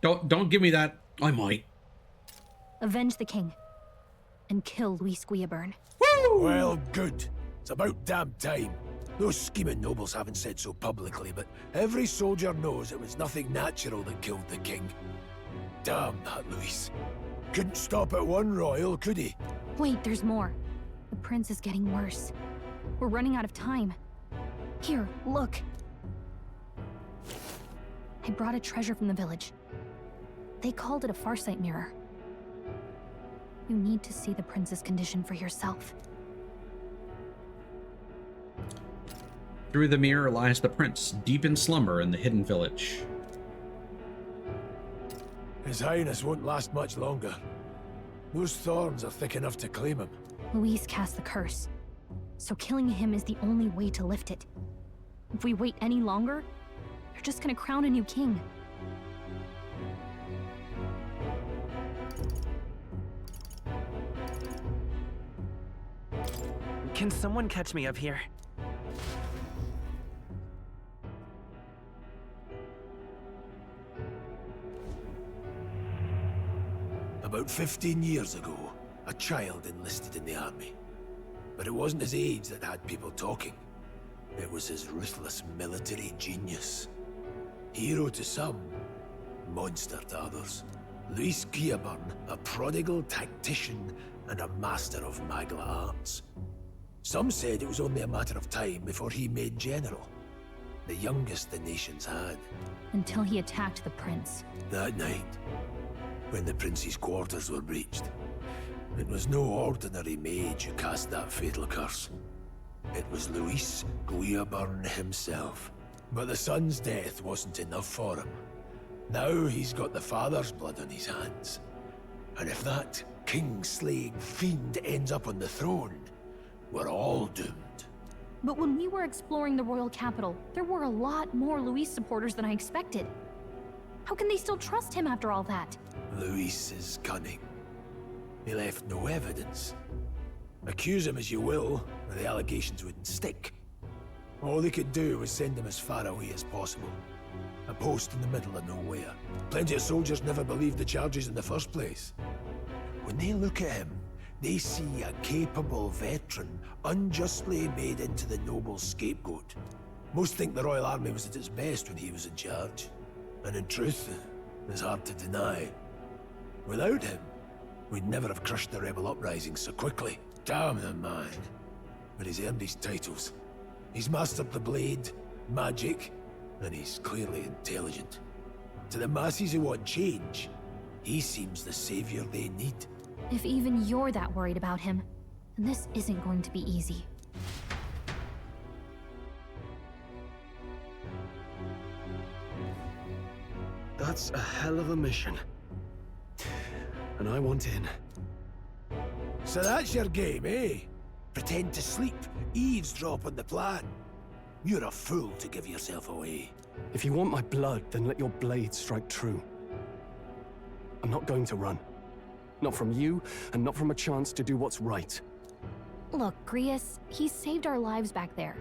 Don't give me that. I might. Avenge the king. And kill Luis Guillaburn. Woo! Well, good. It's about damn time. Those scheming nobles haven't said so publicly, but every soldier knows it was nothing natural that killed the king. Damn that Luis. Couldn't stop at one royal, could he? Wait, there's more. The prince is getting worse. We're running out of time. Here, look. I brought a treasure from the village. They called it a farsight mirror. You need to see the prince's condition for yourself. Through the mirror lies the prince, deep in slumber in the hidden village. His Highness won't last much longer. Those thorns are thick enough to claim him. Luis cast the curse, so killing him is the only way to lift it. If we wait any longer, they're just gonna crown a new king. Can someone catch me up here? About 15 years ago, a child enlisted in the army. But it wasn't his age that had people talking. It was his ruthless military genius. Hero to some, monster to others. Luis Guillaburn, a prodigal tactician and a master of Magla arts. Some said it was only a matter of time before he made general. The youngest the nations had. Until he attacked the prince. That night, when the prince's quarters were breached, it was no ordinary mage who cast that fatal curse. It was Luis Guillaburn himself. But the son's death wasn't enough for him. Now he's got the father's blood on his hands. And if that king-slaying fiend ends up on the throne, we're all doomed. But when we were exploring the royal capital, there were a lot more Luis supporters than I expected. How can they still trust him after all that? Luis is cunning. He left no evidence. Accuse him as you will, the allegations wouldn't stick. All they could do was send him as far away as possible. A post in the middle of nowhere. Plenty of soldiers never believed the charges in the first place. When they look at him, they see a capable veteran unjustly made into the noble's scapegoat. Most think the Royal Army was at its best when he was in charge. And in truth, it's hard to deny. Without him, we'd never have crushed the rebel uprising so quickly. Damn the man. But he's earned his titles. He's mastered the blade, magic, and he's clearly intelligent. To the masses who want change, he seems the savior they need. If even you're that worried about him, then this isn't going to be easy. That's a hell of a mission. And I want in. So that's your game, eh? Pretend to sleep, eavesdrop on the plan. You're a fool to give yourself away. If you want my blood, then let your blade strike true. I'm not going to run. Not from you, and not from a chance to do what's right. Look, Grius, he saved our lives back there.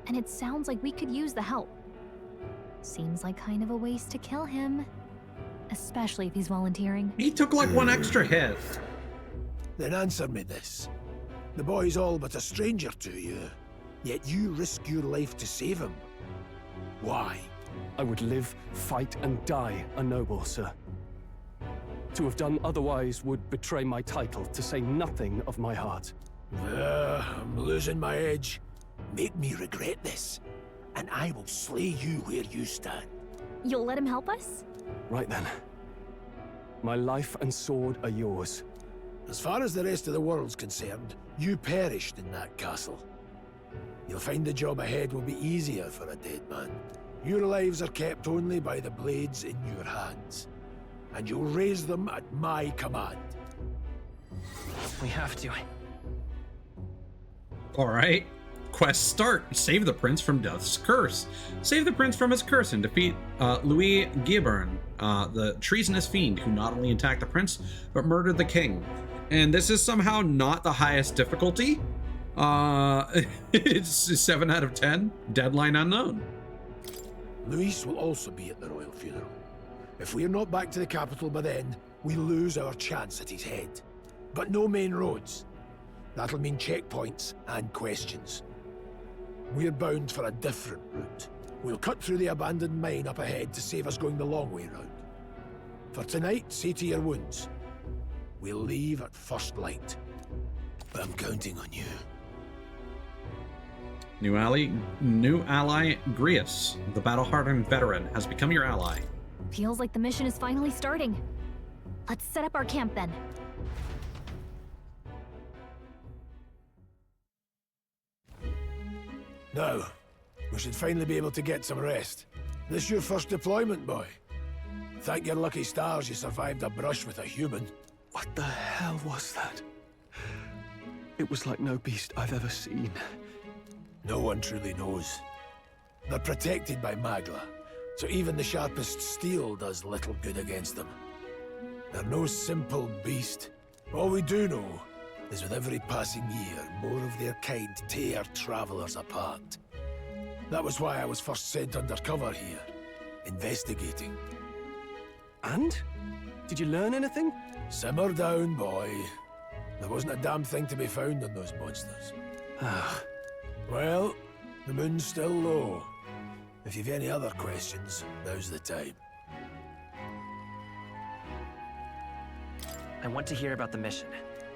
And it sounds like we could use the help. Seems like kind of a waste to kill him. Especially if he's volunteering. He took like one extra hit. Then answer me this. The boy's all but a stranger to you, yet you risk your life to save him. Why? I would live, fight, and die a noble, sir. To have done otherwise would betray my title, to say nothing of my heart. I'm losing my edge. Make me regret this, and I will slay you where you stand. You'll let him help us? Right then. My life and sword are yours. As far as the rest of the world's concerned, you perished in that castle. You'll find the job ahead will be easier for a dead man. Your lives are kept only by the blades in your hands, and you'll raise them at my command. We have to. All right. Quest start. Save the prince from death's curse. Save the prince from his curse and defeat Louis Guibern, the treasonous fiend who not only attacked the prince, but murdered the king. And this is somehow not the highest difficulty. It's 7 out of 10. Deadline unknown. Louis will also be at the royal funeral. If we're not back to the capital by then, we lose our chance at his head. But no main roads. That'll mean checkpoints and questions. We're bound for a different route. We'll cut through the abandoned mine up ahead to save us going the long way round. For tonight, see to your wounds. We'll leave at first light. But I'm counting on you. New ally Grius, the battle-hardened veteran, has become your ally. Feels like the mission is finally starting. Let's set up our camp then. Now, we should finally be able to get some rest. This your first deployment, boy? Thank your lucky stars you survived a brush with a human. What the hell was that? It was like no beast I've ever seen. No one truly knows. They're protected by Magla, so even the sharpest steel does little good against them. They're no simple beast. All we do know is with every passing year, more of their kind tear travelers apart. That was why I was first sent undercover here, investigating. And? Did you learn anything? Simmer down, boy. There wasn't a damn thing to be found on those monsters. Well, the moon's still low. If you've any other questions, now's the time. I want to hear about the mission.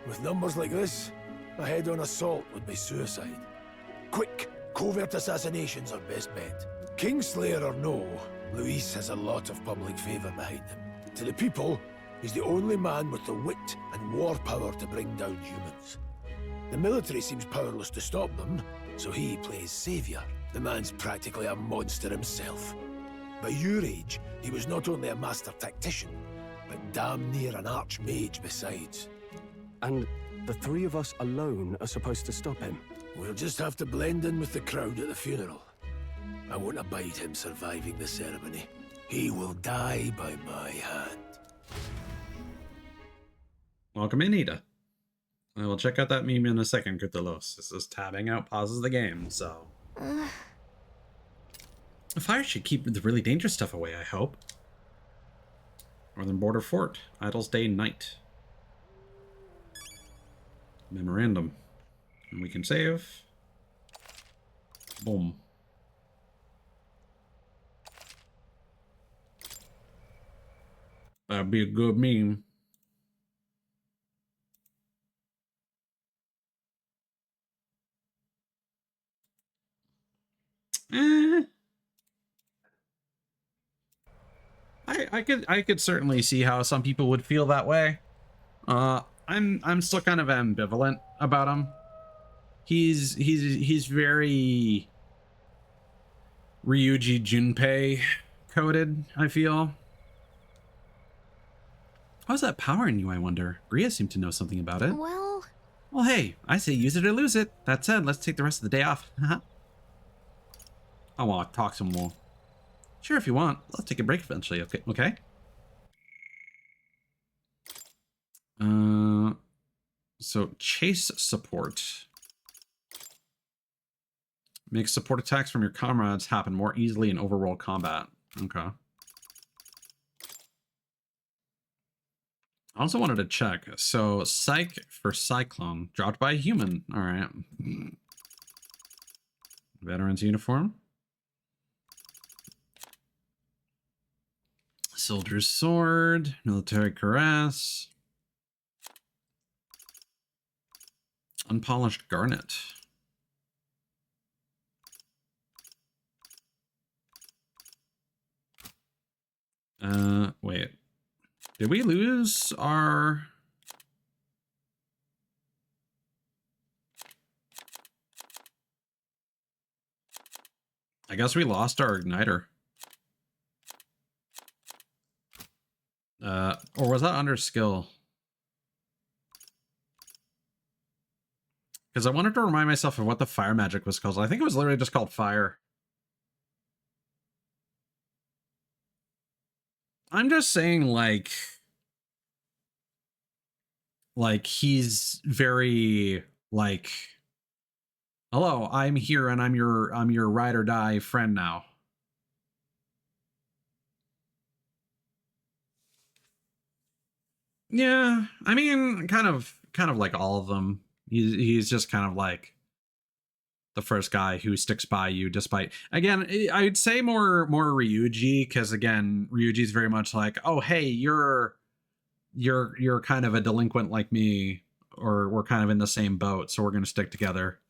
With numbers like this, a head-on assault would be suicide. Quick, covert assassinations are best bet. Kingslayer or no, Luis has a lot of public favor behind him. To the people, he's the only man with the wit and war power to bring down humans. The military seems powerless to stop them, so he plays savior. The man's practically a monster himself. By your age, he was not only a master tactician, but damn near an archmage besides. And the three of us alone are supposed to stop him? We'll just have to blend in with the crowd at the funeral. I won't abide him surviving the ceremony. He will die by my hand. Welcome in, Ida. I will check out that meme in a second, Cthulhu. This is tabbing out pauses the game, so... The fire should keep the really dangerous stuff away, I hope. Northern Border Fort, Idle's Day Night. Memorandum. And we can save. Boom. That'd be a good meme. I could certainly see how some people would feel that way. I'm still kind of ambivalent about him. He's very Ryuji Junpei coded, I feel. How's that powering you, I wonder? Ria seemed to know something about it. Well, hey, I say use it or lose it. That said, let's take the rest of the day off. I want to talk some more. Sure, if you want. Let's take a break eventually. Okay. Okay. So chase support makes support attacks from your comrades happen more easily in overworld combat. Okay. I also wanted to check. So Psych for Cyclone dropped by a human. All right. Veteran's uniform. Soldier's sword. Military caress. Unpolished garnet. Wait. Did we lose our... I guess we lost our igniter. Or was that under skill? Because I wanted to remind myself of what the fire magic was called. I think it was literally just called fire. I'm just saying, like he's very like, hello, I'm here and I'm your ride or die friend now. Yeah, I mean, kind of like all of them. He's just kind of like the first guy who sticks by you despite, again, I'd say more Ryuji, because again, Ryuji's very much like, oh hey, you're kind of a delinquent like me, or we're kind of in the same boat, so we're gonna stick together.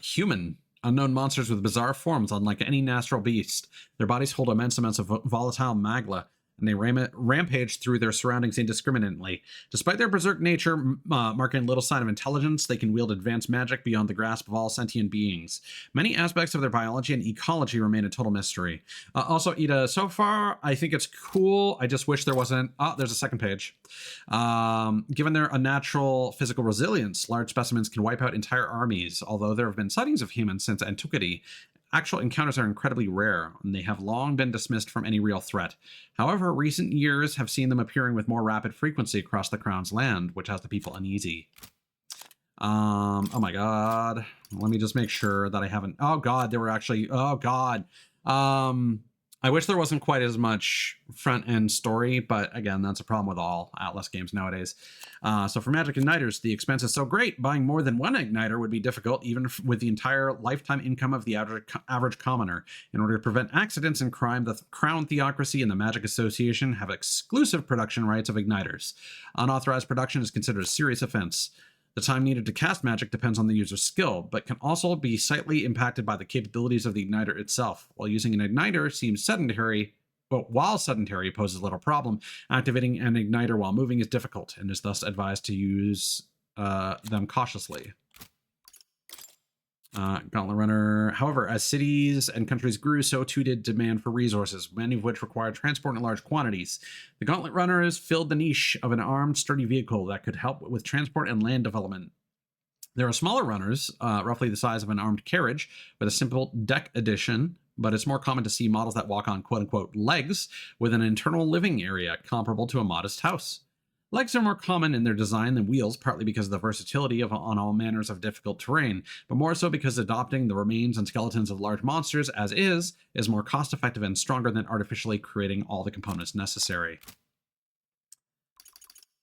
Human. Unknown monsters with bizarre forms, unlike any natural beast. Their bodies hold immense amounts of volatile magma, and they rampage through their surroundings indiscriminately. Despite their berserk nature, marking little sign of intelligence, they can wield advanced magic beyond the grasp of all sentient beings. Many aspects of their biology and ecology remain a total mystery. Also, Ida, so far, I think it's cool. I just wish there wasn't... Oh, there's a second page. Given their unnatural physical resilience, large specimens can wipe out entire armies, although there have been sightings of humans since antiquity. Actual encounters are incredibly rare, and they have long been dismissed from any real threat. However, recent years have seen them appearing with more rapid frequency across the Crown's land, which has the people uneasy. Oh my god. Let me just make sure that I haven't... Oh god, there were actually... Oh god. I wish there wasn't quite as much front-end story, but again, that's a problem with all Atlas games nowadays. So for Magic Igniters, the expense is so great, buying more than one Igniter would be difficult, even with the entire lifetime income of the average commoner. In order to prevent accidents and crime, the Crown Theocracy and the Magic Association have exclusive production rights of Igniters. Unauthorized production is considered a serious offense. The time needed to cast magic depends on the user's skill, but can also be slightly impacted by the capabilities of the igniter itself. While using an igniter seems sedentary, but while sedentary poses little problem, activating an igniter while moving is difficult, and is thus advised to use them cautiously. Gauntlet Runner. However, as cities and countries grew, so too did demand for resources, many of which required transport in large quantities. The Gauntlet Runner has filled the niche of an armed, sturdy vehicle that could help with transport and land development. There are smaller runners, roughly the size of an armed carriage, with a simple deck addition, but it's more common to see models that walk on quote-unquote legs with an internal living area comparable to a modest house. Legs are more common in their design than wheels, partly because of the versatility on all manners of difficult terrain, but more so because adopting the remains and skeletons of large monsters as is more cost-effective and stronger than artificially creating all the components necessary.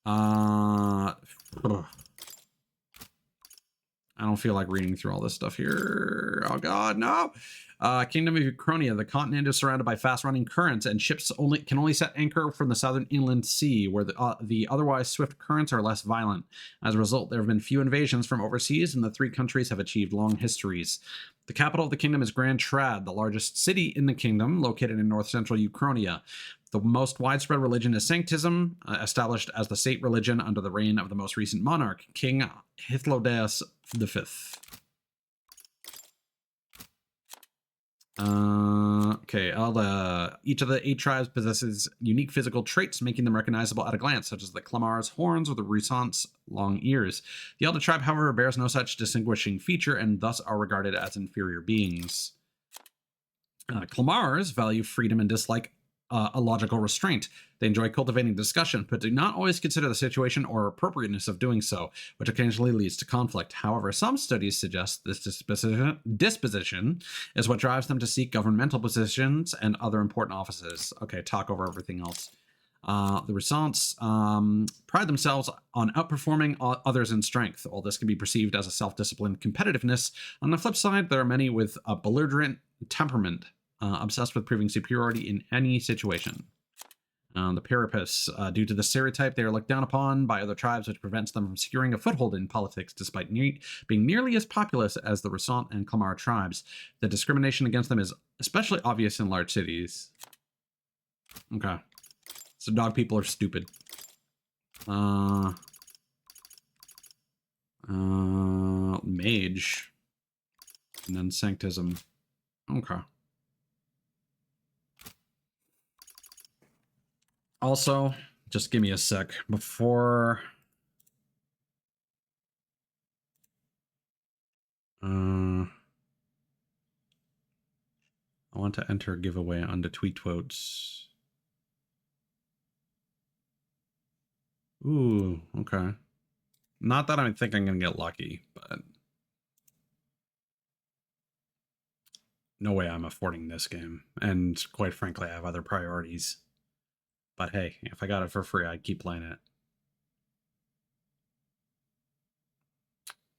I don't feel like reading through all this stuff here. Oh god, no! Kingdom of Ucronia. The continent is surrounded by fast-running currents, and ships can only set anchor from the southern inland sea, where the otherwise swift currents are less violent. As a result, there have been few invasions from overseas, and the three countries have achieved long histories. The capital of the kingdom is Grand Trad, the largest city in the kingdom, located in north-central Ucronia. The most widespread religion is Sanctism, established as the state religion under the reign of the most recent monarch, King Hythlodaeus V. Okay, each of the 8 tribes possesses unique physical traits, making them recognizable at a glance, such as the Clamar's horns or the Rusant's long ears. The Elder tribe, however, bears no such distinguishing feature and thus are regarded as inferior beings. Clamars value freedom and dislike a logical restraint. They enjoy cultivating discussion, but do not always consider the situation or appropriateness of doing so, which occasionally leads to conflict. However, some studies suggest this disposition is what drives them to seek governmental positions and other important offices. Okay, talk over everything else. The Rusants pride themselves on outperforming others in strength. All this can be perceived as a self-disciplined competitiveness. On the flip side, there are many with a belligerent temperament, obsessed with proving superiority in any situation. The Parapus, due to the stereotype, they are looked down upon by other tribes, which prevents them from securing a foothold in politics, despite being nearly as populous as the Rusant and Clamar tribes. The discrimination against them is especially obvious in large cities. Okay. So dog people are stupid. Mage. And then Sanctism. Okay. Also, just give me a sec before I want to enter a giveaway on the tweet quotes. Ooh, okay. Not that I think I'm gonna get lucky, but no way I'm affording this game. And quite frankly, I have other priorities. But hey, if I got it for free, I'd keep playing it.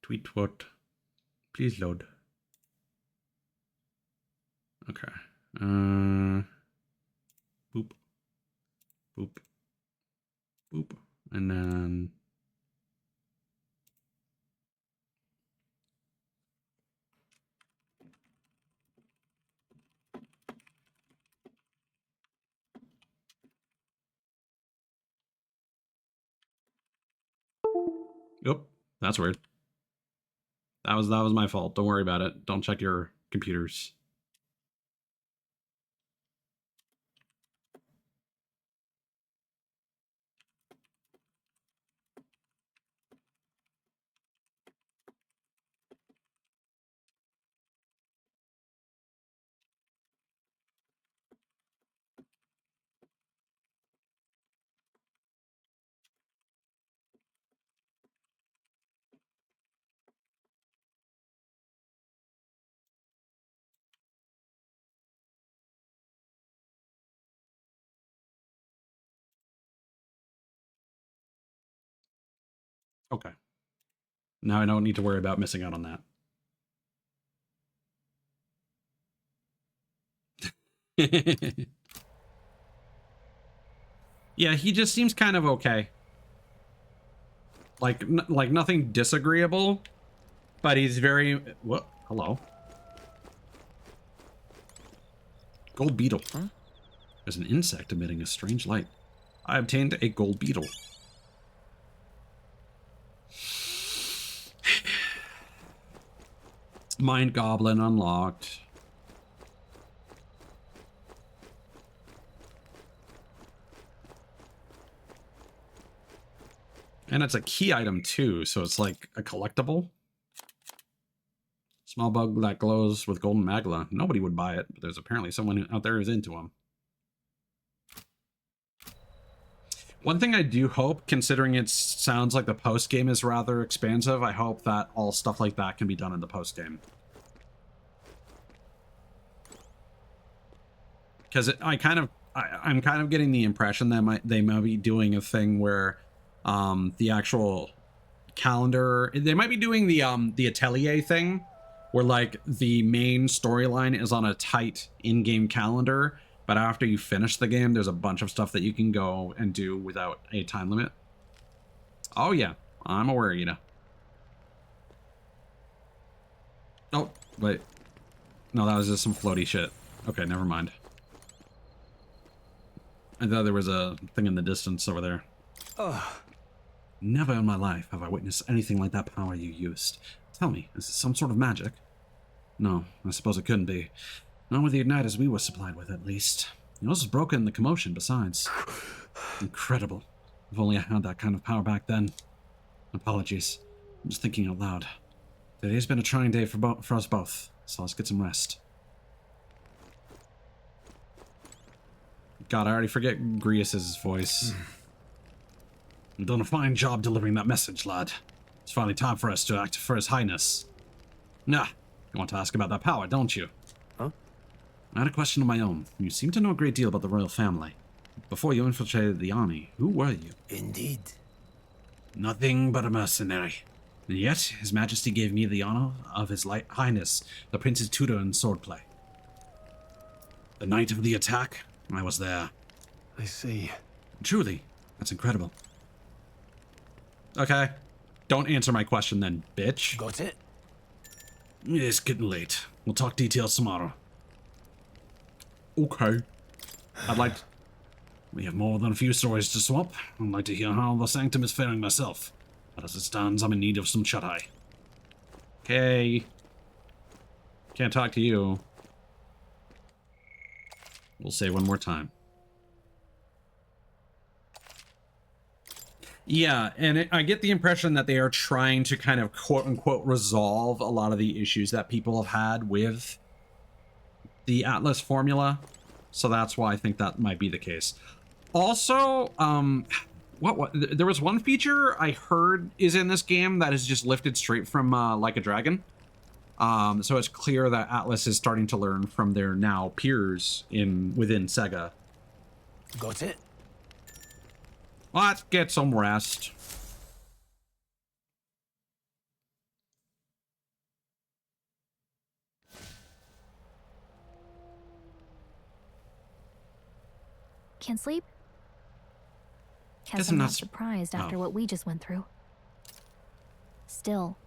Tweet what? Please load. Okay. Boop. Boop. Boop. And then... Oop, that's weird. That was my fault. Don't worry about it. Don't check your computers. Okay. Now I don't need to worry about missing out on that. Yeah, he just seems kind of okay. Like nothing disagreeable, but he's very... What? Hello? Gold beetle. Huh? There's an insect emitting a strange light. I obtained a gold beetle. Mind Goblin unlocked. And it's a key item too, so it's like a collectible. Small bug that glows with golden magla. Nobody would buy it, but there's apparently someone out there who's into them. One thing I do hope, considering it sounds like the post-game is rather expansive, I hope that all stuff like that can be done in the post-game. Because I'm kind of getting the impression that they might be doing a thing where the actual calendar, they might be doing the atelier thing, where like the main storyline is on a tight in-game calendar, but after you finish the game, there's a bunch of stuff that you can go and do without a time limit. Oh yeah, I'm aware, you know. Oh, wait. No, that was just some floaty shit. Okay, never mind. I thought there was a thing in the distance over there. Ugh. Never in my life have I witnessed anything like that power you used. Tell me, is it some sort of magic? No, I suppose it couldn't be. Not with the igniters we were supplied with, at least. Yours was broken in the commotion, besides. Incredible. If only I had that kind of power back then. Apologies. I'm just thinking out loud. Today's been a trying day for us both, so let's get some rest. God, I already forget Grius's voice. You've done a fine job delivering that message, lad. It's finally time for us to act for His Highness. Nah, you want to ask about that power, don't you? Huh? I had a question of my own. You seem to know a great deal about the royal family. Before you infiltrated the army, who were you? Indeed. Nothing but a mercenary. And yet, His Majesty gave me the honor of His Highness, the Prince's tutor in swordplay. The night of the attack, I was there. I see. Truly, that's incredible. Okay, don't answer my question then, bitch. Got it? It's getting late. We'll talk details tomorrow. Okay. We have more than a few stories to swap. I'd like to hear how the Sanctum is faring myself. But as it stands, I'm in need of some shut-eye. Okay. Can't talk to you. We'll say one more time. Yeah, and I get the impression that they are trying to kind of quote-unquote resolve a lot of the issues that people have had with the Atlas formula. So that's why I think that might be the case. Also, there was one feature I heard is in this game that is just lifted straight from Like a Dragon. So it's clear that Atlas is starting to learn from their now peers within Sega. Got it? Let's get some rest. Can't sleep? Guess Guess I'm I'm not not surprised after oh. what we just went through. Still,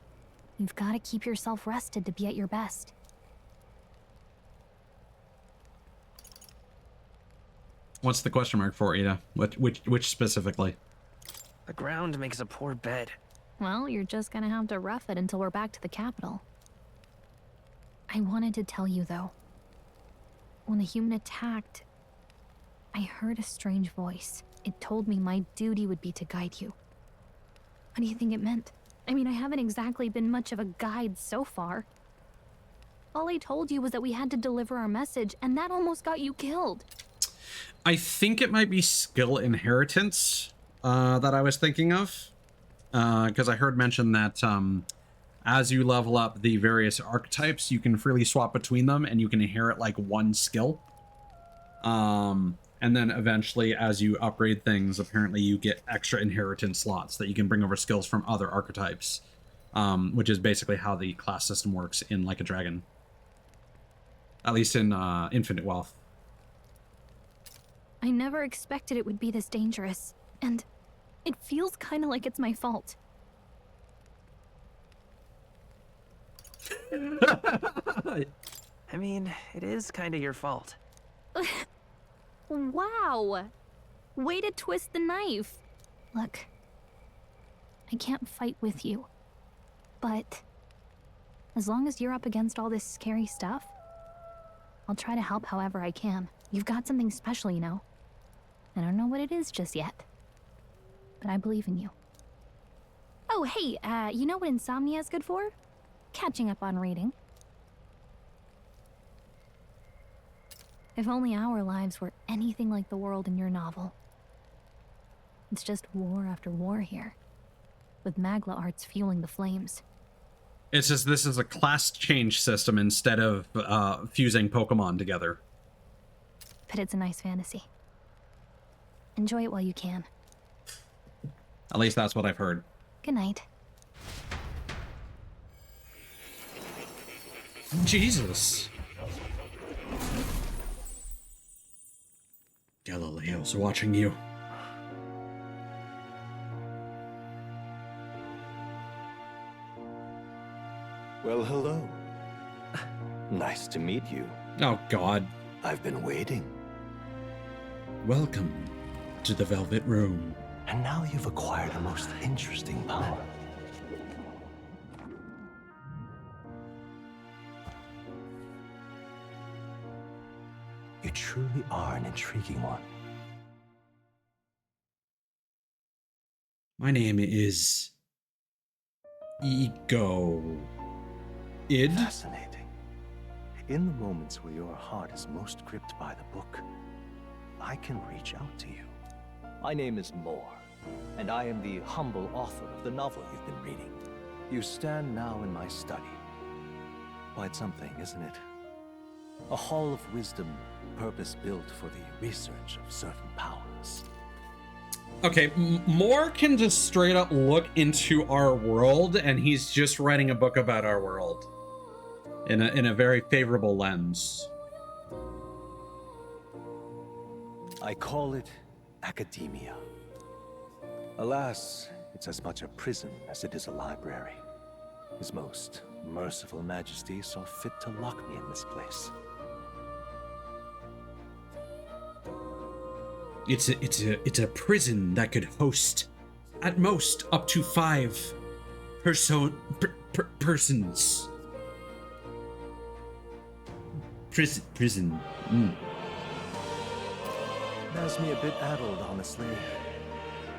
you've got to keep yourself rested to be at your best. What's the question mark for, Ada? Which specifically? The ground makes a poor bed. Well, you're just gonna have to rough it until we're back to the capital. I wanted to tell you, though. When the human attacked, I heard a strange voice. It told me my duty would be to guide you. What do you think it meant? I mean, I haven't exactly been much of a guide so far. All I told you was that we had to deliver our message, and that almost got you killed. I think it might be skill inheritance that I was thinking of. Because I heard mention that as you level up the various archetypes, you can freely swap between them, and you can inherit like one skill. And then eventually, as you upgrade things, apparently you get extra inheritance slots that you can bring over skills from other archetypes, which is basically how the class system works in Like a Dragon. At least in Infinite Wealth. I never expected it would be this dangerous, and it feels kind of like it's my fault. I mean, it is kind of your fault. Wow! Way to twist the knife. Look, I can't fight with you, but as long as you're up against all this scary stuff, I'll try to help however I can. You've got something special, you know. I don't know what it is just yet, but I believe in you. Oh, hey, you know what insomnia is good for? Catching up on reading. If only our lives were anything like the world in your novel. It's just war after war here, with Magla arts fueling the flames. It's just this is a class change system instead of fusing Pokemon together. But it's a nice fantasy. Enjoy it while you can. At least that's what I've heard. Good night. Jesus. Galileo's watching you. Well, hello. Nice to meet you. Oh, God. I've been waiting. Welcome to the Velvet Room. And now you've acquired a most interesting power. truly are an intriguing one. My name is Ego. Id? Fascinating. In the moments where your heart is most gripped by the book, I can reach out to you. My name is Moore, and I am the humble author of the novel you've been reading. You stand now in my study. Quite something, isn't it? A hall of wisdom, purpose-built for the research of certain powers. Okay, Moore can just straight up look into our world, and he's just writing a book about our world in a very favorable lens. I call it academia. Alas, it's as much a prison as it is a library. His most merciful majesty saw fit to lock me in this place. It's a prison that could host, at most, up to 5 persons. Prison. Has me a bit addled, honestly.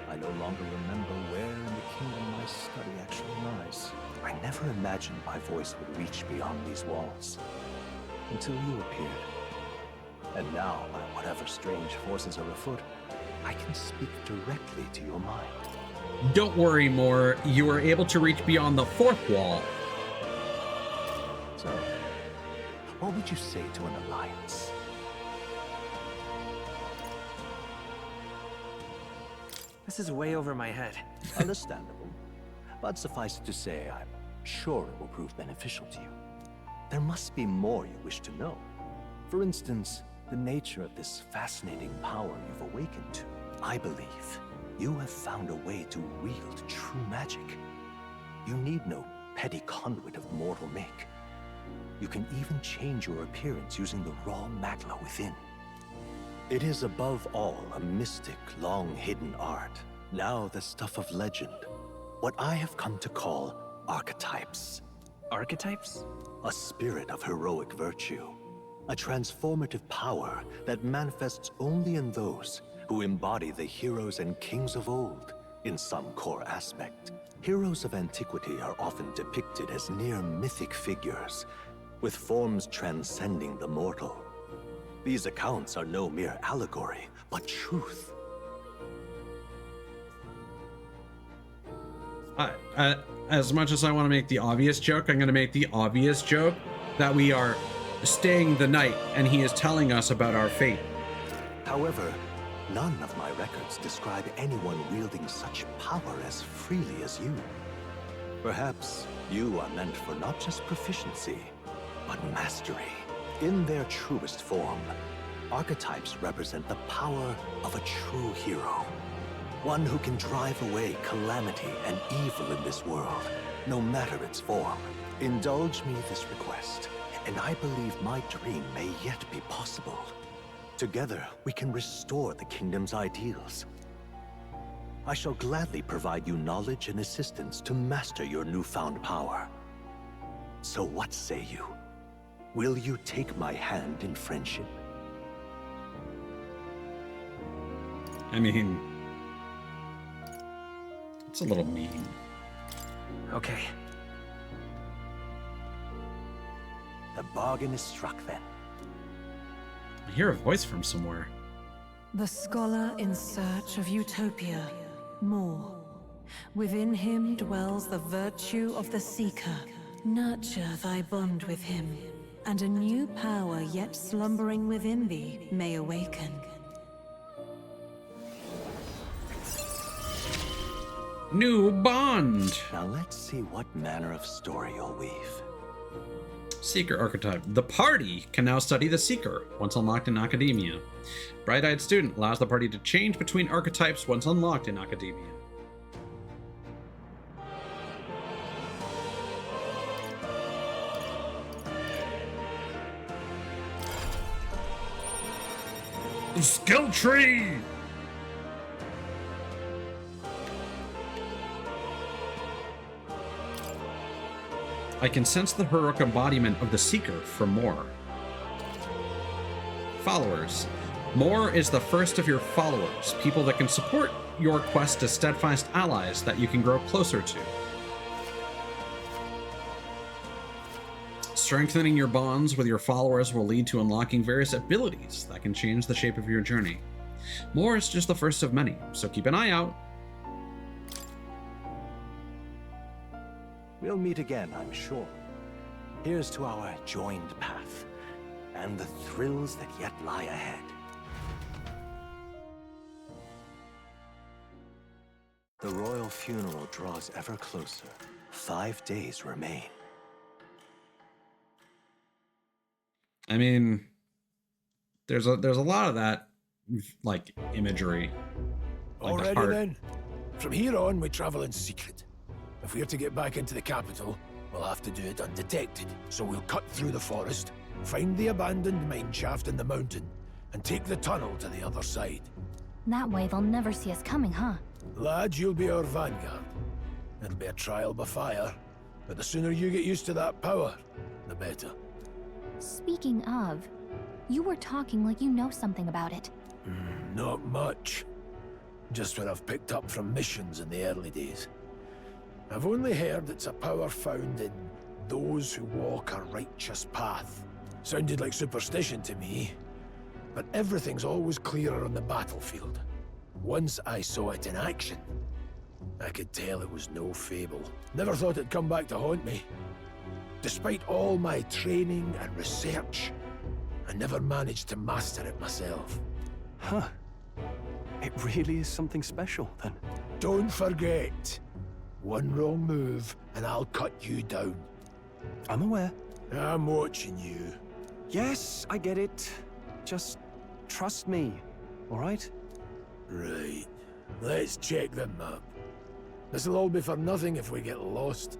I no longer remember where in the kingdom my study actually lies. I never imagined my voice would reach beyond these walls. Until you appeared. And now, by whatever strange forces are afoot, I can speak directly to your mind. Don't worry, Moore. You were able to reach beyond the 4th wall. So, what would you say to an alliance? This is way over my head. Understandable. But suffice it to say, I'm sure it will prove beneficial to you. There must be more you wish to know. For instance, the nature of this fascinating power you've awakened to. I believe you have found a way to wield true magic. You need no petty conduit of mortal make. You can even change your appearance using the raw magla within. It is above all a mystic, long-hidden art, now the stuff of legend. What I have come to call archetypes. Archetypes? A spirit of heroic virtue. A transformative power that manifests only in those who embody the heroes and kings of old in some core aspect. Heroes of antiquity are often depicted as near mythic figures, with forms transcending the mortal. These accounts are no mere allegory, but truth. As much as I want to make the obvious joke, I'm going to make the obvious joke that we are staying the night and he is telling us about our fate. However, none of my records describe anyone wielding such power as freely as you. Perhaps you are meant for not just proficiency, but mastery. In their truest form, archetypes represent the power of a true hero. One who can drive away calamity and evil in this world, no matter its form. Indulge me this request, and I believe my dream may yet be possible. Together, we can restore the kingdom's ideals. I shall gladly provide you knowledge and assistance to master your newfound power. So what say you? Will you take my hand in friendship? I mean, it's a little mean. Okay. The bargain is struck then. I hear a voice from somewhere. The scholar in search of utopia, Moore. Within him dwells the virtue of the seeker. Nurture thy bond with him, and a new power yet slumbering within thee may awaken. New bond! Now let's see what manner of story you'll weave. Seeker archetype. The party can now study the Seeker, once unlocked in Academia. Bright-eyed student allows the party to change between archetypes once unlocked in Academia. Skill tree! I can sense the heroic embodiment of the Seeker from Moore. followers. More is the first of your followers, people that can support your quest as steadfast allies that you can grow closer to. Strengthening your bonds with your followers will lead to unlocking various abilities that can change the shape of your journey. More is just the first of many, so keep an eye out. We'll meet again, I'm sure. Here's to our joined path, and the thrills that yet lie ahead. The royal funeral draws ever closer. 5 days remain. I mean, there's a lot of that, like, imagery. Like the Already heart. then. From here on, we travel in secret. If we're to get back into the capital, we'll have to do it undetected. So we'll cut through the forest, find the abandoned mine shaft in the mountain, and take the tunnel to the other side. That way they'll never see us coming, huh? Lad, you'll be our vanguard. It'll be a trial by fire, but the sooner you get used to that power, the better. Speaking of, you were talking like you know something about it. Not much. Just what I've picked up from missions in the early days. I've only heard it's a power found in those who walk a righteous path. Sounded like superstition to me, but everything's always clearer on the battlefield. Once I saw it in action, I could tell it was no fable. Never thought it'd come back to haunt me. Despite all my training and research, I never managed to master it myself. Huh. It really is something special, then. Don't forget, one wrong move and I'll cut you down. I'm aware. I'm watching you. Yes, I get it. Just trust me, all right? Right. Let's check the map. This'll all be for nothing if we get lost.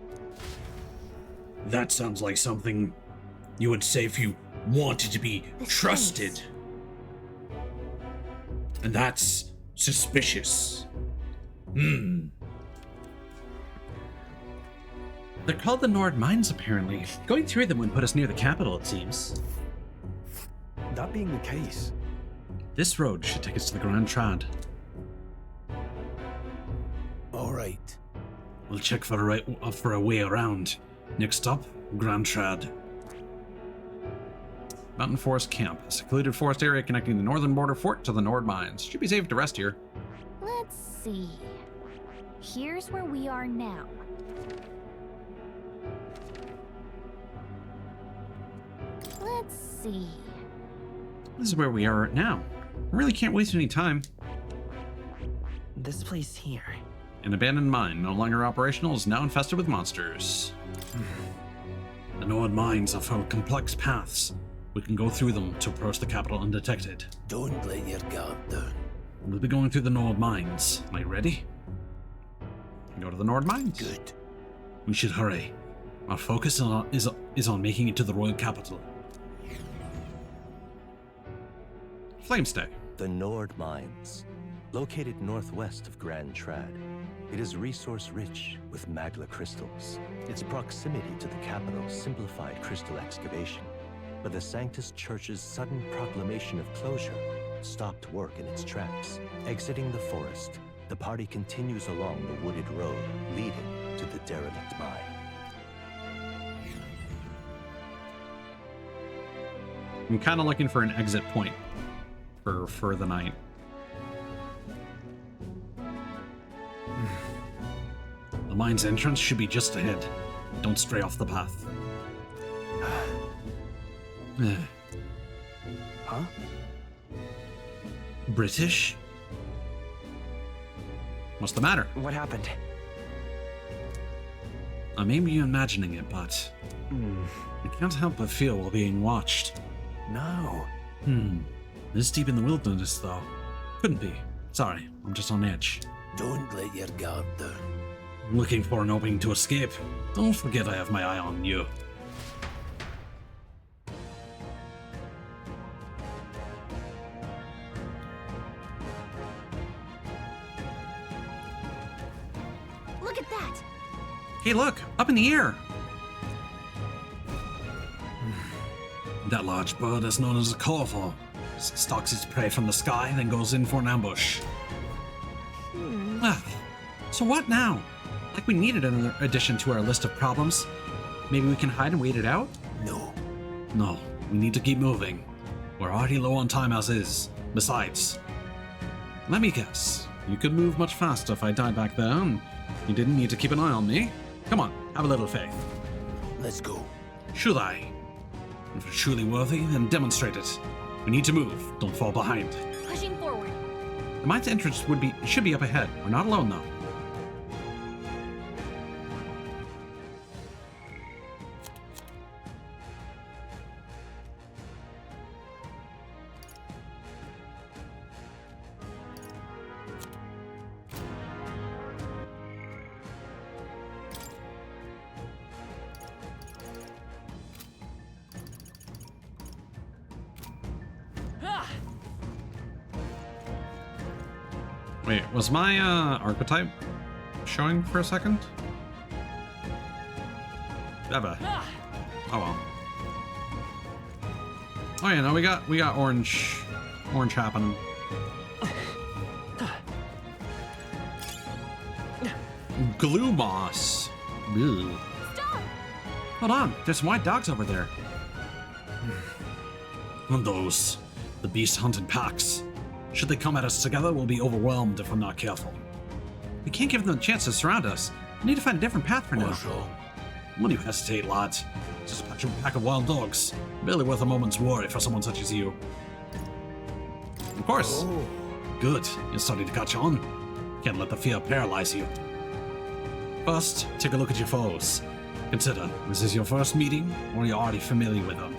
That sounds like something you would say if you wanted to be trusted. And that's suspicious. They're called the Nord Mines, apparently. Going through them would put us near the capital, it seems. That being the case, this road should take us to the Grand Trad. All right. We'll check for a way around. Next stop, Grand Trad. Mountain Forest Camp, a secluded forest area connecting the northern border fort to the Nord Mines. Should be safe to rest here. Let's see. Here's where we are now. Let's see. This is where we are now. I really can't waste any time. This place here. An abandoned mine, no longer operational, is now infested with monsters. The Nord Mines are full of complex paths. We can go through them to approach the capital undetected. Don't let your guard down. We'll be going through the Nord Mines. Am I ready? Go to the Nord Mines. Good. We should hurry. Our focus is on making it to the royal capital. Flamestay. The Nord Mines, located northwest of Grand Trad. It is resource-rich with magla crystals. Its proximity to the capital simplified crystal excavation, but the Sanctus Church's sudden proclamation of closure stopped work in its tracks. Exiting the forest, the party continues along the wooded road leading to the derelict mine. I'm kind of looking for an exit point for the night. The mine's entrance should be just ahead. Don't stray off the path. Huh? British? What's the matter? What happened? I may be imagining it, but I can't help but feel we're being watched. No. This deep in the wilderness, though. Couldn't be. Sorry, I'm just on edge. Don't let your guard down. Looking for an opening to escape. Don't forget I have my eye on you. Look at that! Hey, look! Up in the air! That large bird is known as a corvo. stalks its prey from the sky, then goes in for an ambush. So what now? Like we needed another addition to our list of problems. Maybe we can hide and wait it out? No, we need to keep moving. We're already low on time as is. Besides, Let me guess. You could move much faster if I died back there, and you didn't need to keep an eye on me. Come on, have a little faith. Let's go. should I? If it's truly worthy, then demonstrate it. We need to move. Don't fall behind. Pushing forward. The mine's entrance should be up ahead. We're not alone, though. Wait, was my archetype showing for a second? Ever. Oh well. Oh yeah, no, we got orange happening. Glue moss. Ew. Stop! Hold on, there's some white dogs over there. And those, the beast hunted packs. Should they come at us together, we'll be overwhelmed if we're not careful. We can't give them a chance to surround us. We need to find a different path for now. When you hesitate, lads, it's just a pack of wild dogs. Barely worth a moment's worry for someone such as you. Of course. Good, you're starting to catch on. Can't let the fear paralyze you. First, take a look at your foes. Consider, this is your first meeting, or you're already familiar with them.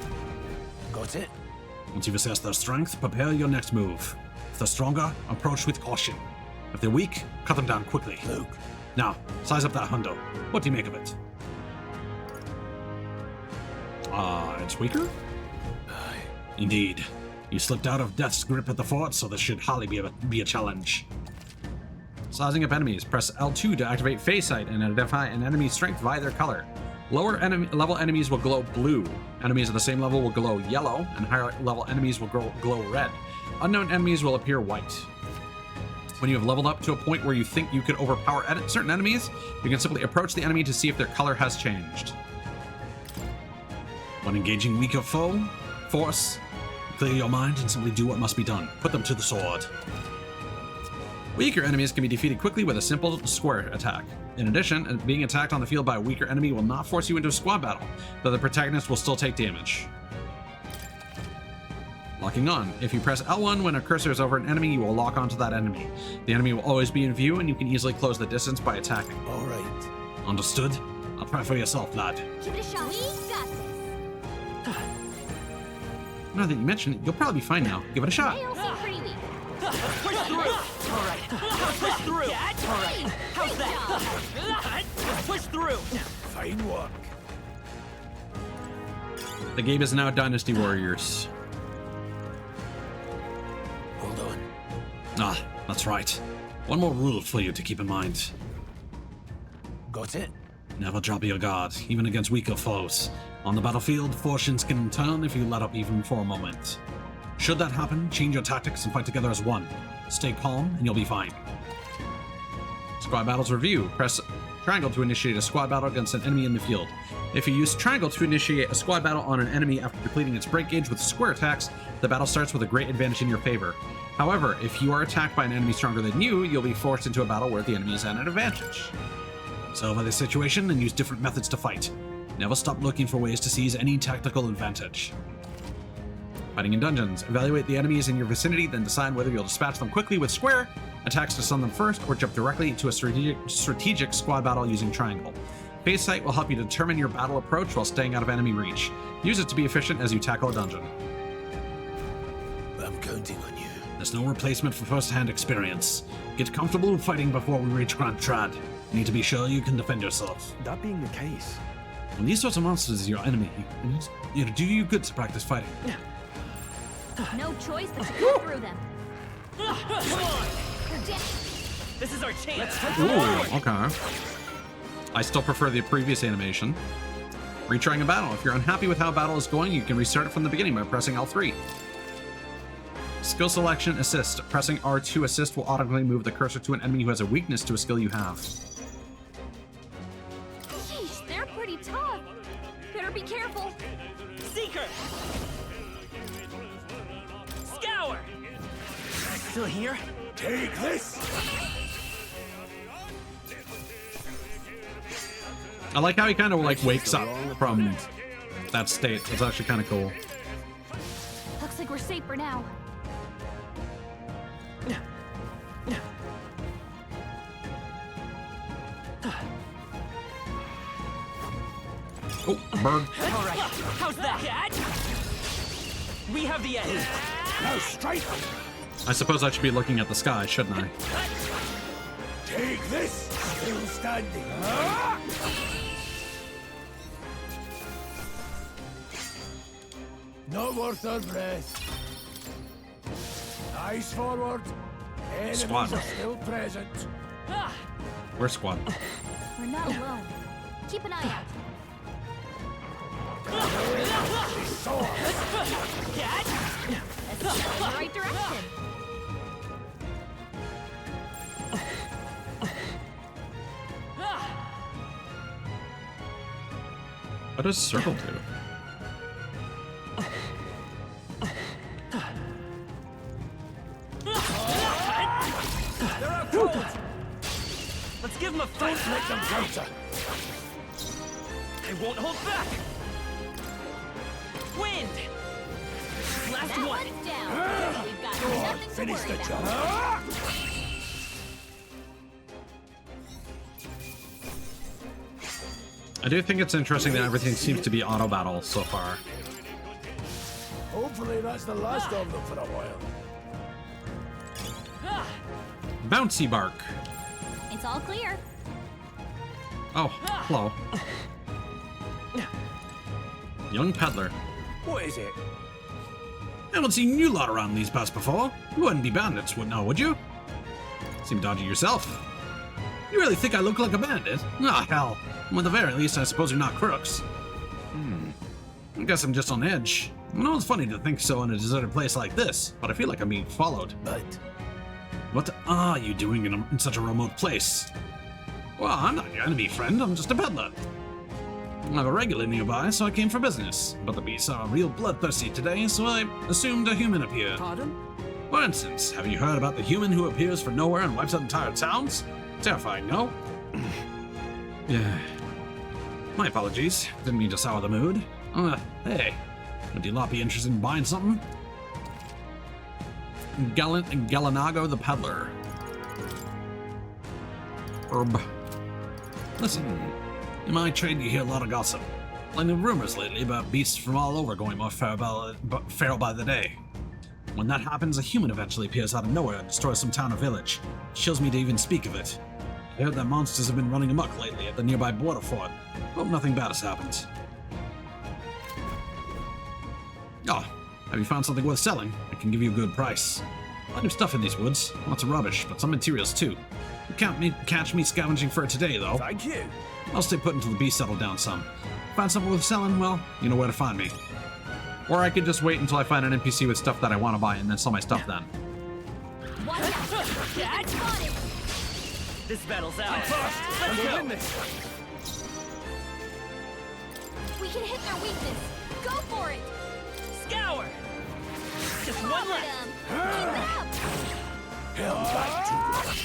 Got it? Once you've assessed their strength, prepare your next move. If they're stronger, approach with caution. If they're weak, cut them down quickly. Luke. Now, size up that hundo. What do you make of it? It's weaker? Indeed. You slipped out of Death's grip at the fort, so this should hardly be a challenge. Sizing up enemies. Press L2 to activate phase sight and identify an enemy's strength via their color. Lower level enemies will glow blue. Enemies at the same level will glow yellow, and higher level enemies will glow red. Unknown enemies will appear white. When you have leveled up to a point where you think you could overpower certain enemies, you can simply approach the enemy to see if their color has changed. When engaging weaker force, clear your mind and simply do what must be done. Put them to the sword. Weaker enemies can be defeated quickly with a simple square attack. In addition, being attacked on the field by a weaker enemy will not force you into a squad battle, though the protagonist will still take damage. Locking on. If you press L1 when a cursor is over an enemy, you will lock onto that enemy. The enemy will always be in view, and you can easily close the distance by attacking. All right. Understood? I'll try for yourself, lad. Give it a shot. We got this. Now that you mention it, you'll probably be fine now. Give it a shot. They all seem pretty weak. Push through! Alright, push through! Alright, how's that? Let's push through! Fine work. The game is now Dynasty Warriors. Hold on. Ah, that's right. One more rule for you to keep in mind. Got it? Never drop your guard, even against weaker foes. On the battlefield, fortunes can turn if you let up even for a moment. Should that happen, change your tactics and fight together as one. Stay calm and you'll be fine. Squad battles review. Press triangle to initiate a squad battle against an enemy in the field. If you use triangle to initiate a squad battle on an enemy after depleting its break gauge with square attacks, the battle starts with a great advantage in your favor. However, if you are attacked by an enemy stronger than you, you'll be forced into a battle where the enemy is at an advantage. Solve this situation and use different methods to fight. Never stop looking for ways to seize any tactical advantage. Fighting in dungeons. Evaluate the enemies in your vicinity, then decide whether you'll dispatch them quickly with square attacks to stun them first, or jump directly into a strategic squad battle using triangle. Phase sight will help you determine your battle approach while staying out of enemy reach. Use it to be efficient as you tackle a dungeon. I'm counting on you. There's no replacement for first-hand experience. Get comfortable fighting before we reach Grand Trad. You need to be sure you can defend yourself. That being the case, when these sorts of monsters is your enemy, it'll do you good to practice fighting. No choice but to cut through them. Come on! This is our chance! Ooh, okay. I still prefer the previous animation. Retrying a battle. If you're unhappy with how a battle is going, you can restart it from the beginning by pressing L3. Skill selection assist. Pressing R2 assist will automatically move the cursor to an enemy who has a weakness to a skill you have. Sheesh, they're pretty tough. Better be careful. Seeker! Scour! Still here? Take this! I like how he kind of like wakes up from that state. It's actually kind of cool. Looks like we're safe for now. Oh, a bird. All right, how's that? We have the edge. Now strike! I suppose I should be looking at the sky, shouldn't I? Take this! Still standing. Not worth our breath. Eyes forward. Enemies Squad. are still present. We're squad. We're not alone. Keep an eye out. That's in the right direction. What does circle do? They're out cold. Let's give them a fight. Don't let them counter. I won't hold back. Wind. Last That one. one's down. We've got Go on, nothing to finish worry the about. job. I do think it's interesting that everything seems to be auto battle so far. Hopefully that's the last of them for a while. Bouncy bark. It's all clear. Oh, hello. Young peddler. What is it? Haven't seen you lot around these parts before. You wouldn't be bandits, would now, would you? Seem dodgy yourself. You really think I look like a bandit? Ah, hell. Well, at the very least, I suppose you're not crooks. I guess I'm just on edge. I know it's funny to think so in a deserted place like this, but I feel like I'm being followed. But what are you doing in such a remote place? Well, I'm not your enemy, friend. I'm just a peddler. I have a regular nearby, so I came for business. But the beasts are real bloodthirsty today, so I assumed a human appeared. Pardon? For instance, have you heard about the human who appears from nowhere and wipes out entire towns? Terrifying, no? Yeah. My apologies. Didn't mean to sour the mood. Hey. Would you lot be interested in buying something? Galanago the peddler. Herb. Listen, in my trade you hear a lot of gossip. Like the rumors lately about beasts from all over going more feral by the day. When that happens, a human eventually appears out of nowhere and destroys some town or village. It chills me to even speak of it. I heard that monsters have been running amok lately at the nearby border fort. Hope nothing bad has happened. Oh, have you found something worth selling? I can give you a good price. Plenty of stuff in these woods. Lots of rubbish, but some materials too. You can't catch me scavenging for it today, though. thank you. I'll stay put until the beast settle down some. Find something worth selling, well, you know where to find me. Or I could just wait until I find an NPC with stuff that I want to buy and then sell my stuff then. Watch out. Spotted. This battle's out. Let's Let's win go. this. We can hit their weakness. Go for it. Scour. Just one Clobbered left. 'em. Keep it up. Hell back to us.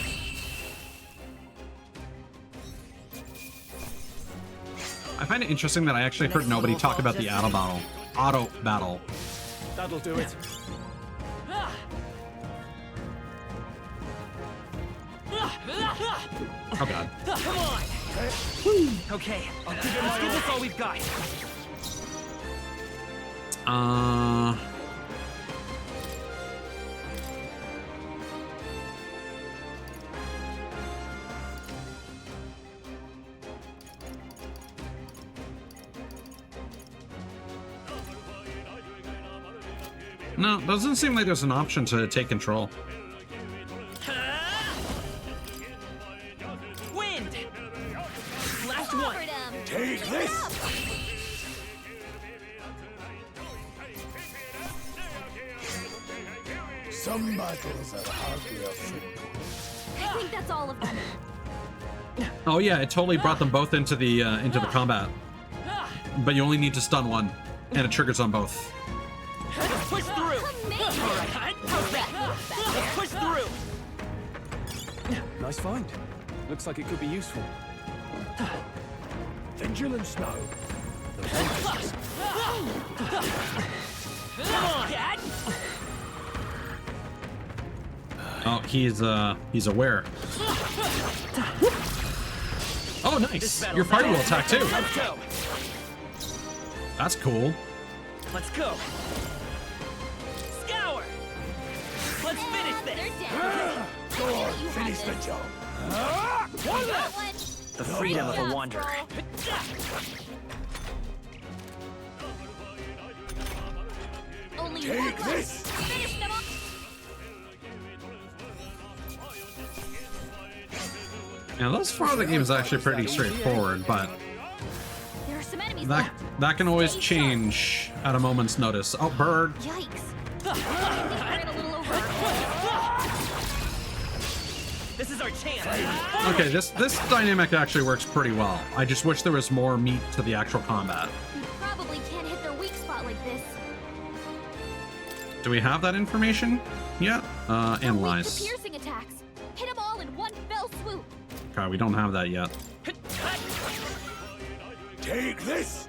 I find it interesting that I actually heard nobody talk about the auto battle. Auto battle. That'll do it. Oh god. Come on. Okay, let's give this all we've got. No, doesn't seem like there's an option to take control. Wind. Last one. Clobbered 'em. Take Keep this. it up. Some battles are hardly a fit. I think that's all of them. Oh yeah, it totally brought them both into the combat. But you only need to stun one, and it triggers on both. Let's push through. Alright, how's that? Let's push through. Nice find. Looks like it could be useful. Vigilance now. Come on, Dad. Oh, he's aware. Oh, nice. Your party will attack too. Let's go. That's cool. Let's go. Scour. Let's finish this. Go on, finish the job. One left. The freedom of a wanderer. Only Take this. Finish them up. Now, thus far the game is actually pretty straightforward, but There are some enemies that left. that can always change at a moment's notice. Oh, bird. Yikes. I think we're in a little over. This is our chance. Okay, this dynamic actually works pretty well. I just wish there was more meat to the actual combat. We probably can't hit their weak spot like this. Do we have that information yet? Analyze. Piercing attacks. Hit them all in one fell swoop. Okay, we don't have that yet. Take this.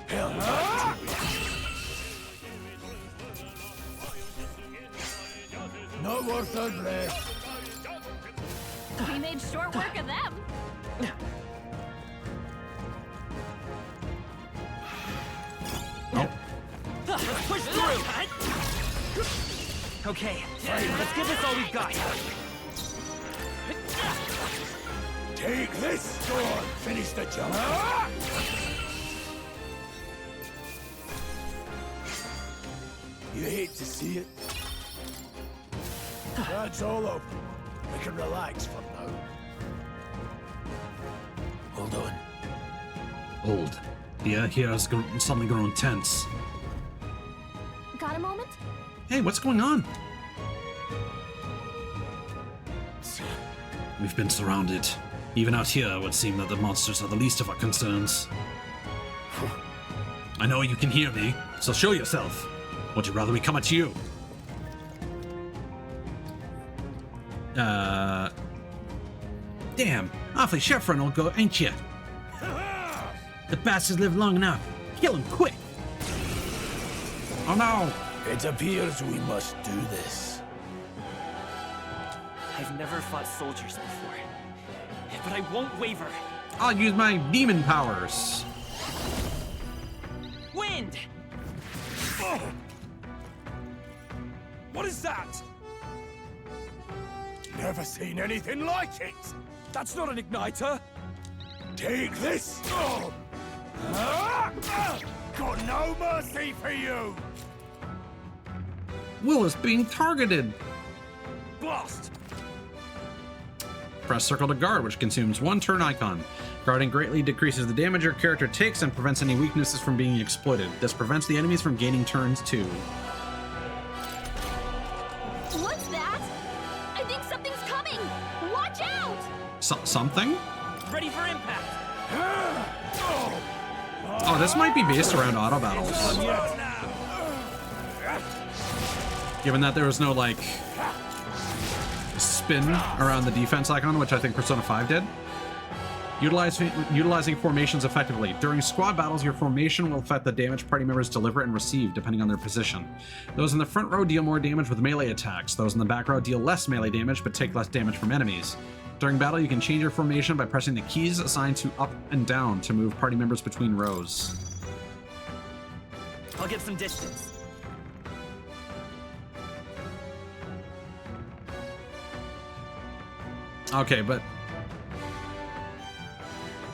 Hell no. Not worth a breath. We made short work of them. Oh. Let's push through. Okay, let's give this all we've got. Take this. Go on, finish the job. You hate to see it. That's all over. We can relax for now. Hold on. Hold. The air here has suddenly grown tense. Got a moment? Hey, what's going on? We've been surrounded. Even out here, it would seem that the monsters are the least of our concerns. I know you can hear me, so show yourself. Would you rather we come at you? Damn, awfully chevron will go, ain't ya? The bastards live long enough. Kill him quick. Oh no. It appears we must do this. I've never fought soldiers before, but I won't waver. I'll use my demon powers. Wind! Oh. What is that? Never seen anything like it. That's not an igniter. Take this. Oh. Got no mercy for you. Will is being targeted. Blast! Press circle to guard, which consumes one turn icon. Guarding greatly decreases the damage your character takes and prevents any weaknesses from being exploited. This prevents the enemies from gaining turns too. What's that? I think something's coming. Watch out! Something? Ready for impact. Oh, this might be based around auto battles. Given that there was no, like, spin around the defense icon, which I think Persona 5 did. Utilizing formations effectively. During squad battles, your formation will affect the damage party members deliver and receive, depending on their position. Those in the front row deal more damage with melee attacks. Those in the back row deal less melee damage, but take less damage from enemies. During battle, you can change your formation by pressing the keys assigned to up and down to move party members between rows. I'll get some distance. Okay, but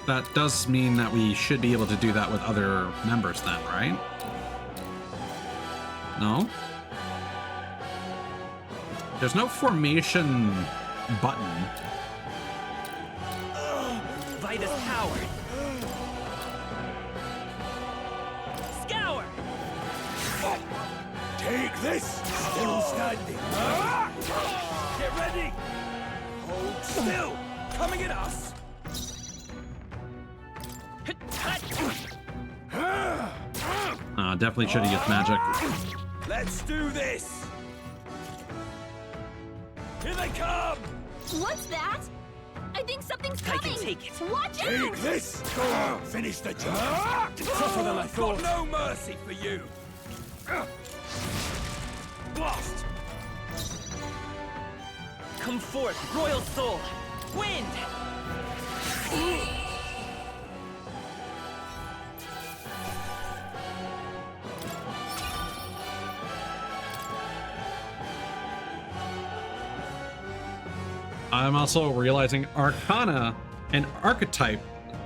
that does mean that we should be able to do that with other members then, right? No? There's no formation button. Vitus power. Scour. Take this! Still standing. Get ready! Hold still! Coming at us! Definitely should have used magic. Let's do this! Here they come! What's that? I think something's I coming. can take it. Watch out! Take this! Finish the job! Tougher than I thought. Got no mercy for you! Blast! Come forth, royal soul! Wind! I'm also realizing Arcana and Archetype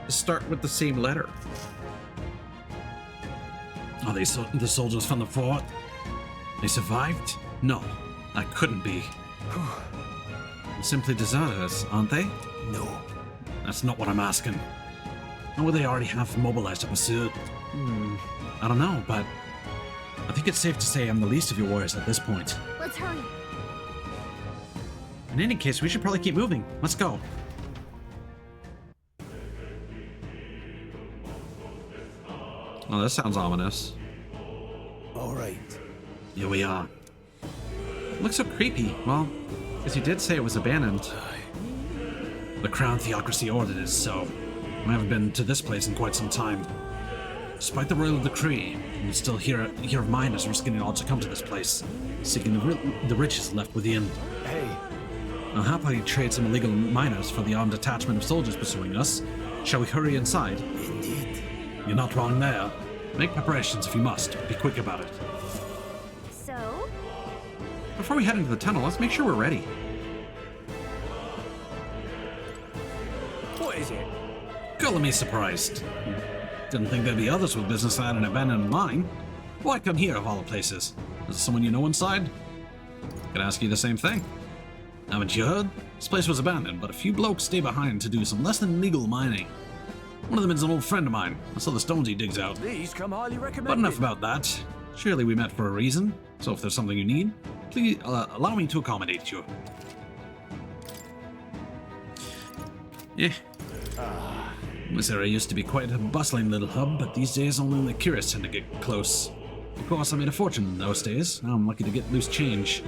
start with the same letter. Are they the soldiers from the fort? They survived? No, that couldn't be. Simply deserters, aren't they? No. That's not what I'm asking. Or would they already have mobilized a pursuit? I don't know, but I think it's safe to say I'm the least of your warriors at this point. Let's hurry. In any case, we should probably keep moving. Let's go. Oh, this sounds ominous. All right. Here we are. Looks so creepy. Well, because you did say it was abandoned. The Crown Theocracy ordered it, so I haven't been to this place in quite some time. Despite the royal decree, you still hear of miners risking it all to come to this place, seeking the riches left within. Hey. I'll happily trade some illegal miners for the armed detachment of soldiers pursuing us. Shall we hurry inside? Indeed. You're not wrong there. Make preparations if you must. Be quick about it. So? Before we head into the tunnel, let's make sure we're ready. What is it? Color me surprised. Didn't think there'd be others with business at an abandoned mine. Why come here of all the places? Is there someone you know inside? Could ask you the same thing. Haven't you heard? This place was abandoned, but a few blokes stay behind to do some less than legal mining. One of them is an old friend of mine. I saw the stones he digs out. These come highly recommended. But enough about that. Surely we met for a reason, so if there's something you need, please allow me to accommodate you. Yeah. This area used to be quite a bustling little hub, but these days only the curious tend to get close. Of course, I made a fortune in those days. Now I'm lucky to get loose change.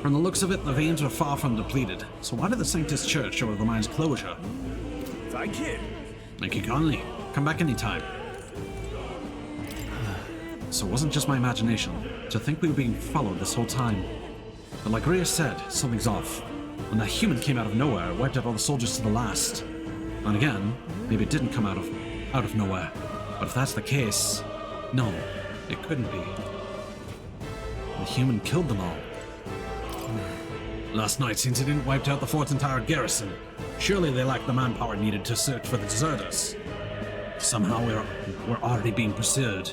From the looks of it, the veins were far from depleted. So why did the Sanctus Church order the mine's closure? Thank you. Thank you kindly. Come back anytime. So it wasn't just my imagination. To think we were being followed this whole time. But like Rhea said, something's off. When that human came out of nowhere, it wiped out all the soldiers to the last. And again, maybe it didn't come out of nowhere. But if that's the case, no, it couldn't be. The human killed them all. Last night's incident wiped out the fort's entire garrison. Surely they lacked the manpower needed to search for the deserters. Somehow we're already being pursued.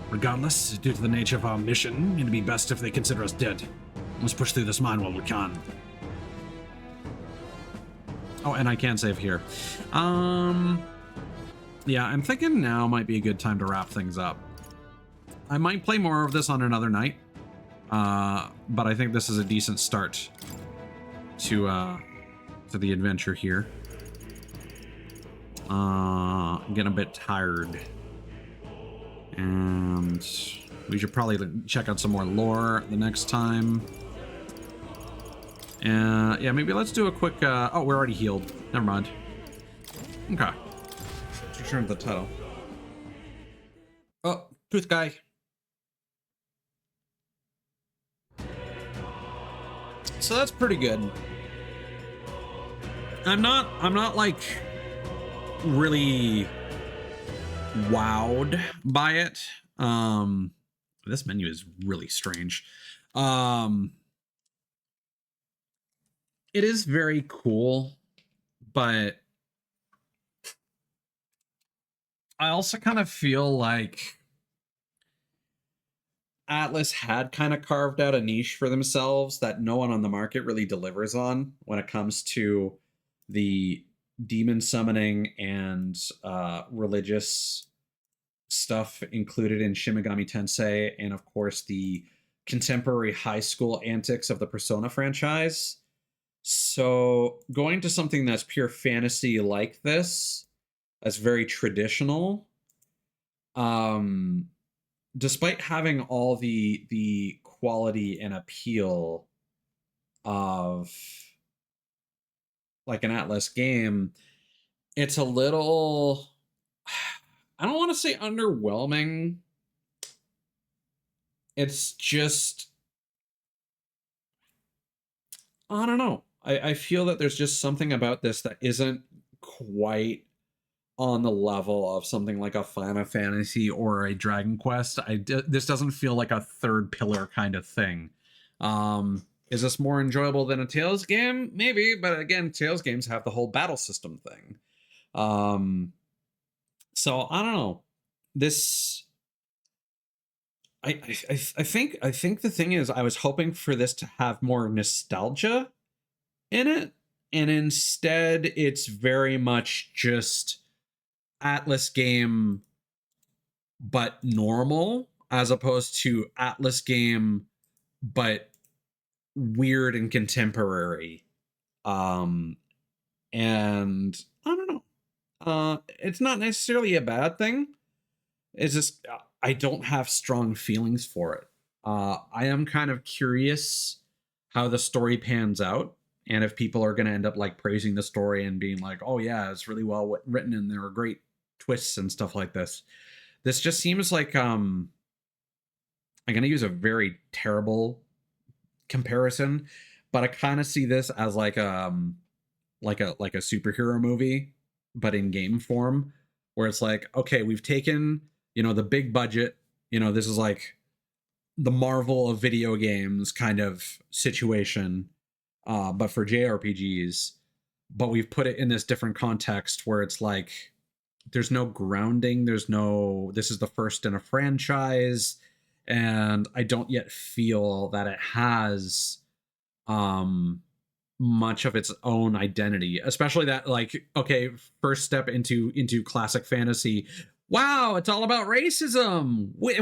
Regardless, due to the nature of our mission, it'd be best if they consider us dead. Let's push through this mine while we can. Oh, and I can save here. Yeah, I'm thinking now might be a good time to wrap things up. I might play more of this on another night. But I think this is a decent start to the adventure here. I'm getting a bit tired. And we should probably check out some more lore the next time. Yeah, maybe let's do a quick, oh, we're already healed. Never mind. Okay. Let's return to the title. Oh, tooth guy. So that's pretty good. I'm not like really wowed by it. This menu is really strange. It is very cool, but I also kind of feel like Atlas had kind of carved out a niche for themselves that no one on the market really delivers on when it comes to the demon summoning and religious stuff included in Shin Megami Tensei, and of course the contemporary high school antics of the Persona franchise. So going to something that's pure fantasy like this, that's very traditional, despite having all the quality and appeal of like an Atlas game, it's a little, I don't want to say underwhelming. It's just, I don't know. I feel that there's just something about this that isn't quite on the level of something like a Final Fantasy or a Dragon Quest. This doesn't feel like a third pillar kind of thing. Is this more enjoyable than a Tales game? Maybe, but again, Tales games have the whole battle system thing. So I don't know. This, I think the thing is, I was hoping for this to have more nostalgia in it, and instead it's very much just Atlas game but normal, as opposed to Atlas game but weird and contemporary. And I don't know. It's not necessarily a bad thing. It's just I don't have strong feelings for it. I am kind of curious how the story pans out, and if people are going to end up like praising the story and being like, "Oh yeah, it's really well written and there are great twists and stuff like this." This just seems like I'm going to use a very terrible comparison, but I kind of see this as like a superhero movie, but in game form, where it's like, okay, we've taken, the big budget, this is like the Marvel of video games kind of situation, but for JRPGs, but we've put it in this different context where it's like, there's no grounding. This is the first in a franchise, and I don't yet feel that it has, much of its own identity, especially that, like, okay, first step into classic fantasy. Wow, it's all about racism. Wow,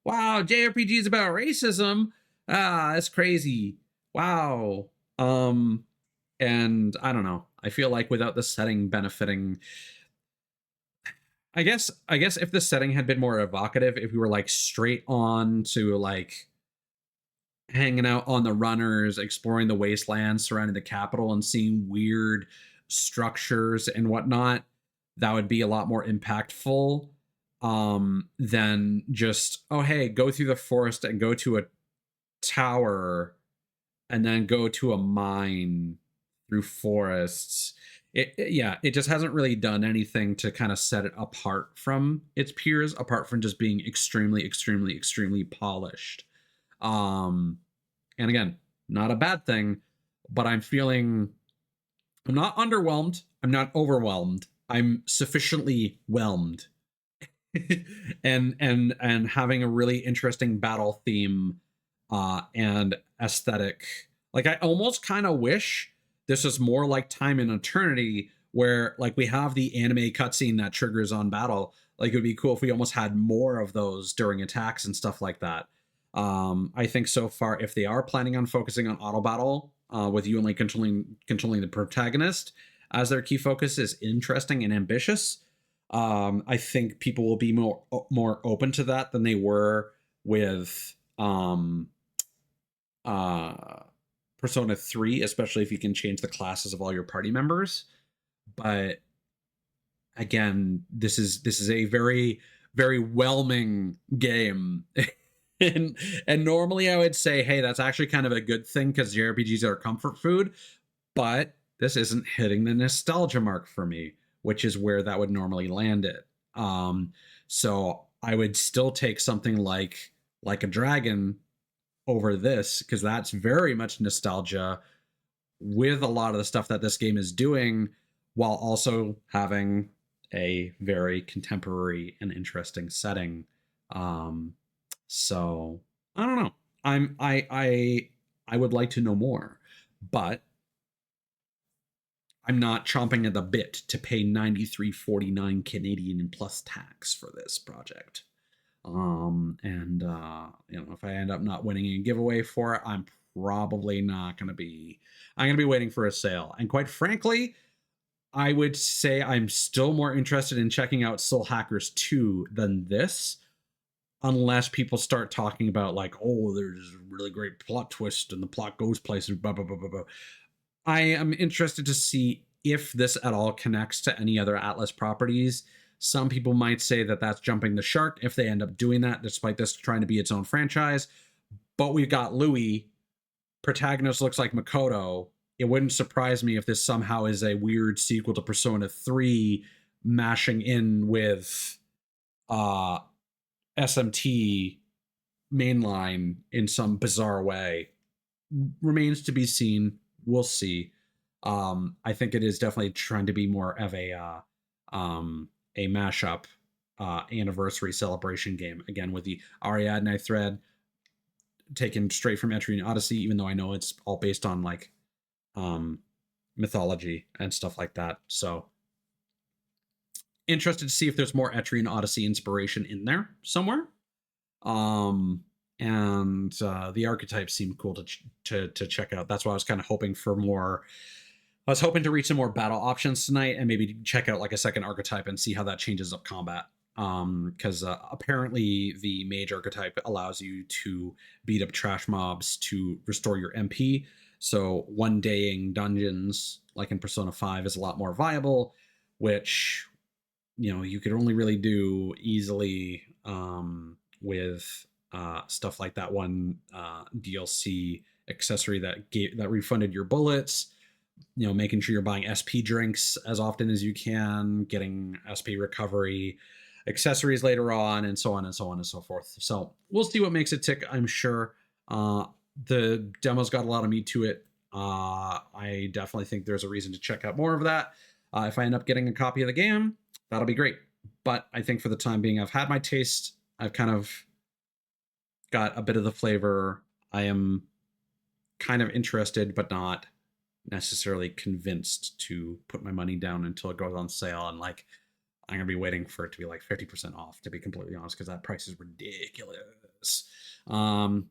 JRPG is about racism. That's crazy. Wow. And I don't know. I feel like without the setting benefiting, I guess if the setting had been more evocative, if we were like straight on to like hanging out on the runners, exploring the wastelands surrounding the capital and seeing weird structures and whatnot, that would be a lot more impactful than just, oh hey, go through the forest and go to a tower and then go to a mine through forests. It just hasn't really done anything to kind of set it apart from its peers, apart from just being extremely, extremely, extremely polished. And again, not a bad thing, but I'm not underwhelmed. I'm not overwhelmed. I'm sufficiently whelmed. and having a really interesting battle theme and aesthetic. Like, I almost kind of wish this was more like Time and Eternity, where like we have the anime cutscene that triggers on battle. Like, it would be cool if we almost had more of those during attacks and stuff like that. I think so far, if they are planning on focusing on auto battle with you only controlling the protagonist as their key focus, is interesting and ambitious. I think people will be more open to that than they were with Persona 3, especially if you can change the classes of all your party members. But again, this is a very, very whelming game. and normally I would say, hey, that's actually kind of a good thing because JRPGs are comfort food, but this isn't hitting the nostalgia mark for me, which is where that would normally land it. So I would still take something like a Dragon over this, because that's very much nostalgia with a lot of the stuff that this game is doing, while also having a very contemporary and interesting setting. So I don't know. I would like to know more, but I'm not chomping at the bit to pay 93.49 Canadian plus tax for this project. If I end up not winning a giveaway for it, I'm probably not going to be. I'm going to be waiting for a sale. And quite frankly, I would say I'm still more interested in checking out Soul Hackers 2 than this, unless people start talking about like, oh, there's a really great plot twist and the plot goes places, blah, blah, blah, blah, blah. I am interested to see if this at all connects to any other Atlas properties. Some people might say that that's jumping the shark if they end up doing that, despite this trying to be its own franchise. But we've got Louis. Protagonist looks like Makoto. It wouldn't surprise me if this somehow is a weird sequel to Persona 3 mashing in with SMT mainline in some bizarre way. Remains to be seen. We'll see. I think it is definitely trying to be more of a mashup anniversary celebration game, again with the Ariadne thread taken straight from Etrian Odyssey, even though I know it's all based on like mythology and stuff like that. So interested to see if there's more Etrian Odyssey inspiration in there somewhere. The archetypes seem cool to check out. That's why I was kind of hoping for more. I was hoping to reach some more battle options tonight and maybe check out like a second archetype and see how that changes up combat. Because apparently the mage archetype allows you to beat up trash mobs to restore your MP. So one-daying dungeons, like in Persona 5, is a lot more viable, which, you know, you could only really do easily with stuff like that one DLC accessory that refunded your bullets. You know, making sure you're buying SP drinks as often as you can, getting SP recovery accessories later on, and so on and so on and so forth. So we'll see what makes it tick, I'm sure. The demo's got a lot of meat to it. I definitely think there's a reason to check out more of that. If I end up getting a copy of the game, that'll be great. But I think for the time being, I've had my taste. I've kind of got a bit of the flavor. I am kind of interested, but not necessarily convinced to put my money down until it goes on sale. And like, I'm gonna be waiting for it to be like 50% off, to be completely honest, because that price is ridiculous. Gotta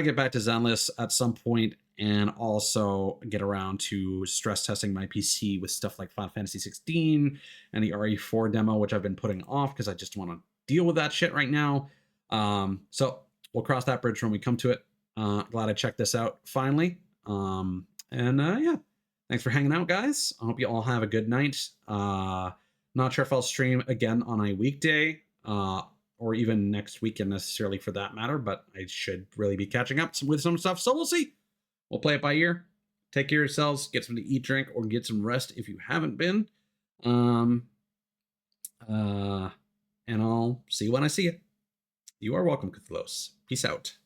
get back to Zenless at some point, and also get around to stress testing my PC with stuff like Final Fantasy 16 and the RE4 demo, which I've been putting off because I just want to deal with that shit right now. So we'll cross that bridge when we come to it. Glad I checked this out finally. Yeah, thanks for hanging out, guys. I hope you all have a good night. Not sure if I'll stream again on a weekday, or even next weekend necessarily for that matter, but I should really be catching up with some stuff, so we'll see. We'll play it by ear. Take care of yourselves, get something to eat, drink, or get some rest if you haven't been. And I'll see you when I see you. You are welcome, Cthulhu. Peace out.